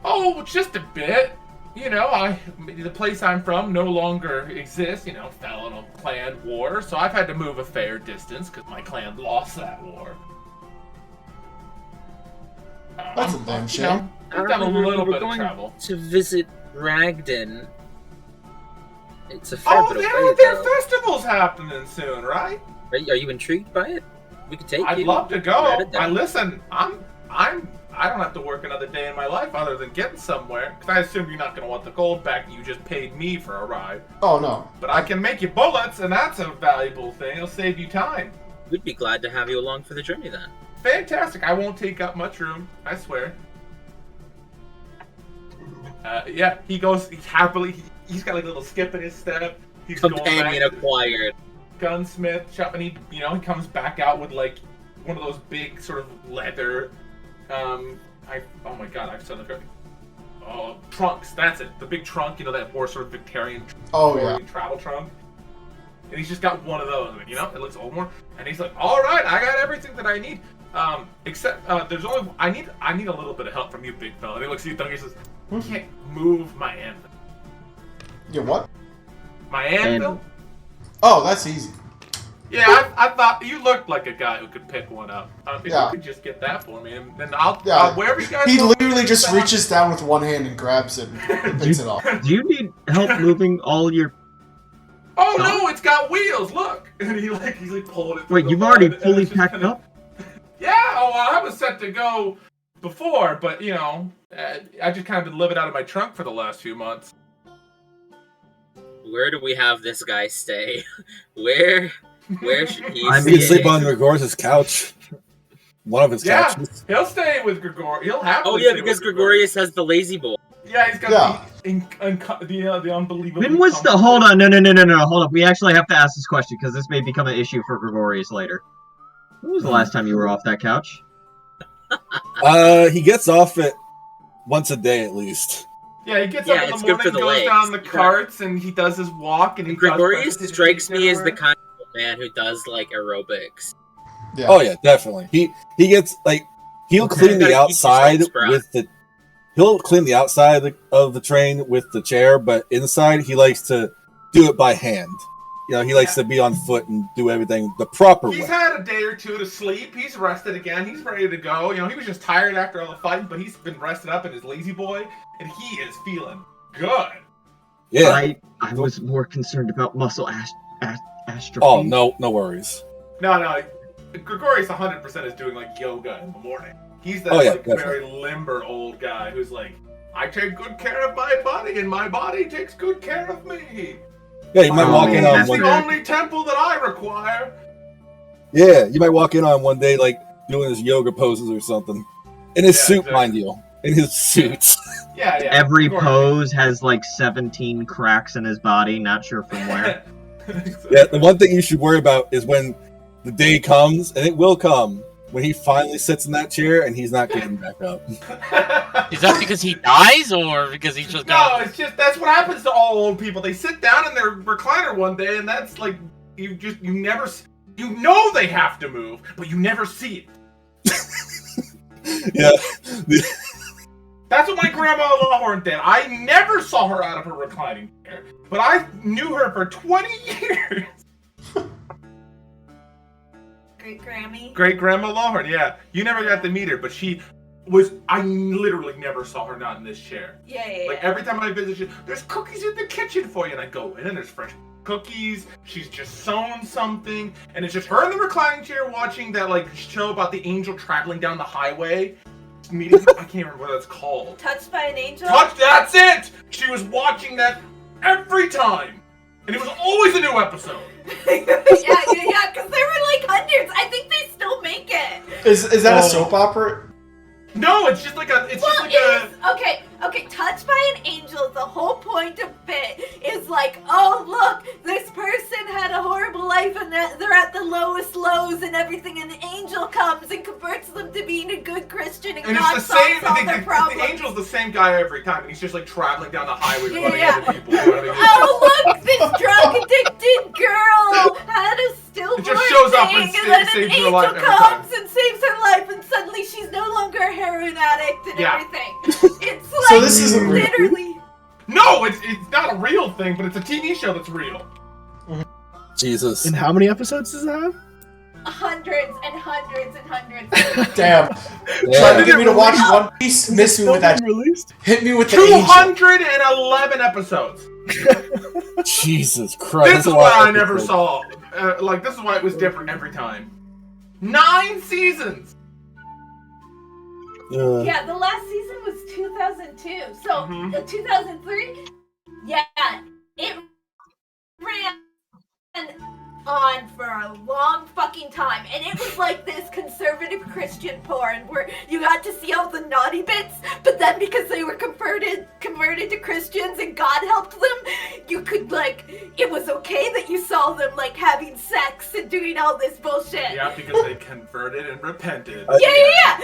Oh, just a bit. The place I'm from no longer exists. Fell in a clan war, so I've had to move a fair distance because my clan lost that war. That's a damn shame. I've done a little We're bit of going travel. to visit Ragdon. It's a fair Oh, bit there away, are though. festivals happening soon, right? Are you intrigued by it? We could take I'd you. love to We're go. headed there. I don't have to work another day in my life other than getting somewhere. Because I assume you're not going to want the gold back you just paid me for a ride. Oh no. But I can make you bullets, and that's a valuable thing. It'll save you time. We'd be glad to have you along for the journey then. Fantastic. I won't take up much room. I swear. Yeah, he goes happily. He's got like a little skip in his step. He's Companion going back to acquired. the gunsmith shop, and he comes back out with like one of those big sort of leather. Oh my god, I've said it. Oh, trunks. That's it. The big trunk. That more sort of Victorian travel trunk. And he's just got one of those. It looks old more. And he's like, "All right, I got everything that I need. Except there's only I need a little bit of help from you, big fella." And he looks at you, Doug, and he says, "I can't move my anvil." Yeah, what? My anvil? Oh, that's easy. Yeah, I thought you looked like a guy who could pick one up. If Yeah. you could just get that for me, and then I'll Yeah. wherever you guys. He go, literally just reaches down with one hand and grabs it and picks it off. Do you need help moving all your? Oh no, it's got wheels. Look, and he's like pulling it. through Wait, the you've mud, already and fully it's just packed kinda- up? Yeah. Oh, I was set to go before, but I just kind of been living out of my trunk for the last few months. Where do we have this guy stay? Where should he I You stay? can sleep on Gregor's couch. One of his Yeah, couches. he'll stay with Gregor. He'll have. Oh yeah, because Gregorius has the lazy boy. Yeah, he's got the unbelievable. When was the? Hold on, no, hold up. We actually have to ask this question because this may become an issue for Gregorius later. When was the last time you were off that couch? He gets off it once a day at least. Yeah, he gets Yeah, up in the it's good for morning, the goes legs. down the Yeah. carts, and he does his walk, and he Gregorius does strikes me as the everywhere. kind of man who does like aerobics. Yeah. Oh yeah, definitely. He gets like he'll Okay. clean the Gotta keep outside yourself spry. with the. He'll clean the outside of the train with the chair, but inside he likes to do it by hand. You know, he likes to be on foot and do everything the proper He's way. had a day or two to sleep. He's rested again. He's ready to go. You know, he was just tired after all the fighting, but he's been rested up in his lazy boy, and he is feeling good. Yeah. I was more concerned about muscle atrophy. Oh no worries. No. Gregorius 100% is doing like yoga in the morning. He's that very limber old guy who's like, I take good care of my body, and my body takes good care of me. Yeah, you might walk in on That's one the day. only temple that I require. Yeah, you might walk in on one day like doing his yoga poses or something. In his suit, exactly. mind you. In his suit. Yeah. Every Gregorius. pose has like 17 cracks in his body, not sure from where. Yeah, the one thing you should worry about is when the day comes, and it will come, when he finally sits in that chair and he's not getting back up. Is that because he dies or because he just No, got... it's just that's what happens to all old people. They sit down in their recliner one day, and that's like you know they have to move, but you never see it. Yeah. That's what my grandma Lawhorn did. I never saw her out of her reclining chair, but I knew her for 20 years. Great Grammy. Great grandma Lawhorn, yeah. You never got to meet her, but I literally never saw her not in this chair. Yeah. Like every time I visit, there's cookies in the kitchen for you, and I go in and there's fresh cookies. She's just sewn something, and it's just her in the reclining chair watching that like show about the angel traveling down the highway. Meeting, I can't remember what that's called. Touched by an Angel? That's it! She was watching that every time, and it was always a new episode. yeah, because there were like hundreds. I think they still make it. Is that a soap opera? No, it's just like a. Okay. Touched by an Angel. The whole point of it is like, oh look, this person had a horrible life and they're at the lowest lows and everything, and the angel comes and converts them to being a good Christian, and God it's the same. solves all their problems. The angel's the same guy every time, and he's just like traveling down the highway running Yeah. into people. You know what I mean? Oh look, this drug addicted girl had a stillborn It just shows up thing, and and then an saves her angel life every comes time. and saves her life, and suddenly she's no longer a heroin addict and Yeah. everything. It's like So this isn't real. literally. No, it's not a real thing, but it's a TV show that's real. Jesus. And how many episodes does it have? Hundreds and hundreds and hundreds. Damn. Yeah. Trying to get me to watch One Piece, miss me with that. Still released? Hit me with the angel. 211 episodes. Jesus Christ. This is why I never saw. This is why it was different every time. 9 seasons. Yeah, the last season was 2002. So, 2003, yeah, it ran on for a long fucking time, and it was like this conservative Christian porn where you got to see all the naughty bits, but then because they were converted to Christians and God helped them, you could it was okay that you saw them having sex and doing all this bullshit. Yeah, because they converted and repented. Yeah.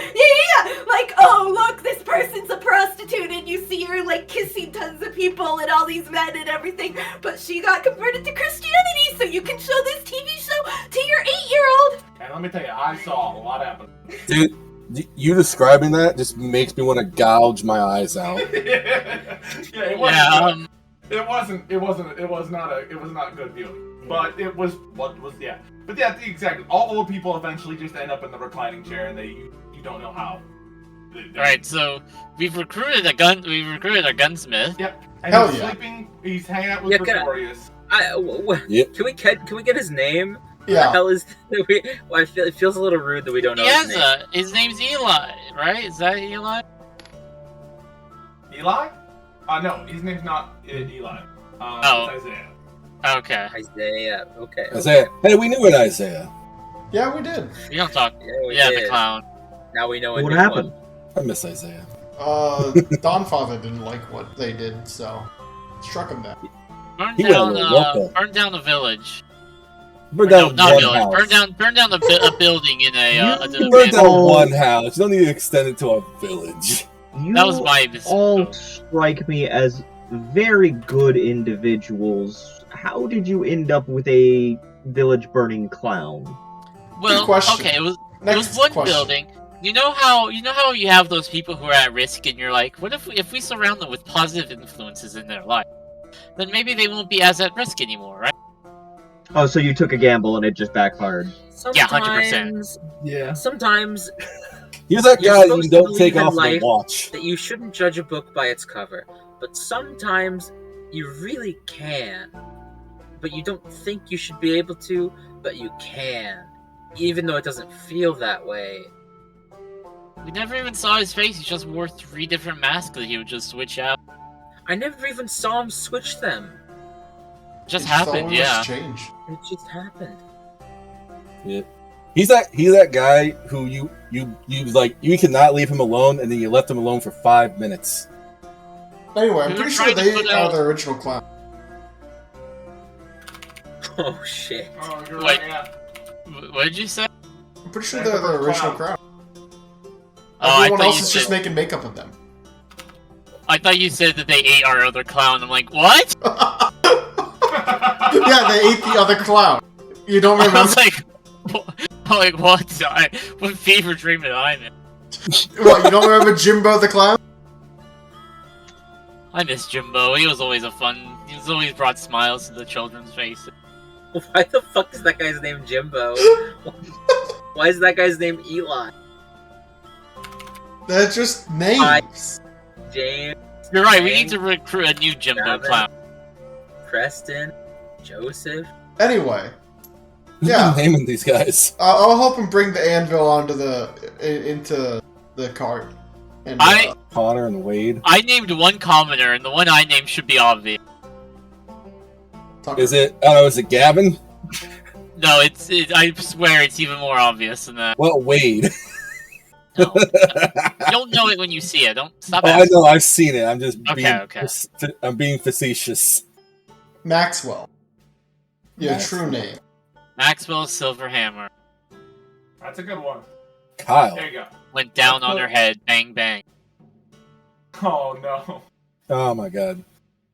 Like, oh, look, this person's a prostitute, and you see her, kissing tons of people and all these men and everything, but she got converted to Christianity, so you can show this TV show to your 8-year-old. And let me tell you, I saw a lot happen. Dude, you describing that just makes me want to gouge my eyes out. It was not good viewing. But it was yeah. But yeah, exactly. All old people eventually just end up in the reclining chair, and you don't know how. Alright, so we've recruited a gunsmith. Yep. And Hell he's yeah. sleeping. He's hanging out with Yeah, Gregorius. Yep. Can we get his name? What the Yeah. hell is it feels a little rude that we don't know his name. His name's Eli, right? Is that Eli? Eli? No, his name's not Eli. Oh. It's Isaiah. Okay. Isaiah. Okay. Isaiah. Hey, we knew it, Isaiah. Yeah, we did. We don't talk. Yeah, we Yeah, did. the clown. Now we know a What new happened? one. I miss Isaiah. Dawnfather didn't like what they did, so struck him down. Burn He went a down, little loco. burn down the village. Burn No, down not one village. house. Burn down a building in a. You burn down one house. You don't need to extend it to a village. You That was my mistake. all strike me as very good individuals. How did you end up with a village burning clown? Well, question. okay, it was Next one question. building. You know how you have those people who are at risk, and you're like, what if we surround them with positive influences in their life? Then maybe they won't be as at risk anymore, right? Oh, so you took a gamble and it just backfired. Yeah, 100%. Yeah. Sometimes He's that You're guy supposed you to don't take believe in off the life watch. that you shouldn't judge a book by its cover, but sometimes you really can. But you don't think you should be able to, but you can. Even though it doesn't feel that way. We never even saw his face. He just wore 3 different masks that he would just switch out. I never even saw him switch them. Just It's happened, always yeah. Change. It just happened. Yeah. He's that guy who you like you cannot leave him alone, and then you left him alone for 5 minutes. Anyway, I'm We were pretty sure trying to they put are out- the original clown. Oh shit. Oh, you're Wait. right, yeah. What did you say? I'm pretty sure They're they're the the original clown. crown. Oh, I Everyone thought else you is said just making makeup of them. I thought you said that they ate our other clown. I'm like, what? Yeah, they ate the other clown. You don't I remember? was like, what? What fever dream did I in? What, you don't remember Jimbo the clown? I miss Jimbo. He was always He was always brought smiles to the children's faces. Why the fuck is that guy's name Jimbo? Why is that guy's name Eli? They're just names. James, You're right. We Hank, need to recruit a new Jimbo Gavin. clown. Preston, Joseph. Anyway, Who's Yeah. been naming these guys? I'll help him bring the anvil onto into the cart. And, Connor and Wade. I named one commoner, and the one I named should be obvious. Tucker. Is it? Oh, is it Gavin? No, I swear it's even more obvious than that. Well, Wade. No. You'll know it when you see it. Don't stop Oh, I asking. know. I've seen it. I'm just Okay. I'm being facetious. Maxwell. Your Maxwell. true name. Maxwell Silverhammer That's a good one. Kyle. There you go. went down on her head. Bang bang. Oh no. Oh my god.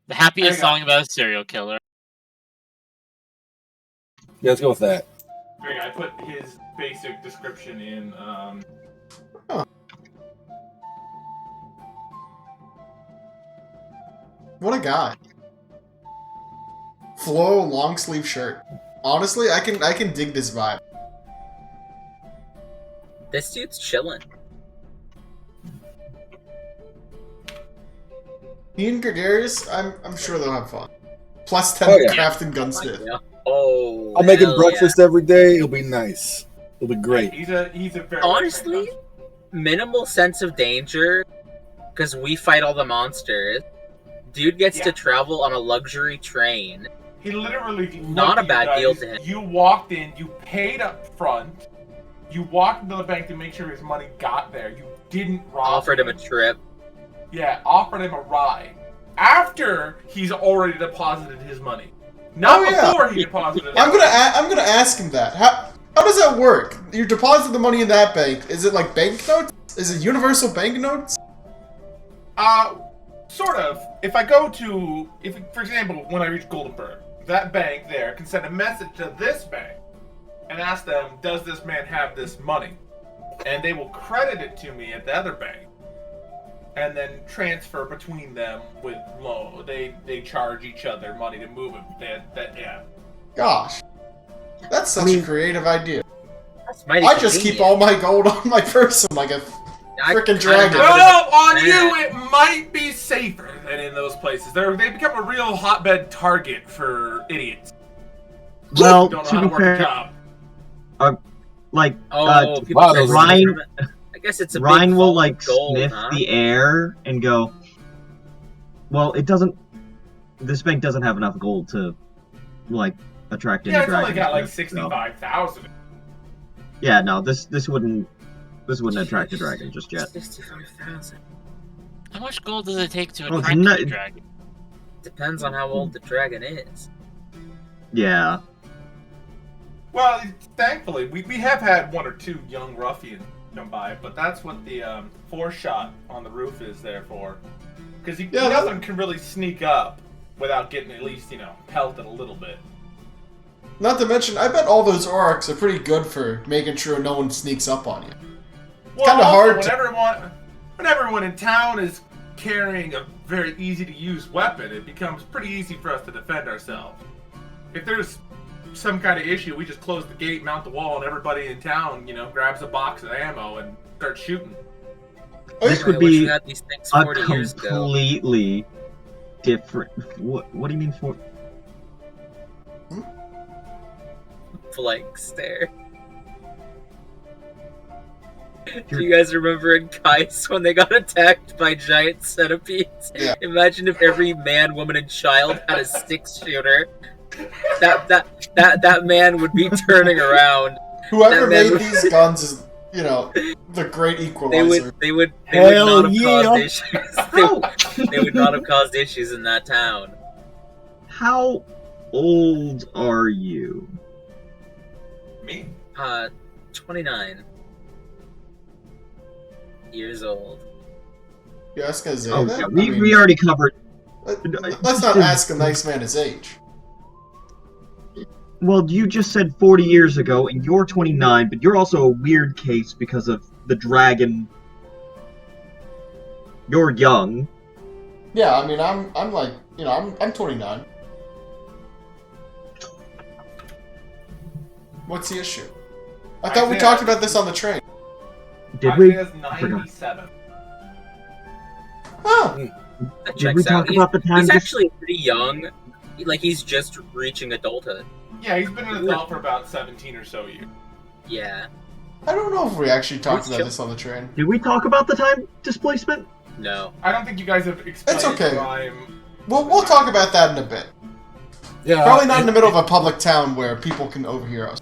The happiest There you go. song about a serial killer. Yeah, let's go with that. There you go. I put his basic description in. What a guy. Flow long sleeve shirt. Honestly, I can dig this vibe. This dude's chilling. He and Gregarious, I'm sure they'll have fun. Plus 10 Oh, yeah. craft and gunsmith. Yeah. Oh, I'm making hell breakfast every day. It'll be nice. It'll be great. He's a very Honestly, minimal sense of danger because we fight all the monsters. Dude gets Yeah. to travel on a luxury train. He literally Not looked a at bad you deal guys. to him. You walked in, you paid up front, you walked into the bank to make sure his money got there. You didn't rob Offered him a trip. Yeah, offered him a ride. After he's already deposited his money. Not Oh, yeah. before he deposited it. I'm gonna ask him that. How does that work? You deposit the money in that bank. Is it like banknotes? Is it universal banknotes? Sort of. If I go to, for example, when I reach Goldenberg, that bank there can send a message to this bank and ask them, does this man have this money? And they will credit it to me at the other bank. And then transfer between them with loan. They charge each other money to move it. Yeah. Gosh, that's such a creative idea. That's mighty I just keep convenient. all my gold on my person like a I frickin' kinda dragon. have it as Well, a on bad. you, it might be safer than in those places. They become a real hotbed target for idiots. Well, Who don't know to how to be work a fair, job. like, Oh, people wow, say those- Ryan- I guess it's a Ryan big will fall like of gold, sniff huh? the air and go, well, it doesn't. This bank doesn't have enough gold to like attract any Yeah, it's only dragons. got like so- 65,000. Yeah, no, this wouldn't attract a dragon just yet. 65,000. How much gold does it take to Oh, it's attract not- a dragon? Depends on how old the dragon is. Yeah. Well, thankfully, we have had one or two young ruffians come by, but that's what the foreshot on the roof is there for. Because nothing can really sneak up without getting at least, pelted a little bit. Not to mention, I bet all those orcs are pretty good for making sure no one sneaks up on you. Well, kind of hard when everyone in town is carrying a very easy-to-use weapon, it becomes pretty easy for us to defend ourselves. If there's some kind of issue, we just close the gate, mount the wall, and everybody in town, grabs a box of ammo and starts shooting. This would be a these things 40 years ago. completely different. What do you mean for? Blank stare. Do you guys remember in Kais when they got attacked by giant centipedes? Yeah. Imagine if every man, woman, and child had a six shooter. That man would be turning around. Whoever made these guns is, the great equalizer. They would not have caused issues. They would not have caused issues in that town. How old are you? Me? 29 years old. You ask Isaiah Oh, that? yeah, I mean, we already covered. let's not ask a nice man his age. Well, you just said 40 years ago, and you're 29, but you're also a weird case because of the dragon. You're young. Yeah, I mean, I'm like, I'm 29. What's the issue? I thought we talked about this on the train. Did we? Isaiah's 97. Oh, That Did we checks out. talk about the time? He's actually pretty young. Like, he's just reaching adulthood. Yeah, he's been an adult for about 17 or so years. Yeah. I don't know if we actually talked about this on the train. Did we talk about the time displacement? No. I don't think you guys have explained It's okay. time. We'll talk about that in a bit. Yeah, Probably not in the middle of a public town where people can overhear us.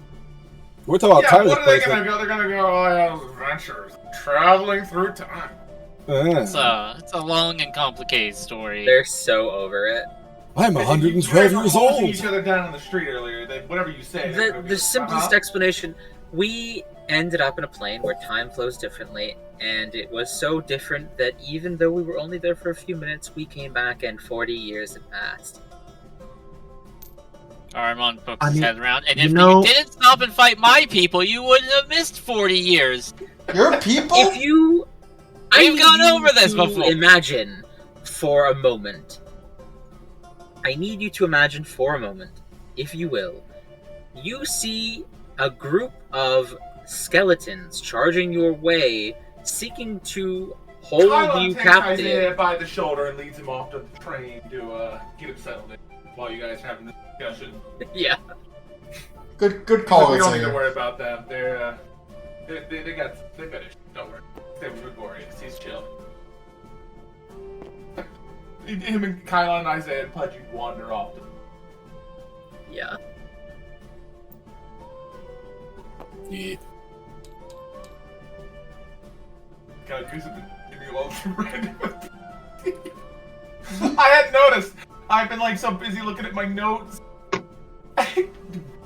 we're talking about Yeah, time what are they displacement. gonna go? They're gonna go on adventures, traveling through time. It's a long and complicated story. They're so over it. I'm You guys 112 were years hosing old. each other down on the street earlier. Whatever you say. they're gonna be The like, simplest explanation, we ended up in a plane where time flows differently, and it was so different that even though we were only there for a few minutes, we came back and 40 years had passed. Armand pokes his head around, and you if know- you didn't stop and fight my people, you wouldn't have missed 40 years. Your people? If you... We've need gone you over this to before. Imagine for a moment. I need you to imagine for a moment, if you will. You see a group of skeletons charging your way, seeking to hold Kylan you takes captive. Isaiah by the shoulder and leads him off to the train to get him settled in while you guys are having this discussion. Yeah. Good call, We don't need to Isaiah. worry about them. They got issues. Don't worry. Stay with Gregorius. He's chill. Him and Kylan and Isaiah and Pudgy wander off. Yeah. Yeah. Kind of goose have been giving you all the random. I hadn't noticed. I've been so busy looking at my notes.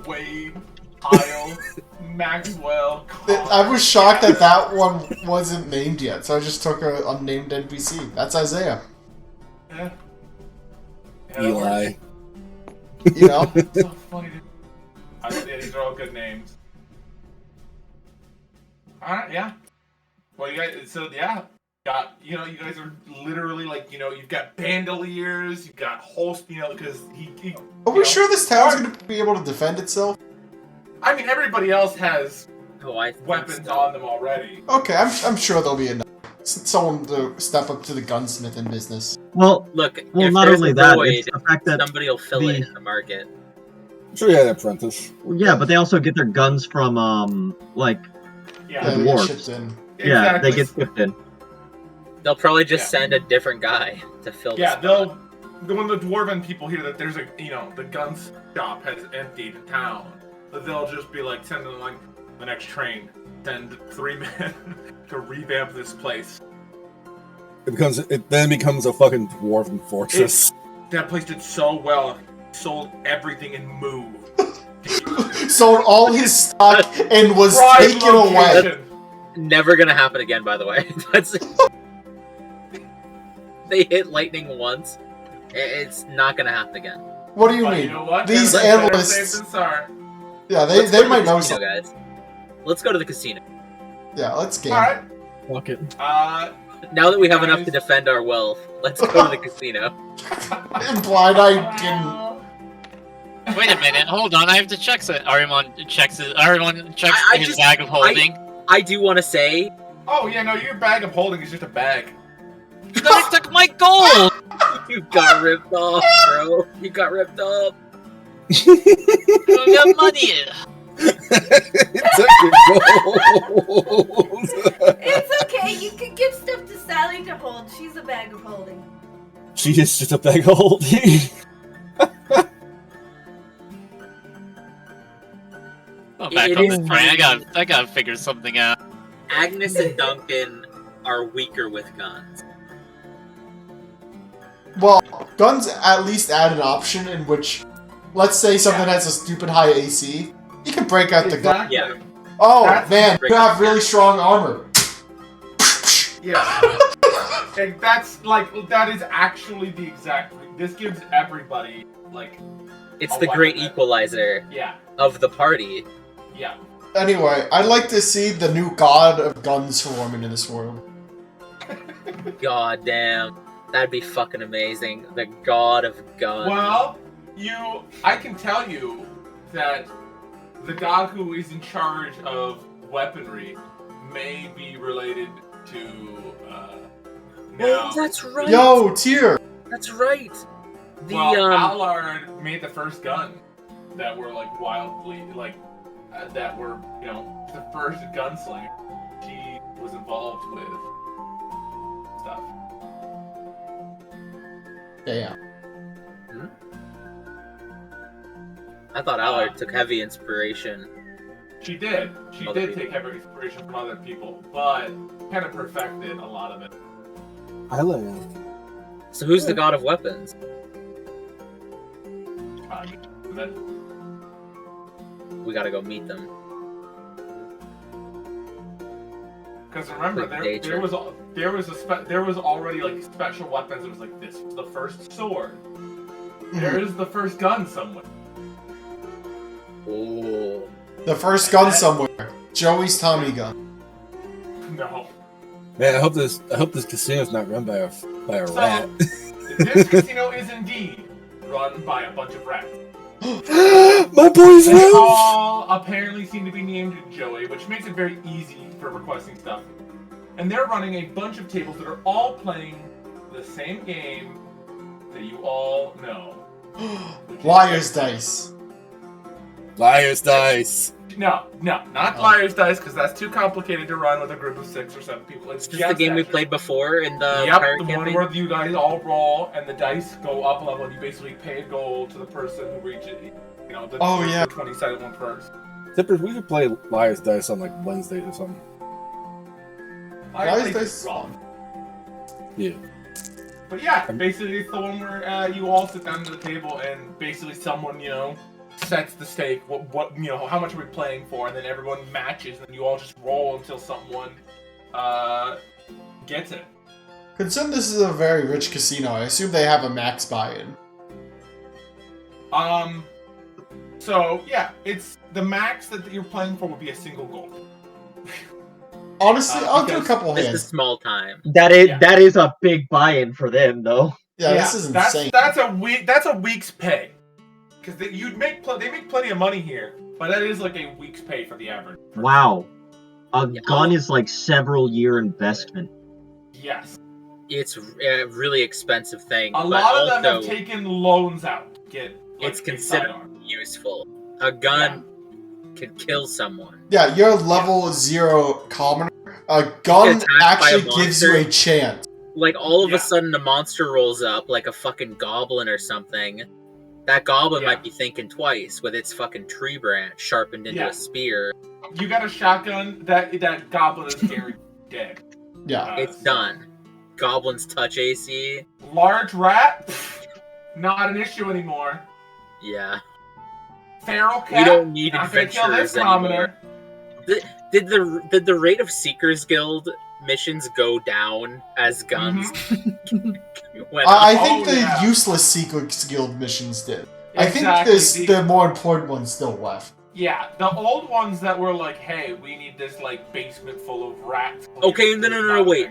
Wade, Kyle, Maxwell. I was shocked that one wasn't named yet, so I just took an unnamed NPC. That's Isaiah. Yeah. Eli. You know? It's so funny. Yeah, these are all good names. Alright, yeah. Well, you guys, you guys are literally you've got bandoliers, you've got holsters, because he Are we sure this town's going to be able to defend itself? I mean, everybody else has Oh, I think weapons so. on them already. Okay, I'm sure there'll be enough. Someone to step up to the gunsmithing business. Well, Look, well, if not there's only a that, void, it's the fact that somebody will fill it in the market. I'm sure you had an apprentice. yeah, but they also get their guns from Yeah, Yeah, they get dwarves. shipped in. yeah, they get shipped in. They'll probably just Yeah. send a different guy to fill the Yeah, spot. when the dwarven people hear that there's the gun shop has emptied in town, they'll just be sending the next train, send 3 men to revamp this place. It then becomes a fucking dwarven fortress. That place did so well, sold everything and moved. sold all his stock and was Prime taken away. location. Never gonna happen again, by the way. That's they hit lightning once. It's not gonna happen again. What do you But mean? you know what? These Better safe analysts. than sorry. Yeah, Let's they go to might the know casino, something. guys. Let's go to the casino. Yeah, let's game. Alright. Fuck it. Now that we have enough to defend our wealth, let's go to the casino. Implied I didn't. Wait a minute, hold on. I have to check it. Everyone checks his just- bag of holding. I do want to say, Oh yeah, no, your bag of holding is just a bag. They took my gold. you got ripped off, bro. You got ripped off. I don't got money. It's okay. You can give stuff to Sally to hold. She's a bag of holding. She is just a bag of holding. Oh, back It on is the train. I gotta figure something out. Agnes and Duncan are weaker with guns. Well, guns at least add an option in which, let's say something has a stupid high AC, you can break out the gun. Yeah. Oh That's- man, you have really strong armor. Yeah. And that's like that is actually the exact. This gives everybody like. It's a the great weapon. equalizer Yeah. of the party. Yeah. Anyway, I'd like to see the new god of guns forming in this world. God damn. That'd be fucking amazing. The god of guns. Well, I can tell you that the god who is in charge of weaponry may be related to. Oh, that's right. Yo, Tyr! That's right. The Well, Allard made the first gun that were like wildly that were the first gunslinger. She was involved with stuff. Damn. I thought Allard took heavy inspiration. She did. She Other did take heavy inspiration from other people, but kind of perfected a lot of it. I like it. So who's the god of weapons? But We gotta go meet them. because remember, Like there nature. was already like special weapons. It was like this was the first sword. There is the first gun somewhere. Oh. The first gun somewhere. Joey's Tommy gun. No. Man, I hope this casino's not run by a So, rat. this casino is indeed run by a bunch of rats. My boy's They live! all apparently seem to be named Joey, which makes it very easy for requesting stuff. And they're running a bunch of tables that are all playing the same game that you all know. Liar's dice. Liar's dice. No, not Liar's Dice, because that's too complicated to run with a group of 6 or 7 people. It's Is this the game we Extra. played before in the Yep, pirate the one campaign? where you guys all roll and the dice go up a level and you basically pay a gold to the person who reaches, the Oh, yeah. 20-sided one first. Zippers, we could play Liar's Dice on like Wednesdays or something. Liar's think Dice it's is wrong. Yeah. But yeah, basically it's the one where you all sit down to the table and basically someone, sets the stake, what how much are we playing for, and then everyone matches, and you all just roll until someone gets it. Considering this is a very rich casino, I assume they have a max buy-in. So yeah, it's the max that you're playing for would be a single gold. Honestly, I'll do a because couple This is hands. small time. That is Yeah. that is a big buy-in for them, though. Yeah, this is insane. That's a week's pay. Because they make plenty of money here, but that is like a week's pay for the average person. Wow, a Yeah. gun is like several year investment. Yes. It's a really expensive thing. A but lot of them have also taken loans out to get it's a considered sidearm. useful. A gun can kill someone. Yeah, you're level 0 commoner. A gun attacked by a actually gives you monster. a chance. Like all of Yeah. a sudden a monster rolls up like a fucking goblin or something. That goblin Yeah. might be thinking twice with its fucking tree branch sharpened into Yeah. a spear. You got a shotgun, that goblin is guaranteed dead. Yeah. It's done. Goblins touch AC. Large rat, not an issue anymore. Yeah. Feral cat. We don't need not gonna kill adventurers this commoner. anymore. Did the rate of Seekers Guild missions go down as guns went I up? think Oh, the yeah. useless Seekers Guild missions did. I think Exactly. the more important ones still left. Yeah, the old ones that were like, hey, we need this like basement full of rats. Okay, no, wait.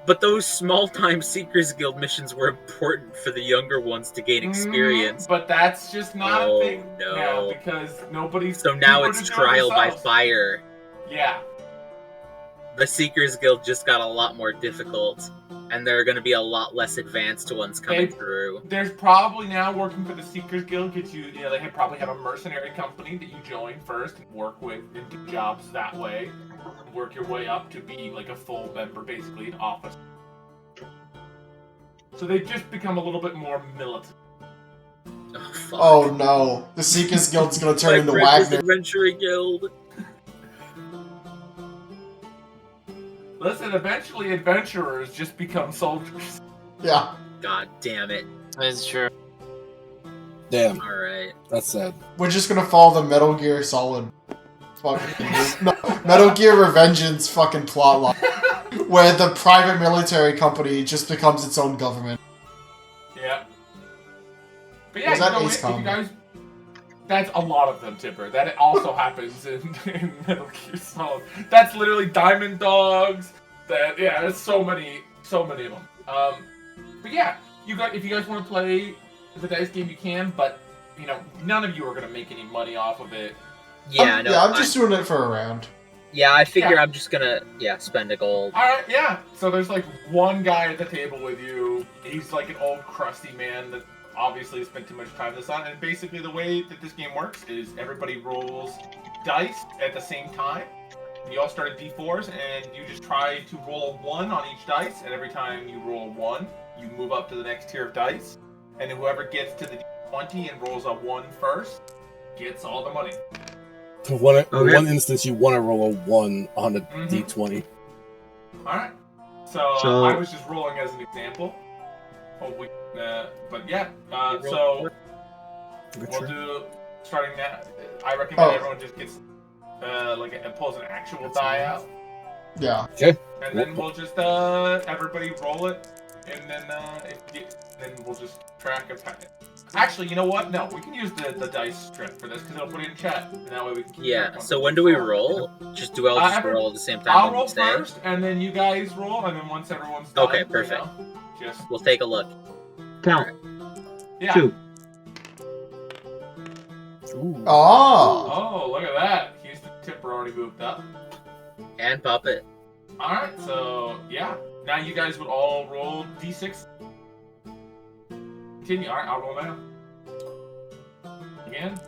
But those small-time Seekers Guild missions were important for the younger ones to gain experience. But that's just not a thing no. now because nobody's. So now people it's are just doing it trial by themselves. fire. Yeah. The Seekers Guild just got a lot more difficult, and there are going to be a lot less advanced ones coming through. There's probably now working for the Seekers Guild gets you. You know, they probably have a mercenary company that you join first and work with and do jobs that way. Work your way up to be like a full member, basically an officer. So they've just become a little bit more militant. Oh, fuck. Oh no, the Seekers Guild's gonna turn into Wagner. Adventuring Guild. Listen, eventually adventurers just become soldiers. Yeah. God damn it. That's true. Damn, Alright. that's sad. We're just gonna follow the Metal Gear Solid fucking no, Metal Gear Revengeance fucking plotline. Where the private military company just becomes its own government. Yeah. But yeah, Was that you know, Ace if you Combat? guys, that's a lot of them, Tipper. That also happens in Metal Gear Solid. That's literally Diamond Dogs. There's so many of them. But yeah, if you guys want to play the dice game, you can. But you know, none of you are gonna make any money off of it. Yeah, I'm just doing it for a round. Yeah, I figure Yeah. I'm just gonna, spend a gold. Alright, yeah. So there's like one guy at the table with you. He's like an old crusty man that obviously spent too much time this on. And basically the way that this game works is everybody rolls dice at the same time. You all start at D4s and you just try to roll a 1 on each dice. And every time you roll a 1, you move up to the next tier of dice. And whoever gets to the D20 and rolls a 1 first gets all the money. For one instance, you want to roll a 1 on a d20. Alright. So I was just rolling as an example. But yeah, so we'll do, starting now, I recommend everyone just gets, pulls an actual die out. Yeah. Okay. And then we'll just, everybody roll it, and then, then we'll just track of time. Actually, you know what? No, we can use the dice strip for this, because it'll put it in chat, and that way we can keep track on So the when do we forward. roll? Do I just roll at the same time? I'll when roll we stay? first, and then you guys roll, and then once everyone's done, Okay, perfect. Just We'll take a look. Count. yeah. 2. Ooh. Oh. Oh, look at that. Houston Tipper already moved up. And Puppet. Alright, so yeah. Now you guys would all roll d6. Continue. Alright, I'll roll now. Again.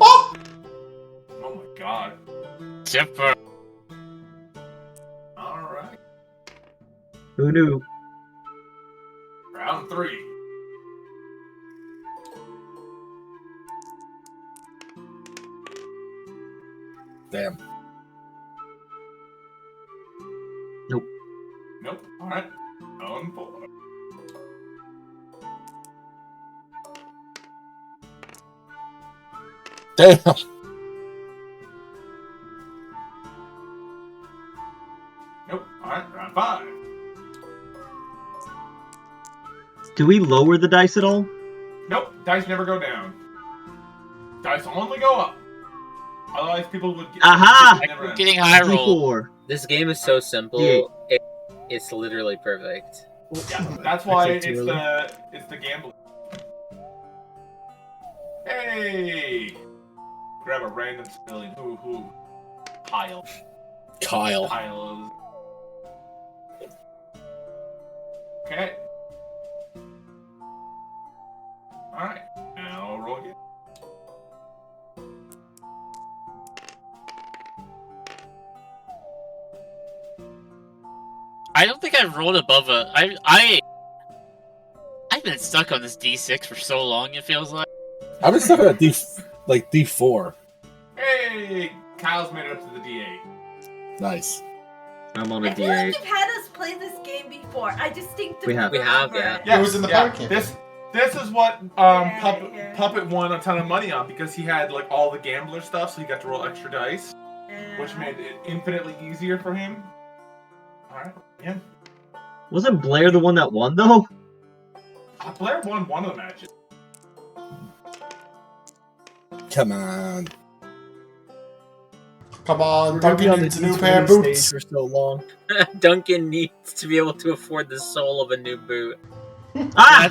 Oh! Oh my god. Tipper. Alright. Who knew? Round 3. Damn. Nope. Nope. Alright. On 4. Damn. Nope. Alright, round 5. Do we lower the dice at all? Nope. Dice never go down. Dice only go up. Otherwise, people would get. Aha! never end. Getting high roll. D4. This game is so simple. It's literally perfect. Yeah, that's why I it's think too the gambling. Hey! Grab a random civilian. Who? Kyle. Kyle. Kyle is. Okay. Alright. Now roll again. I don't think I've rolled above a. I've been stuck on this D6 for so long. It feels like. I've been stuck at D4. Hey! Kyle's made it up to the D8. Nice. I'm on I a feel like D8. you've had us play this game before. I distinctly We have. We have, remember yeah. It was in the pirate camp. This is what Yeah. Puppet won a ton of money on because he had like all the gambler stuff, so he got to roll extra dice, which made it infinitely easier for him. All right, yeah. Wasn't Blair the one that won though? Blair won one of the matches. Come on. Come on, We're gonna be Duncan on the needs a new pair of D20 boots. stage for so long. Duncan needs to be able to afford the soul of a new boot. Ah!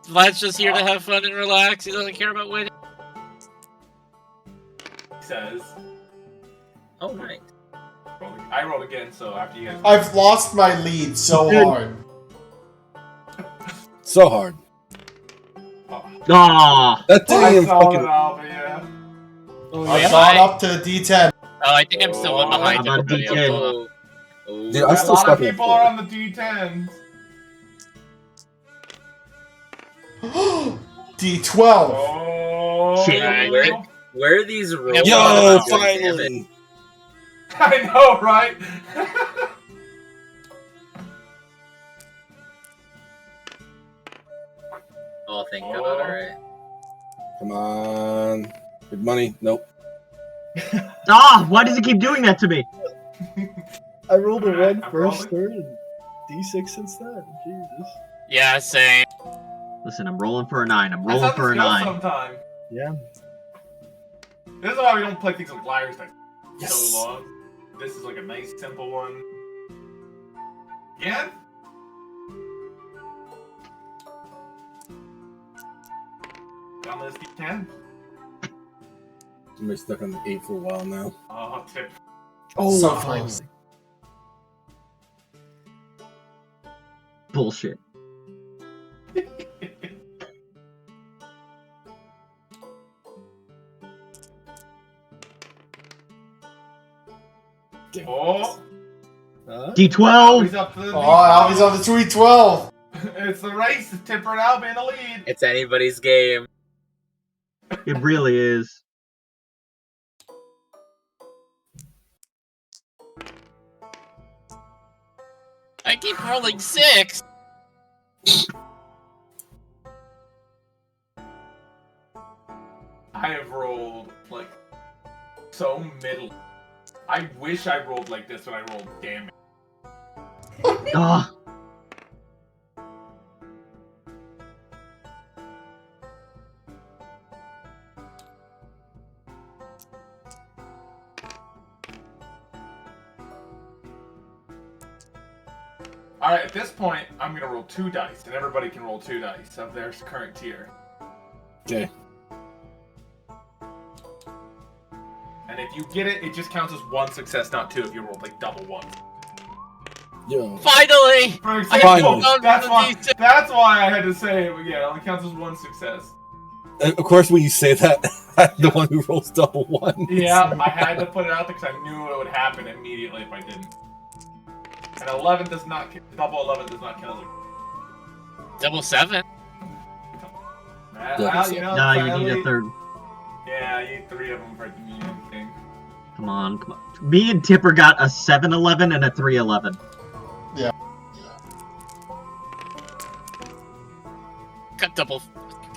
Let's just here to have fun and relax. He doesn't care about winning. He says. Oh, nice. I rolled again, so after you guys. I've lost my lead so hard. So hard. Ah! That didn't I even saw fucking. it, Alba, yeah. Oh, I've yeah. gone up to D10. Oh, I think I'm still one behind I'm on everybody. D10. Oh. Oh. Dude, I A still lot of stuck in people four. are on the D10s. D12. Oh. Shit. Where are these rolls? Yo, God damn it. finally! I know, right? Oh, thank Oh. God, alright. Come on. Big money. Nope. Ah! Why does he keep doing that to me? I rolled a Alright, 1 I'm first, rolling. third, and D6 since then. Jesus. Yeah, same. Listen, I'm rolling for a 9. I'm That's rolling how for a this goes 9. sometime. Yeah. This is why we don't play things like Liar's Dice Yes. so long. This is like a nice, simple one. Again? Down this D10. I've been stuck on the 8 for a while now. Oh, tip. Oh, So finally. close. Bullshit. Oh, D12! he's up to the Oh, Albie's on the 312. It's the race. Tipper and Albie in the lead. It's anybody's game. It really is. I keep rolling 6. I have rolled like so middle. I wish I rolled like this when I rolled damage. Ah! Alright, at this point, I'm gonna roll 2 dice, and everybody can roll 2 dice of their current tier. Okay. And if you get it, it just counts as 1 success, not 2 if you roll like double 1. Yo. Finally! For example, Finally. that's why I had to say it, but yeah, it only counts as 1 success. Of course, when you say that, I'm the one who rolls double one. Yeah, I had to put it out there because I knew it would happen immediately if I didn't. And 11 does not, double 11 does not count as Double 7. well, you know, Nah, you finally- need a third. Yeah, you need 3 of them for it to mean anything. Come on, come on. Me and Tipper got a 7-11 and a 3-11. Got double.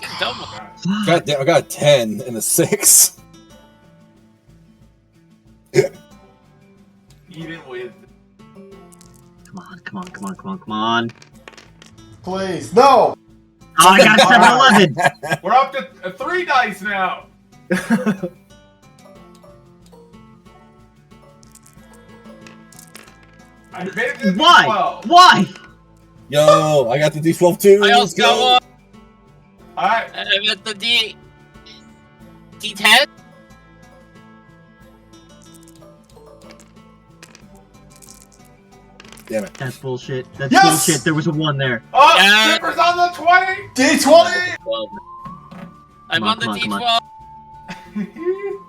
Got double. God damn, I got a 10 and a 6. Even with. Come on, come on, come on, come on, come on. Please. No! Oh, I got a 7-11! We're up to 3 dice now! I made it to the Why? 12. Why? Yo, I got the D12 too. I Let's also got go. one. Alright, I'm at the D10. Damn it. That's bullshit. That's Yes! bullshit. There was a 1 there. oh, Yeah. Tipper's on the 20! D20! 12. I'm Come on on, the come on, come D12.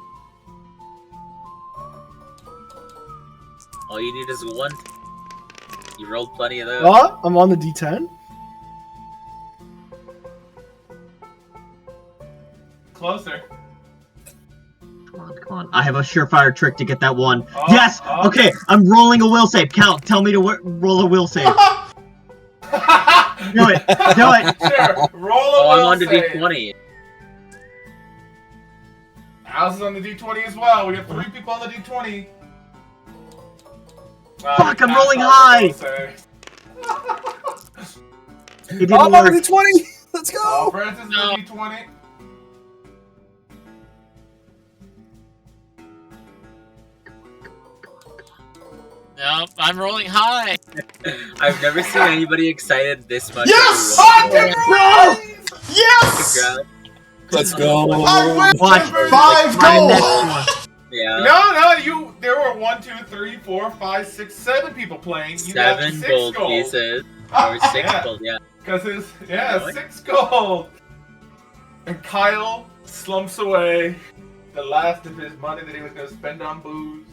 All you need is 1. You rolled plenty of those. Oh, I'm on the D10. Closer. Come on, come on. I have a surefire trick to get that 1. Oh, Yes! oh. Okay, I'm rolling a will save. Count. Tell me to roll a will save. Do it. Do it. Sure. Roll a Oh, I'm will on to save. D20. Alice is on the D20 as well. We have 3 people on the D20. Fuck, I'm rolling high. It didn't I'm on work. the 20. Let's Oh, go. Francis is No. on the D20. No, I'm rolling high. I've never seen anybody excited this much. Yes! over Yes! Congrats. Let's go. I win! Watch 5 my gold! next one. Yeah. No, there were 1, 2, 3, 4, 5, 6, 7 people playing. You got 7 6 gold gold. pieces. Or 6 Yeah. gold, yeah. Because it's, Really? 6 gold. And Kyle slumps away the last of his money that he was going to spend on booze.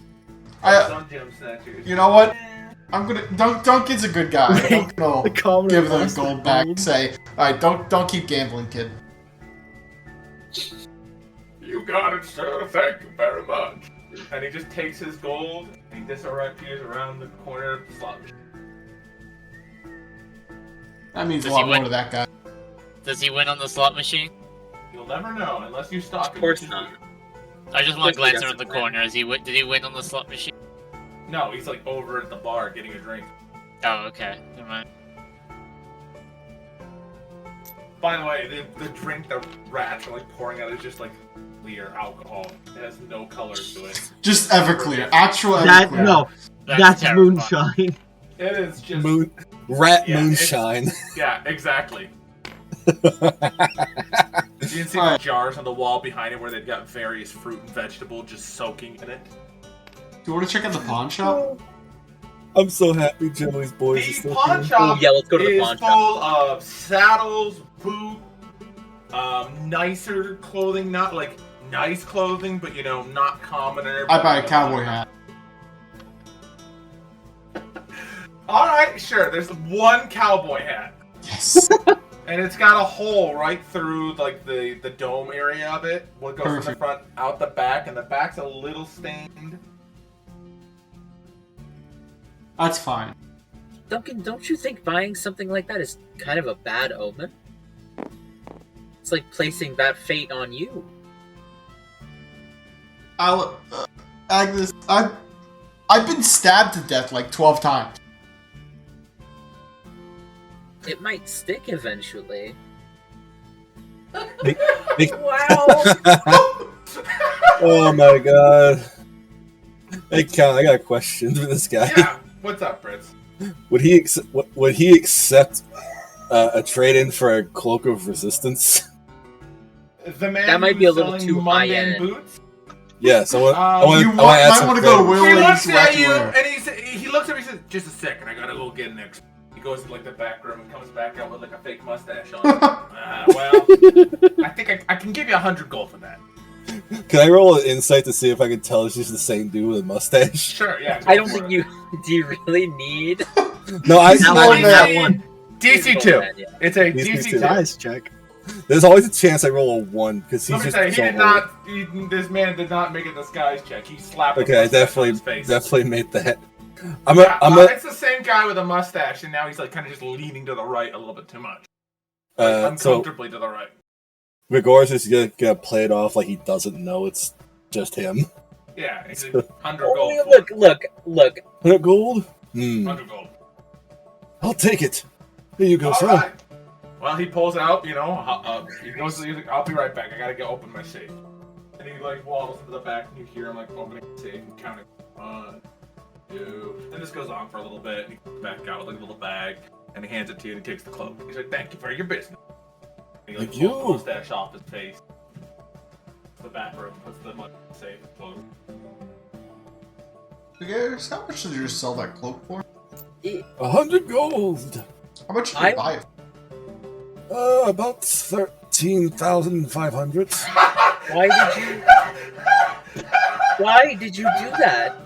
On gem snatchers. You know what? I'm gonna Duncan's a good guy. Wait, Don't the commoner give them lost gold the back. gold. Say, alright, don't keep gambling, kid. You got it, sir. Thank you very much. And he just takes his gold and he disappears around the corner of the slot machine. That means Does a lot he more win? to that guy. Does he win on the slot machine? You'll never know unless you stalk him. Of course which is not. weird. I just want Of to course he glance around the doesn't win. corner. Did he win on the slot machine? No, he's like over at the bar getting a drink. Oh, okay. Never mind. By the way, the drink the rats are like pouring out is just like clear alcohol. It has no color to it. Just Everclear. Actual That Everclear. no, that's terrifying. moonshine. It is just Rat Yeah, moonshine. yeah, exactly. You can see the Alright. jars on the wall behind it where they've got various fruit and vegetable just soaking in it. Do you want to check out the pawn shop? I'm so happy Joey's boys are The still pawn here. shop Oh, yeah, let's go to the is pawn shop. full of saddles, boots, nicer clothing, not like nice clothing, but you know, not commoner. I buy a cowboy hat. Alright, sure, there's one cowboy hat. Yes. And it's got a hole right through like the dome area of it. What goes from the Perfect. front out the back, and the back's a little stained. That's fine. Duncan, don't you think buying something like that is kind of a bad omen? It's like placing that fate on you. Agnes, I've been stabbed to death like 12 times. It might stick eventually. Wow. Oh my god. Hey, Cal, I got a question for this guy. Yeah, what's up, Fritz? Would he accept a trade-in for a cloak of resistance? The man That might who's be a little selling too mundane high-end. boots. Yes, I want. You I add might some want to go to credit. He Willie's looks at you Wetware. and he looks at me and says, "Just a second, I gotta go get an extra." He goes to like the back room and comes back out with like a fake mustache on. Well, I think I can give you 100 gold for that. Can I roll an insight to see if I can tell it's just the same dude with a mustache? Sure, yeah. go I don't for think it. you. Do you really need? No, I. He's That more one, than- that one. DC 2. Yeah. It's a DC DC 2. two. Nice check. There's always a chance I roll a 1 because he's Let me just say, he so did old. not. This man did not make a disguise check. He slapped. a Okay, I mustache on his face. definitely made that. It's the same guy with a mustache, and now he's like kind of just leaning to the right a little bit too much, so uncomfortably to the right. Gregor's is gonna play it off like he doesn't know it's just him. Yeah, it's 100 Oh, gold. look! 100 gold? 100 gold. I'll take it. Here you go, All son. right. Well, he pulls out, you know, he goes, he's like, I'll be right back. I gotta go open my safe. And he like waddles into the back, and you hear him like opening the safe and counting 1, 2. And this goes on for a little bit. And he comes back out with like a little bag, and he hands it to you, and he takes the cloak. He's like, "Thank you for your business." And he like Thank pulls the you. mustache off his face. The back room puts the money in the safe and closes. Guys, how much did you just sell that cloak for? 100 gold. How much did you buy it? About 13,500. Why did you do that?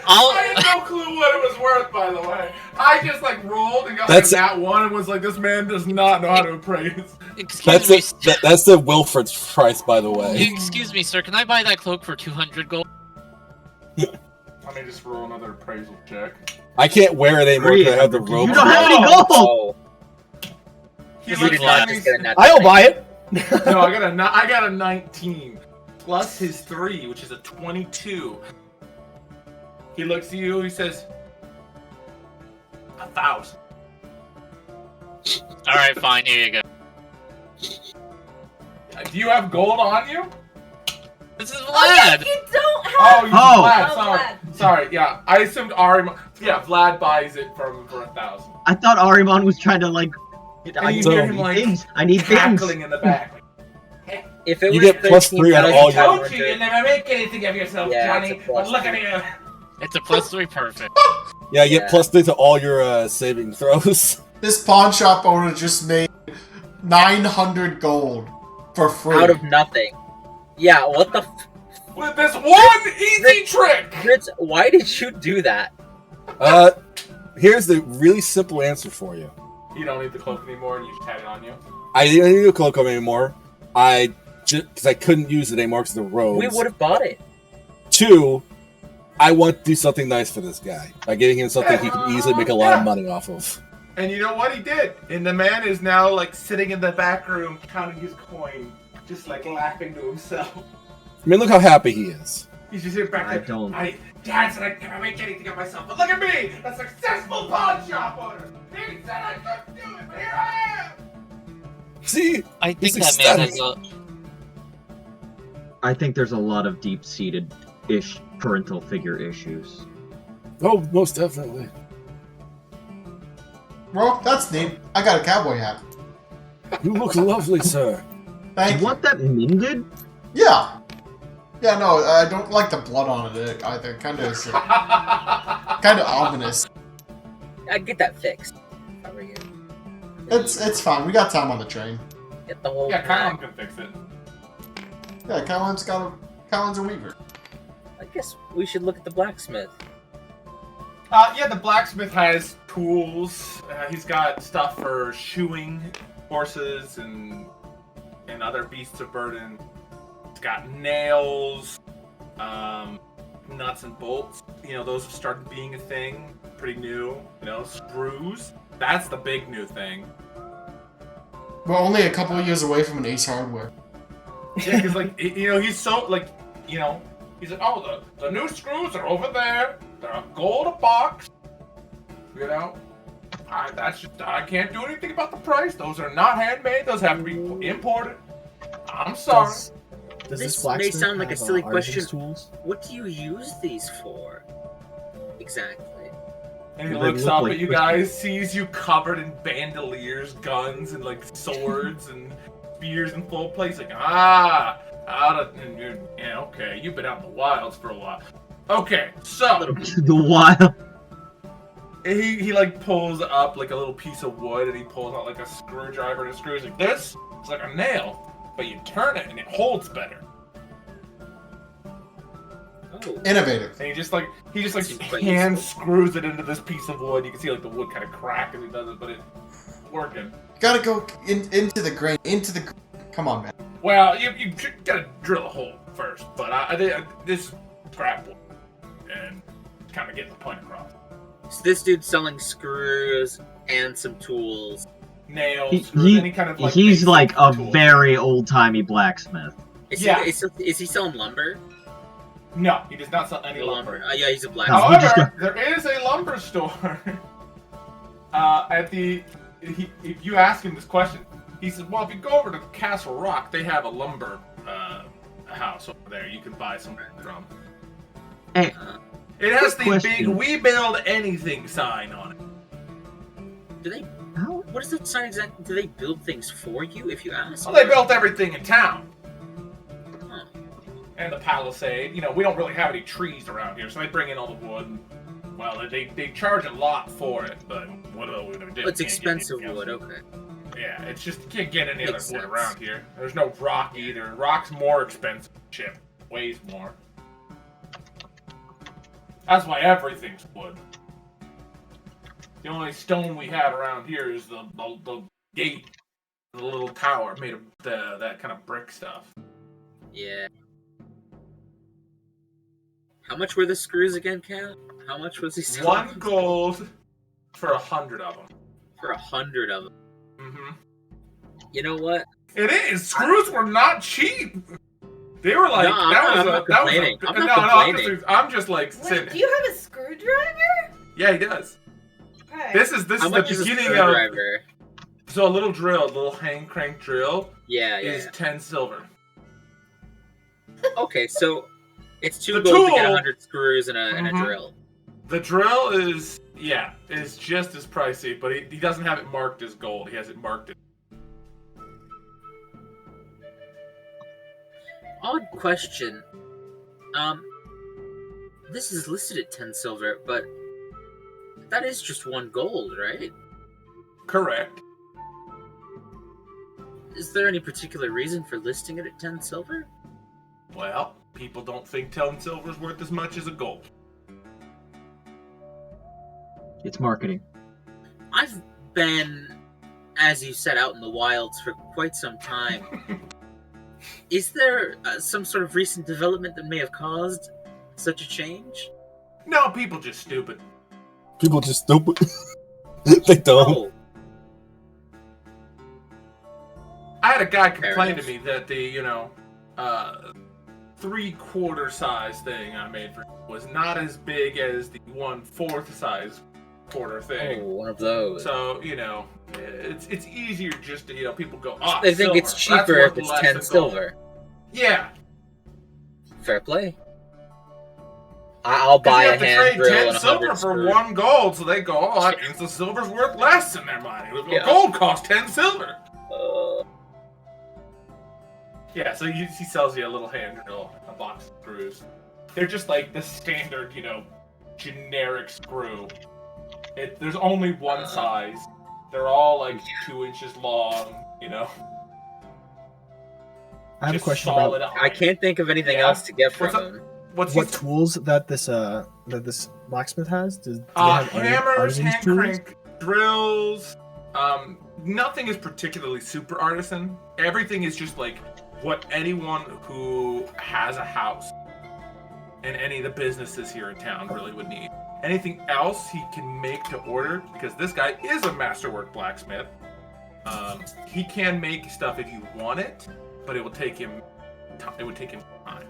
I had no clue what it was worth, by the way. I just like rolled and got That's- like that one and was like, this man does not know how to appraise. Excuse me. That's the Wilfred's price, by the way. Excuse me, sir. Can I buy that cloak for 200 gold? Let me just roll another appraisal check. I can't wear it anymore because I have the rope. You don't have any gold. Oh, He you looks did not at just me. get a net. I'll buy it. No, I got a 19 plus his 3, which is a 22. He looks at you. He says, 1,000. All right, fine. Here you go. Do you have gold on you? This is Oh, yes, Vlad. you don't have. Oh, you Oh. Vlad. Oh, Sorry, Vlad. sorry. Yeah, I assumed Ari. Yeah, Vlad buys it for 1,000. I thought Arimon was trying to like. And I you need hear him like things. I need things. cackling in the back. If it You was get plus 3 on all your- Don't you never make anything of yourself, Yeah, Johnny. it's a plus But look at you. It's a +3 perfect. Yeah, you Yeah. get plus 3 to all your saving throws. This pawn shop owner just made 900 gold for free. out of nothing. Yeah, what the With this one easy trick. Fritz, why did you do that? Here's the really simple answer for you. You don't need the cloak anymore, and you just had it on you. I didn't need a cloak anymore. I just because I couldn't use it anymore because of the robes. We would have bought it. 2, I want to do something nice for this guy by getting him something he can easily make a lot of money off of. And you know what he did? And the man is now like sitting in the back room counting his coin, just like laughing to himself. I mean, look how happy he is. He's just here back I there. don't. Dad said I can't make anything of myself, but look at me, a successful pawn shop owner. He said I couldn't do it, but here I am. See, I think He's that man has ecstatic. a. I think there's a lot of deep-seated parental figure issues. oh, most definitely. Well, that's neat. I got a cowboy hat. You look lovely, sir. Thank You you. want that mended? Yeah. Yeah, no, I don't like the blood on it either. Kind of ominous. I'd get that fixed. If I were you. It's fine. We got time on the train. Get the whole. Yeah, Kylan can fix it. Yeah, Kylan's a weaver. I guess we should look at the blacksmith. Yeah, the blacksmith has tools. He's got stuff for shoeing horses and other beasts of burden. He's got nails, nuts and bolts. You know, those have started being a thing. Pretty new. You know, screws. That's the big new thing. We're only a couple of years away from an Ace Hardware. Yeah, because like you know, he's so like you know, he's like, oh, the new screws are over there. They're a gold a box. You know, I can't do anything about the price. Those are not handmade. Those have to be imported. I'm sorry. Does This may blacksmith sound like a have, silly artisan's question. Tools? What do you use these for? Exactly. And he They looks look up like at you twisted- guys, sees you covered in bandoliers, guns, and like swords and spears in full place. Like, out of yeah, okay, you've been out in the wilds for a while. Okay, so The wild. he like pulls up like a little piece of wood and he pulls out like a screwdriver and a screw. He's like, this is like a nail, but you turn it and it holds better. Oh. Innovative. And he just like Seems quite hand useful. screws it into this piece of wood. You can see like the wood kind of crack as he does it, but it's working. You gotta go into the grain. Come on, man. Well, you gotta drill a hole first, but this scrap wood and kind of get the point across. So this dude's selling screws and some tools. Nails, screws, any kind of like. He's basic like a tool. very old-timey blacksmith. Yeah. Is he selling lumber? No, he does not sell any lumber. Yeah, he's a black. No. However, there is a lumber store. If you ask him this question, he says, "Well, if you go over to Castle Rock, they have a lumber house over there. You can buy some from." Hey, It has the Good big question. "We build anything" sign on it. Do they? how? What is that sign exactly? Do they build things for you if you ask? Well, they built everything in town. Huh. And the palisade. You know, we don't really have any trees around here, so they bring in all the wood. And, well, they charge a lot for it, but what do we do? It's expensive wood. Okay. Yeah, it's just you can't get any other Makes wood sense. around here. There's no rock either. Rock's more expensive than chip. Weighs more. That's why everything's wood. The only stone we have around here is the gate, the little tower made of that kind of brick stuff. Yeah. How much were the screws again, Cal? How much was he selling? 1 gold for 100 of them. For 100 of them. Mm-hmm. You know what? It is. Screws were not cheap. They were like, No, I'm not complaining. I'm just like Wait, saying, do you have a screwdriver? yeah, he does. Okay. This is How the much is a beginning of. screwdriver? So a little drill, a little hand crank drill, Yeah. is 10 silver. Okay, so it's 2 The gold to get tool- 100 screws and a Mhm. drill. The drill is just as pricey, but he doesn't have it marked as gold. He has it marked as. Odd question. This is listed at 10 silver, but that is just 1 gold, right? Correct. Is there any particular reason for listing it at 10 silver? Well, people don't think 10 silver is worth as much as a gold. It's marketing. I've been, as you said, out in the wilds for quite some time. Is there some sort of recent development that may have caused such a change? No, people just stupid. People just stupid. They don't. Oh, I had a guy Fair complain to enough. me that the 3/4 size thing I made for him was not as big as the 1/4 size quarter thing. one of those. So it's easier just to people go. They think it's silver. That's cheaper worth if it's less 10 than gold." silver. Yeah. Fair play. I'll 'Cause buy you a have to hand trade drill 10 and 100 silver for screws. 1 gold, so they go, oh, that means the silver's worth less in their mind. Yeah. Gold costs 10 silver. Uh, Yeah, so he sells you a little hand drill, a box of screws. They're just like the standard, generic screw. There's only one size. They're all like 2 inches long, I have a Just question solid about I can't think of anything Yeah. else to get from What's up? him. What's what he- tools that this blacksmith has. Do they have hammers, artisan's hand tools? crank drills. Nothing is particularly super artisan. Everything is just like what anyone who has a house and any of the businesses here in town really would need. Anything else he can make to order, because this guy is a masterwork blacksmith. He can make stuff if you want it, but it would take him time.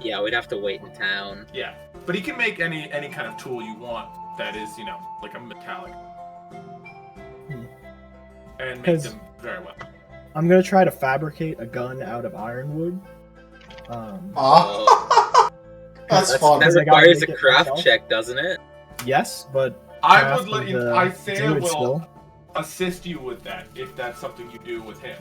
Yeah, we'd have to wait in town. Yeah, but he can make any kind of tool you want that is, like a metallic. And make 'Cause- them very well. I'm gonna try to fabricate a gun out of ironwood. That's fun. That Because I gotta requires make a it craft myself. check, doesn't it? Yes, but I craft would let is, you. Isaiah druid will skill. assist you with that if that's something you do with him.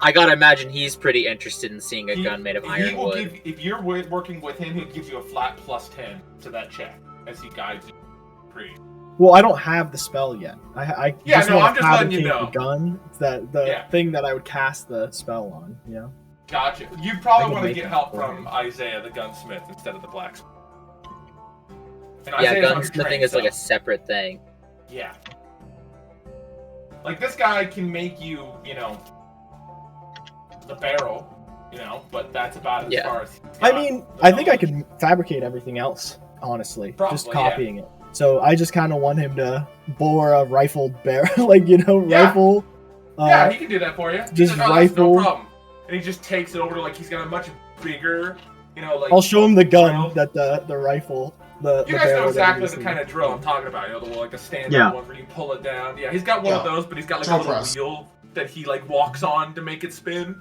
I gotta imagine he's pretty interested in seeing a He- gun made of He will ironwood. give, if you're working with him, he'll give you a flat +10 to that check as he guides you. Free. Well, I don't have the spell yet. I Yeah, just no, want I'm to just letting you fabricate the gun, the Yeah. thing that I would cast the spell on. Gotcha. You I probably can want to make get it help for from him. Isaiah, the gunsmith, instead of the blacksmith. And Yeah, Isaiah's on your gunsmithing train, is like so- a separate thing. Yeah. Like, this guy can make you, the barrel, but that's about as Yeah. far as he's I got. mean, I think I could fabricate everything else. Honestly, just Probably, yeah. copying it. So I just kind of want him to bore a rifled barrel, Yeah. rifle. Yeah, he can do that for you. just He's like, "Oh, that's rifle- no problem. And he just takes it over to, like, he's got a much bigger, like... I'll show him the gun drill. that the rifle. The You guys barrel know that exactly he's the using. kind of drill I'm talking about, the standard Yeah. one where you pull it down. Yeah, he's got one of Yeah. those, but he's got like Drill a little press. wheel that he like walks on to make it spin.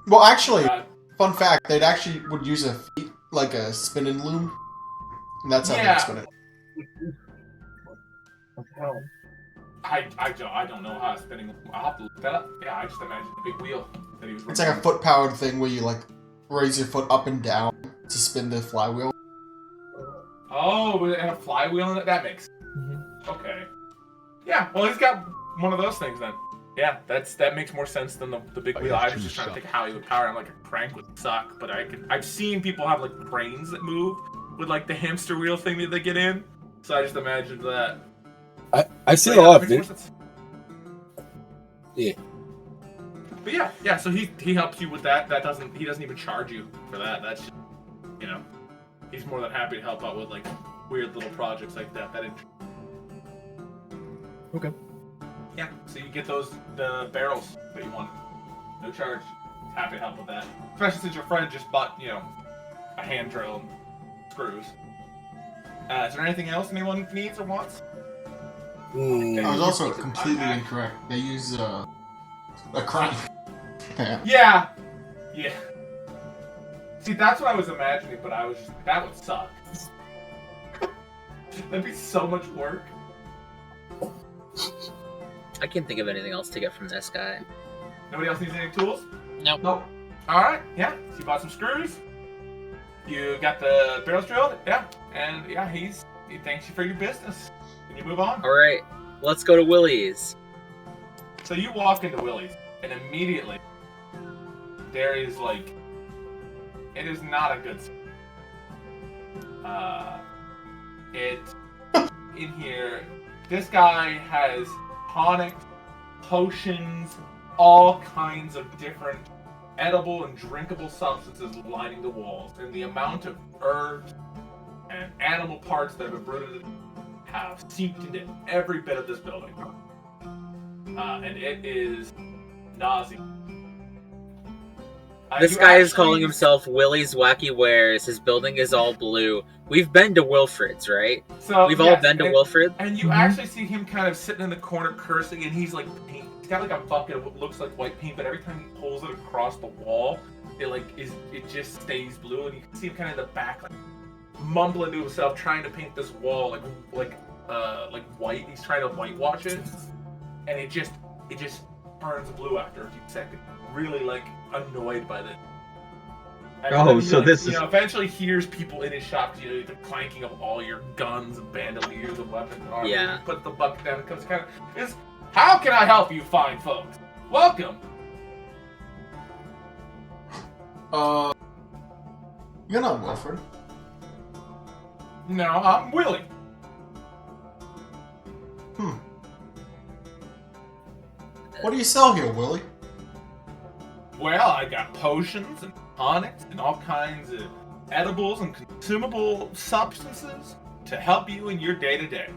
Well, actually, Uh, fun fact, they'd actually would use a spinning loom, and that's how Yeah. they spin it. Oh. I don't know how spinning. I'll have to look that up. Yeah, I just imagine a big wheel that he was. It's like a foot-powered thing where you raise your foot up and down to spin the flywheel. Oh, and a flywheel in it. That makes. Mhm. Okay. Yeah. Well, he's got one of those things then. Yeah, that makes more sense than the big wheel. I was just trying to think how he would power him. Like a crank would suck, but I've seen people have like cranes that move with like the hamster wheel thing that they get in. So I just imagined that. I see But it a yeah, lot, that makes dude. more sense. Yeah. But yeah. So he helps you with that. He doesn't even charge you for that. That's just, he's more than happy to help out with like weird little projects like that. Okay. Yeah. So you get the barrels that you want. No charge. Happy to help with that. Especially since your friend just bought a hand drill and screws. Is there anything else anyone needs or wants? I was also completely incorrect. They use a crank. Yeah. See, that's what I was imagining, but I was just that would suck. That'd be so much work. I can't think of anything else to get from this guy. Nobody else needs any tools? Nope. All right. Yeah. So you bought some screws. You got the barrels drilled. Yeah. And yeah, he thanks you for your business. And you move on. All right, let's go to Willie's. So you walk into Willie's, and immediately there is it is not a good. In here, this guy has tonics, potions, all kinds of different edible and drinkable substances lining the walls, and the amount of herbs and animal parts that have been brewed have seeped into every bit of this building. And it is nauseating. This guy is calling himself Willie's Wacky Wares. His building is all blue. We've been to Wilfred's, right? So We've all been to Wilfred's. And you actually see him kind of sitting in the corner cursing, and he's like paint. He's got like a bucket of what looks like white paint, but every time he pulls it across the wall, it just stays blue, and you can see him kind of in the back, like mumbling to himself, trying to paint this wall like white. He's trying to whitewash it, and it just turns blue after a few seconds. Really annoyed by this. And so this is eventually hears people in his shop, the clanking of all your guns and bandoliers and weapons and armor. Yeah. He puts the bucket down and comes how can I help you fine folks? Welcome. You're not Wilfred. No, I'm Willie. What do you sell here, Willie? Well, I got potions and tonics and all kinds of edibles and consumable substances to help you in your day-to-day.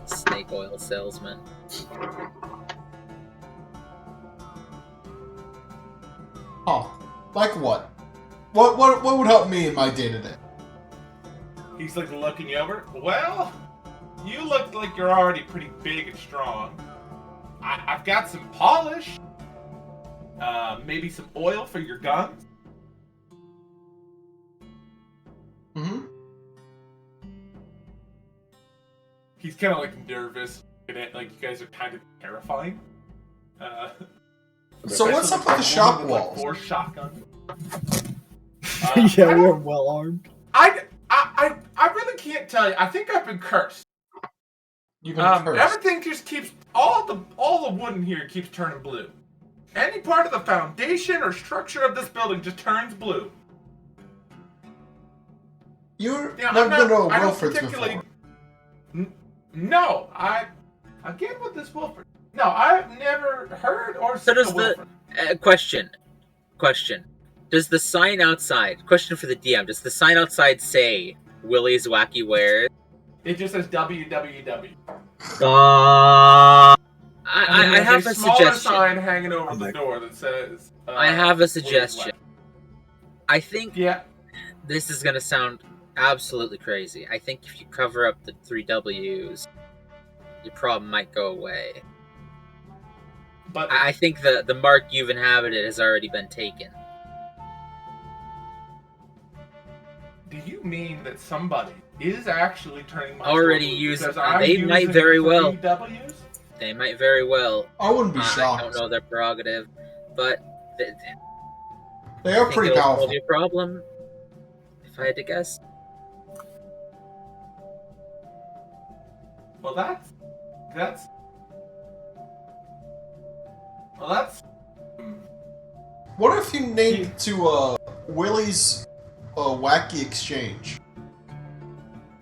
Snake oil salesman. Huh. Like what? What would help me in my day-to-day? He's looking you over. Well, you look like you're already pretty big and strong. I've got some polish. Maybe some oil for your guns. Mm-hmm. He's kind of nervous. You guys are kind of terrifying. So what's up with the shop walls? 4 shotguns. Yeah, we're well armed. I really can't tell you. I think I've been cursed. You've been cursed. Everything just keeps all the wood in here keeps turning blue. Any part of the foundation or structure of this building just turns blue. You've never been to a Wilfred's before. No, again with this Wilfred. No, I've never heard or seen a Wilfred. Question. Does the sign outside, question for the DM, does the sign outside say Willie's Wacky Wares? It just says www. I have a smaller suggestion. Sign hanging over the door that says. I have a suggestion. I think Yeah. this is gonna sound absolutely crazy. I think if you cover up the 3 W's, your problem might go away. But I think the mark you've inhabited has already been taken. do you mean that somebody is actually turning my Already blue using- because I'm they might using very 3 well. W's? They might very well. I wouldn't be I shocked. don't know their prerogative, but They are pretty it'll powerful. solve your problem. If I had to guess. Well, that's. What if you named it to Willie's Wacky Exchange?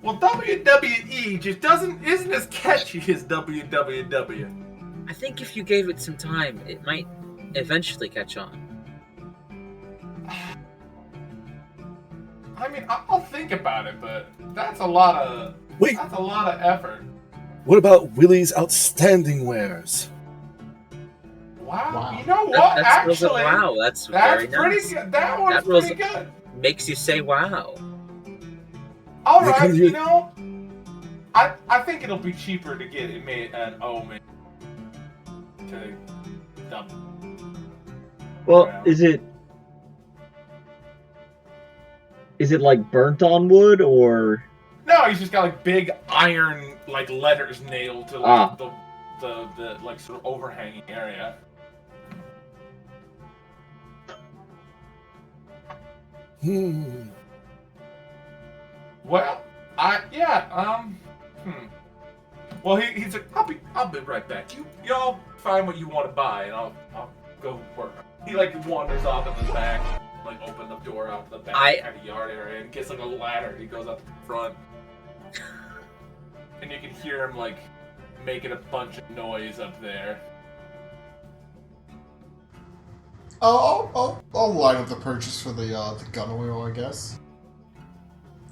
Well, WWE just isn't as catchy as WWW. I think if you gave it some time, it might eventually catch on. I mean, I'll think about it, but that's a lot of effort. What about Willie's outstanding wares? Wow. You know what? That's Actually, wow. That's pretty nice. good. That one's pretty good. Makes you say wow. All right, you know, I think it'll be cheaper to get it made an omen to dump. Well, is it like burnt on wood or? No, he's just got like big iron like letters nailed to like the like sort of overhanging area. Well, Well, he's like, I'll be right back. Y'all find what you want to buy, and I'll go work. He like wanders off in the back, like open the door out to the back kind of yard area, and gets like a ladder. And he goes up to the front, and you can hear him like making a bunch of noise up there. I'll line up the purchase for the gun oil, I guess.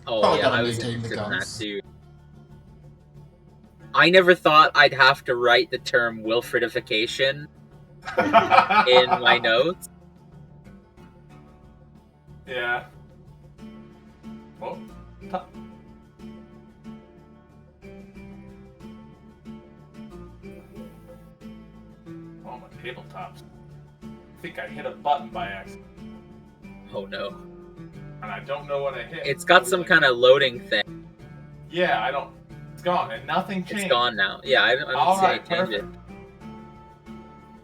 Oh Probably yeah, gotta I was maintain the interested in that guns. too. I never thought I'd have to write the term Wilfridification in my notes. Yeah. Well, oh, my tabletops. I think I hit a button by accident. Oh no. And I don't know what I hit. It's got some kind of loading thing. Yeah, it's gone, and nothing changed. It's gone now. Yeah, I don't see any changes.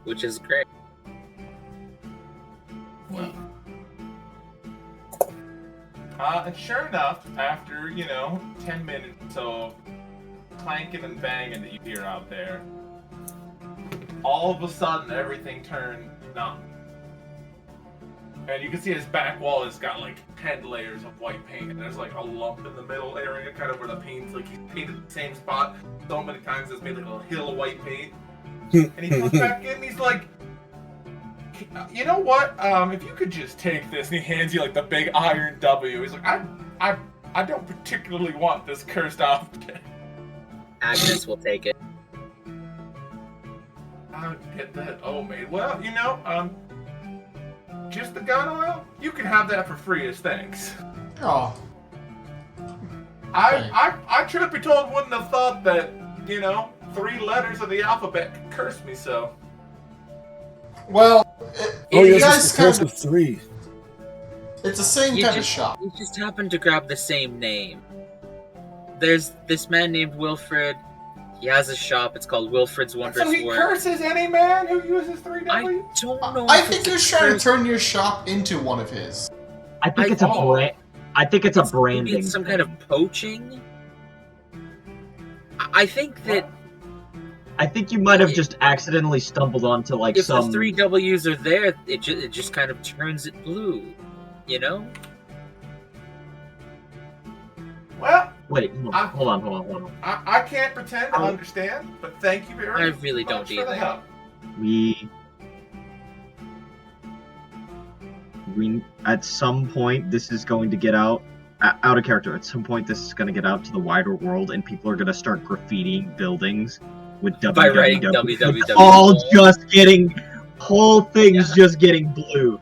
Which is great. Well. And sure enough, after, 10 minutes of clanking and banging that you hear out there, all of a sudden everything turned numb. And you can see his back wall has got like 10 layers of white paint, and there's like a lump in the middle area, kind of where the paint's like he's painted the same spot so many times it's made like a hill of white paint. And he comes back in and he's like, you know what? If you could just take this, and he hands you like the big iron W. He's like, I don't particularly want this cursed object. Agnes will take it. I'll get that made. Well, just the gun oil? You can have that for free as thanks. Oh. I truth be told wouldn't have thought that, 3 letters of the alphabet could curse me so. Well, you guys kind of 3. It's the same kind of shop. You just happened to grab the same name. There's this man named Wilfred. He has a shop. It's called Wilfred's Wondrous So he Work. curses any man who uses 3W? I don't know. I think you're trying to turn your shop into one of his. I think it's a brand. I think it's a branding. It's some kind of poaching. I think that. I think you might have just accidentally stumbled onto like if some. If the 3 W's are there, it just kind of turns it blue, Well. Wait, hold on. I can't pretend to understand, but thank you very much. I really don't for the help. We at some point this is going to get out of character. At some point this is going to get out to the wider world, and people are going to start graffitiing buildings with www. By writing www. All just getting whole things just getting blue.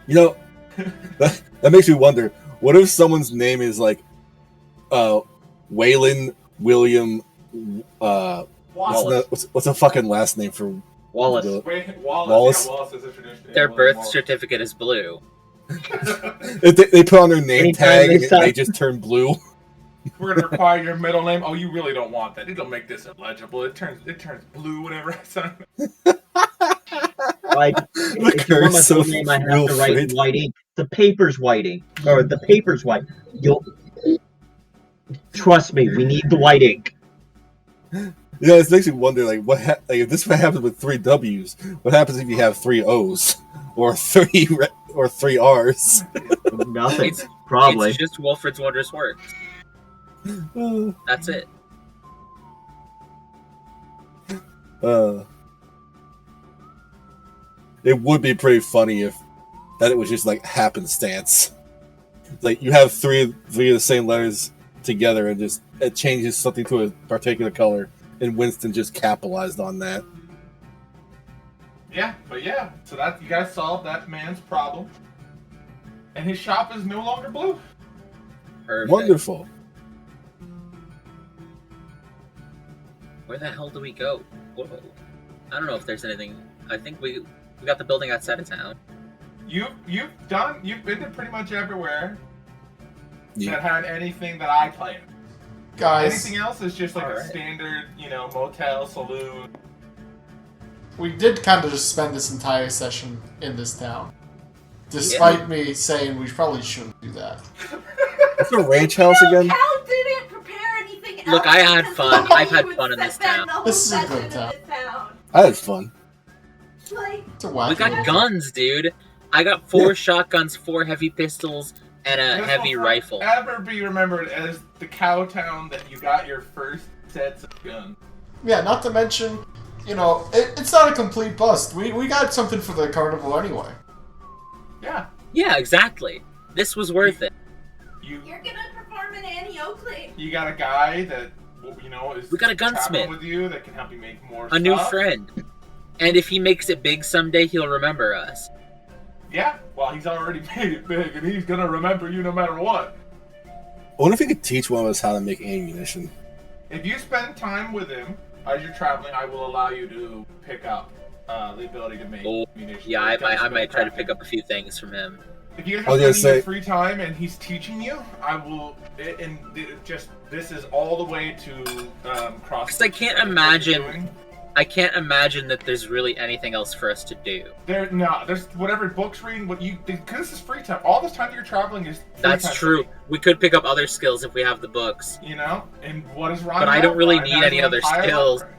That makes me wonder. What if someone's name is like Waylon William Wallace. what's a fucking last name for Wallace? Wallace. Yeah, Wallace is a tradition. Their birth certificate is blue. They put on their name tag and they just turn blue. We're gonna require your middle name. Oh, you really don't want that. It'll make this illegible. It turns blue whenever I sign it. Like, if you want my full name, I have to write in white ink. The paper's white ink, or the paper's white. Trust me, we need the white ink. It makes me wonder, like, if this happens with 3 W's, what happens if you have 3 O's or 3 R's? Nothing. Probably. It's just Wilfred's Wondrous Works. That's it. It would be pretty funny if that it was just like happenstance. Like you have three of the same letters together and just it changes something to a particular color, and Winston just capitalized on that. Yeah, but yeah, so that you guys solved that man's problem, and his shop is no longer blue. Perfect. Wonderful. Where the hell do we go? Whoa. I don't know if there's anything. I think we got the building outside of town. You've been to pretty much everywhere Yeah. that had anything that I planned. Guys, Anything else is just like a Alright. standard, motel, saloon. we did kind of just spend this entire session in this town. Despite me saying we probably shouldn't do that. What's a ranch house again? Cal didn't prepare anything else. Look, I had because fun. he knew I've had he would fun in this spend town. the whole This is a session good in town. this town. I had fun. Like, It's a wacky We got little- guns, dude. I got 4 shotguns, 4 heavy pistols, and a This heavy will rifle. ever be remembered as the cow town that you got your first sets of guns. Yeah, not to mention, it's not a complete bust. We got something for the carnival anyway. Yeah, Yeah, exactly. This was worth it. you you're gonna perform an Annie Oakley. you got a guy that is We got a traveling gunsmith. with you that can help you make more A new stuff. friend. And if he makes it big someday, he'll remember us. Yeah, well, he's already made it big, and he's gonna remember you no matter what. I wonder if he could teach one of us how to make ammunition. If you spend time with him as you're traveling, I will allow you to pick up the ability to make Oh, munitions. Yeah, I might try to pick up a few things from him. If you I was have gonna any say- free time and he's teaching you, I will. And just this is all the way to cross. 'Cause I can't imagine- I can't imagine that there's really anything else for us to do. There's whatever books reading. Because this is free time. All this time you're traveling is. Free That's time true. for me, We could pick up other skills if we have the books. And what is Ron? But I have? don't really Ron need has any an other entire skills. library.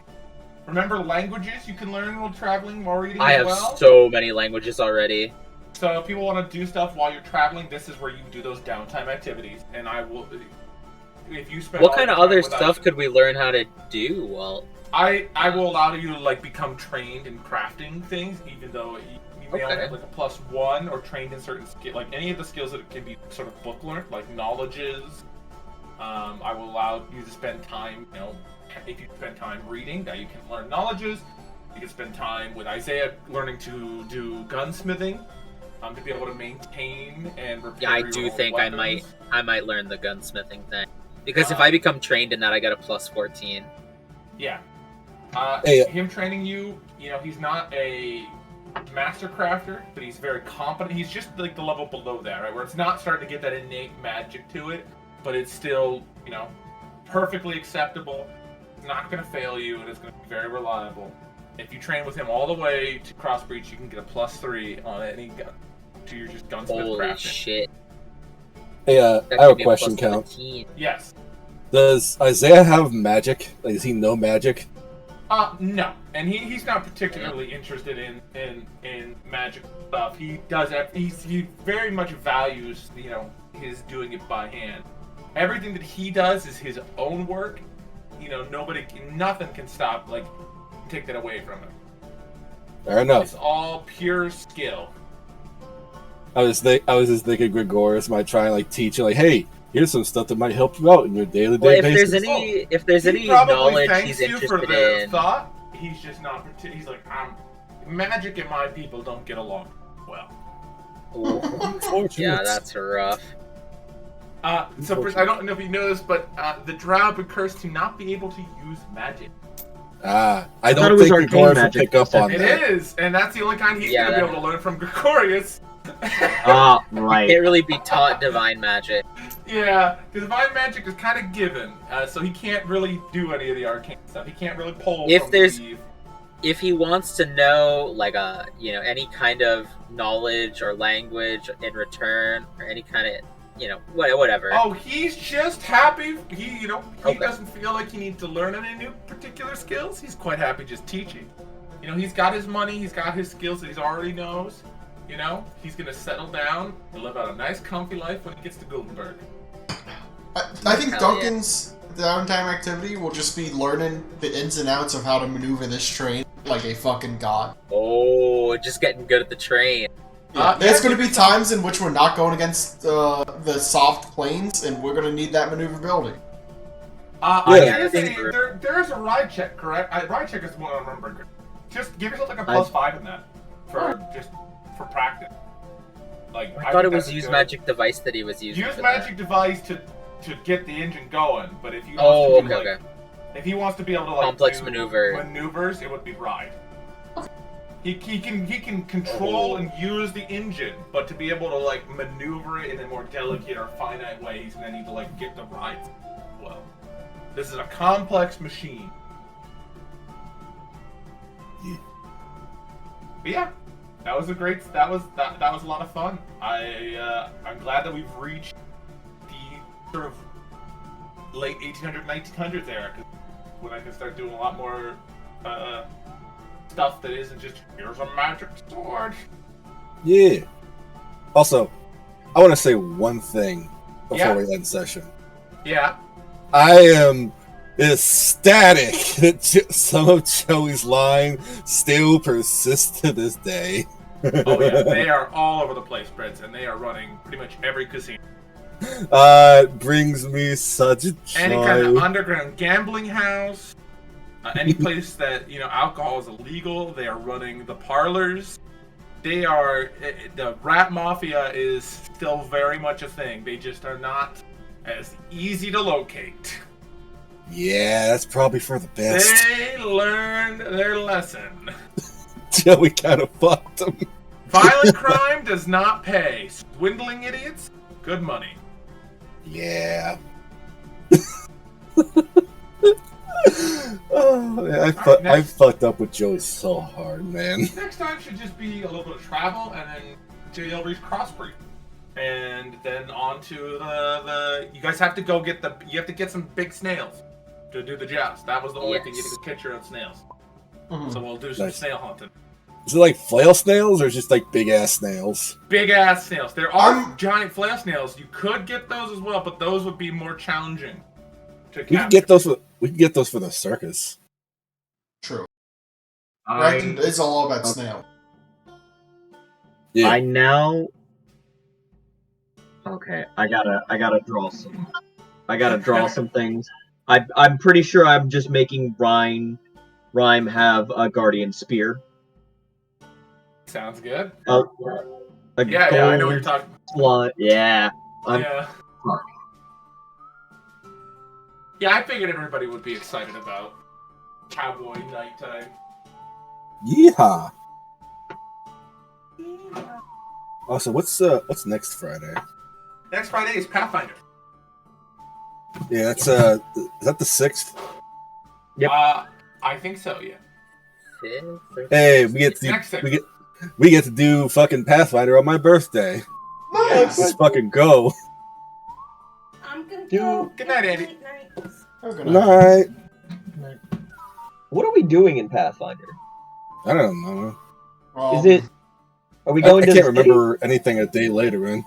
Remember languages you can learn while traveling, while reading I as have well. so many languages already. So if people want to do stuff while you're traveling, this is where you do those downtime activities, and I will. If you spend. What all kind your of time other with us- stuff could we learn how to do? Well, I will allow you to become trained in crafting things, even though you may only Okay. have a +1 or trained in certain skill, any of the skills that can be sort of book learned, like knowledges. I will allow you to spend time, if you spend time reading, that you can learn knowledges. You can spend time with Isaiah learning to do gunsmithing, to be able to maintain and repair. yeah, I your do own think weapons. I might learn the gunsmithing thing. Because if I become trained in that, I get a +14. Yeah. Hey, Him training you, he's not a master crafter, but he's very competent. He's just like the level below that, right? Where it's not starting to get that innate magic to it, but it's still, perfectly acceptable. It's not going to fail you, and it's going to be very reliable. If you train with him all the way to Crossbreach, you can get a +3 on any gun. So you're just gunsmith Holy crafting. shit. Hey, That I have could a be question, plus Count. 17. Yes. Does Isaiah have magic? Like, does he know magic? No, and he's not particularly interested in magic stuff. He does. He very much values, his doing it by hand. Everything that he does is his own work. Nothing can stop, take that away from him. Fair enough. It's all pure skill. I was just thinking Gregorius might try and teach you, hey, here's some stuff that might help you out in your daily Well, basis. if there's He any probably knowledge thanks he's you for interested the in, thought. He's just not. He's like, magic and my people don't get along well. Unfortunate. yeah, that's rough. So I don't know if you know this, but the drow have been cursed to not be able to use magic. I thought it don't was think arcane Gregorius will magic. pick up on It that. is, and that's the only kind he's Yeah, gonna be that- able to learn from Gregorius. Right. Can't really be taught divine magic. Yeah, because divine magic is kind of given, so he can't really do any of the arcane stuff. He can't really pull. If from there's- the- If he wants to know, any kind of knowledge or language in return, or any kind of, whatever. Oh, he's just happy. He Okay. doesn't feel like he needs to learn any new particular skills. He's quite happy just teaching. He's got his money. He's got his skills that he already knows. He's gonna settle down and live out a nice, comfy life when he gets to Gutenberg. I think Hell yeah. Duncan's downtime activity will just be learning the ins and outs of how to maneuver this train like a fucking god. Oh, just getting good at the train. Yeah, there's going to be times in which we're not going against the soft planes, and we're going to need that maneuverability. There's a ride check, correct? Ride check is what I remember. Just give yourself like a +5 in that for practice. Like I thought it was use magic device that he was using. Use magic device to get the engine going, but if you want if he wants to be able to complex do maneuvers, it would be ride. He can control and use the engine, but to be able to maneuver it in a more delicate or finite way, he's gonna need to get the rides. Well, this is a complex machine. Yeah. But yeah, that was a lot of fun. I'm glad that we've reached the sort of late 1800s, 1900s era, because when I can start doing a lot more stuff that isn't just here's a magic sword. Yeah. Also, I want to say one thing before we end session. Yeah. I am ecstatic that some of Joey's line still persists to this day. Oh yeah, they are all over the place, Brits, and they are running pretty much every casino. It brings me such joy. Any kind of underground gambling house, any place that alcohol is illegal, they are running the parlors. They are the rat mafia is still very much a thing. They just are not as easy to locate. Yeah, that's probably for the best. They learned their lesson. Joey kind of fucked them. Violent crime does not pay. Swindling idiots, good money. Yeah. I fucked up with Joey so hard, man. Next time should just be a little bit of travel, and then till you'll reach Crossbreed, and then on to the. You guys have to go get You have to get some big snails to do the joust. That was the only thing you had to go catch your own snails. Mm-hmm. So we'll do some snail hunting. Is it like flail snails or just like big ass snails? Big ass snails. There are giant flail snails. You could get those as well, but those would be more challenging to capture. We can get those for the circus. True. Ragdon is all about snail. Yeah. I now. Okay, I gotta draw some. I gotta draw some things. I'm pretty sure I'm just making Rhyme have a guardian spear. Sounds good. Yeah, I know what you're talking about. Yeah. Fuck. Yeah, I figured everybody would be excited about Cowboy Nighttime. Yeehaw! Also, what's next Friday? Next Friday is Pathfinder. Yeah, that's is that the 6th? Yep. I think so. Yeah. Hey, we get to do fucking Pathfinder on my birthday. Nice. Let's fucking go. I'm gonna go. Good night, Andy. Good night. What are we doing in Pathfinder? I don't know. Is it? Are we going? I can't remember anything a day later in.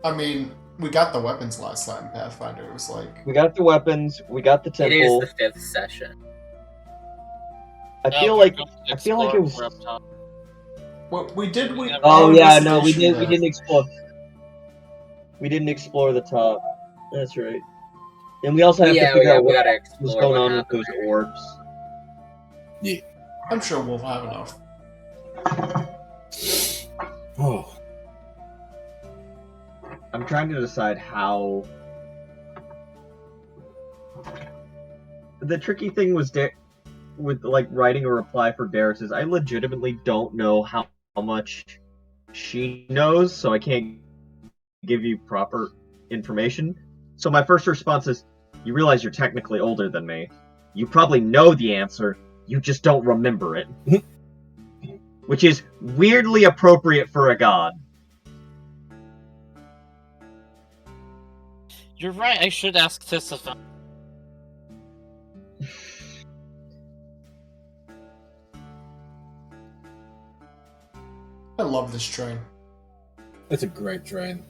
I mean, we got the weapons last time, Pathfinder. It was like we got the weapons, we got the temple. It is the 5th session. I feel like it was. Well, we did. We didn't explore. We didn't explore the top. That's right. And we also have to figure out what's going on with those orbs. Yeah. I'm sure we'll have enough. Oh. I'm trying to decide how. The tricky thing was with writing a reply for Darius is I legitimately don't know how much she knows, so I can't give you proper information. So my first response is, you realize you're technically older than me. You probably know the answer, you just don't remember it. Which is weirdly appropriate for a god. You're right, I should ask Tisiphone. I love this train. It's a great train.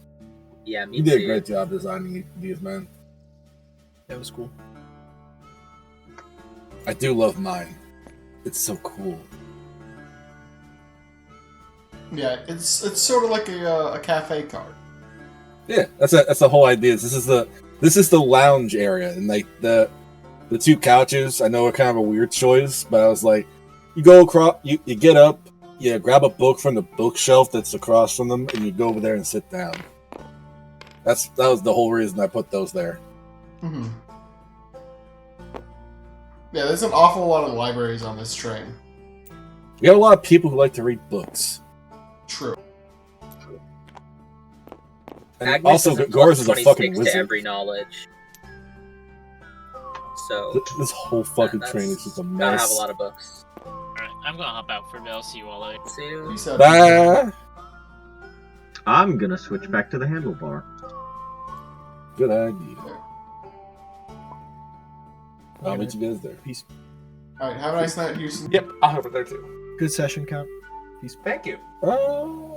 Yeah, me You too. did a great job designing these, man. That was cool. I do love mine. It's so cool. Yeah, it's sort of like a cafe card. Yeah, that's the whole idea. This is the lounge area, and like the two couches. I know are kind of a weird choice, but I was like, you go across, you get up, you grab a book from the bookshelf that's across from them, and you go over there and sit down. That was the whole reason I put those there. Mm-hmm. Yeah, there's an awful lot of libraries on this train. You got a lot of people who like to read books. True. And Agnes also, doesn't Gores is a plus fucking 26 wizard. to every knowledge. So This whole fucking that's- train is just a gotta have a mess. lot of books. Alright, I'm gonna hop out for a bit. I'll see you all later. See you. Peace out. Bye. I'm gonna switch back to the handlebar. Good idea. I'll meet you guys there. Peace. Alright, have a nice night, Houston. Yep, I'll have it there too. Good session, Count. Thank you. Bye.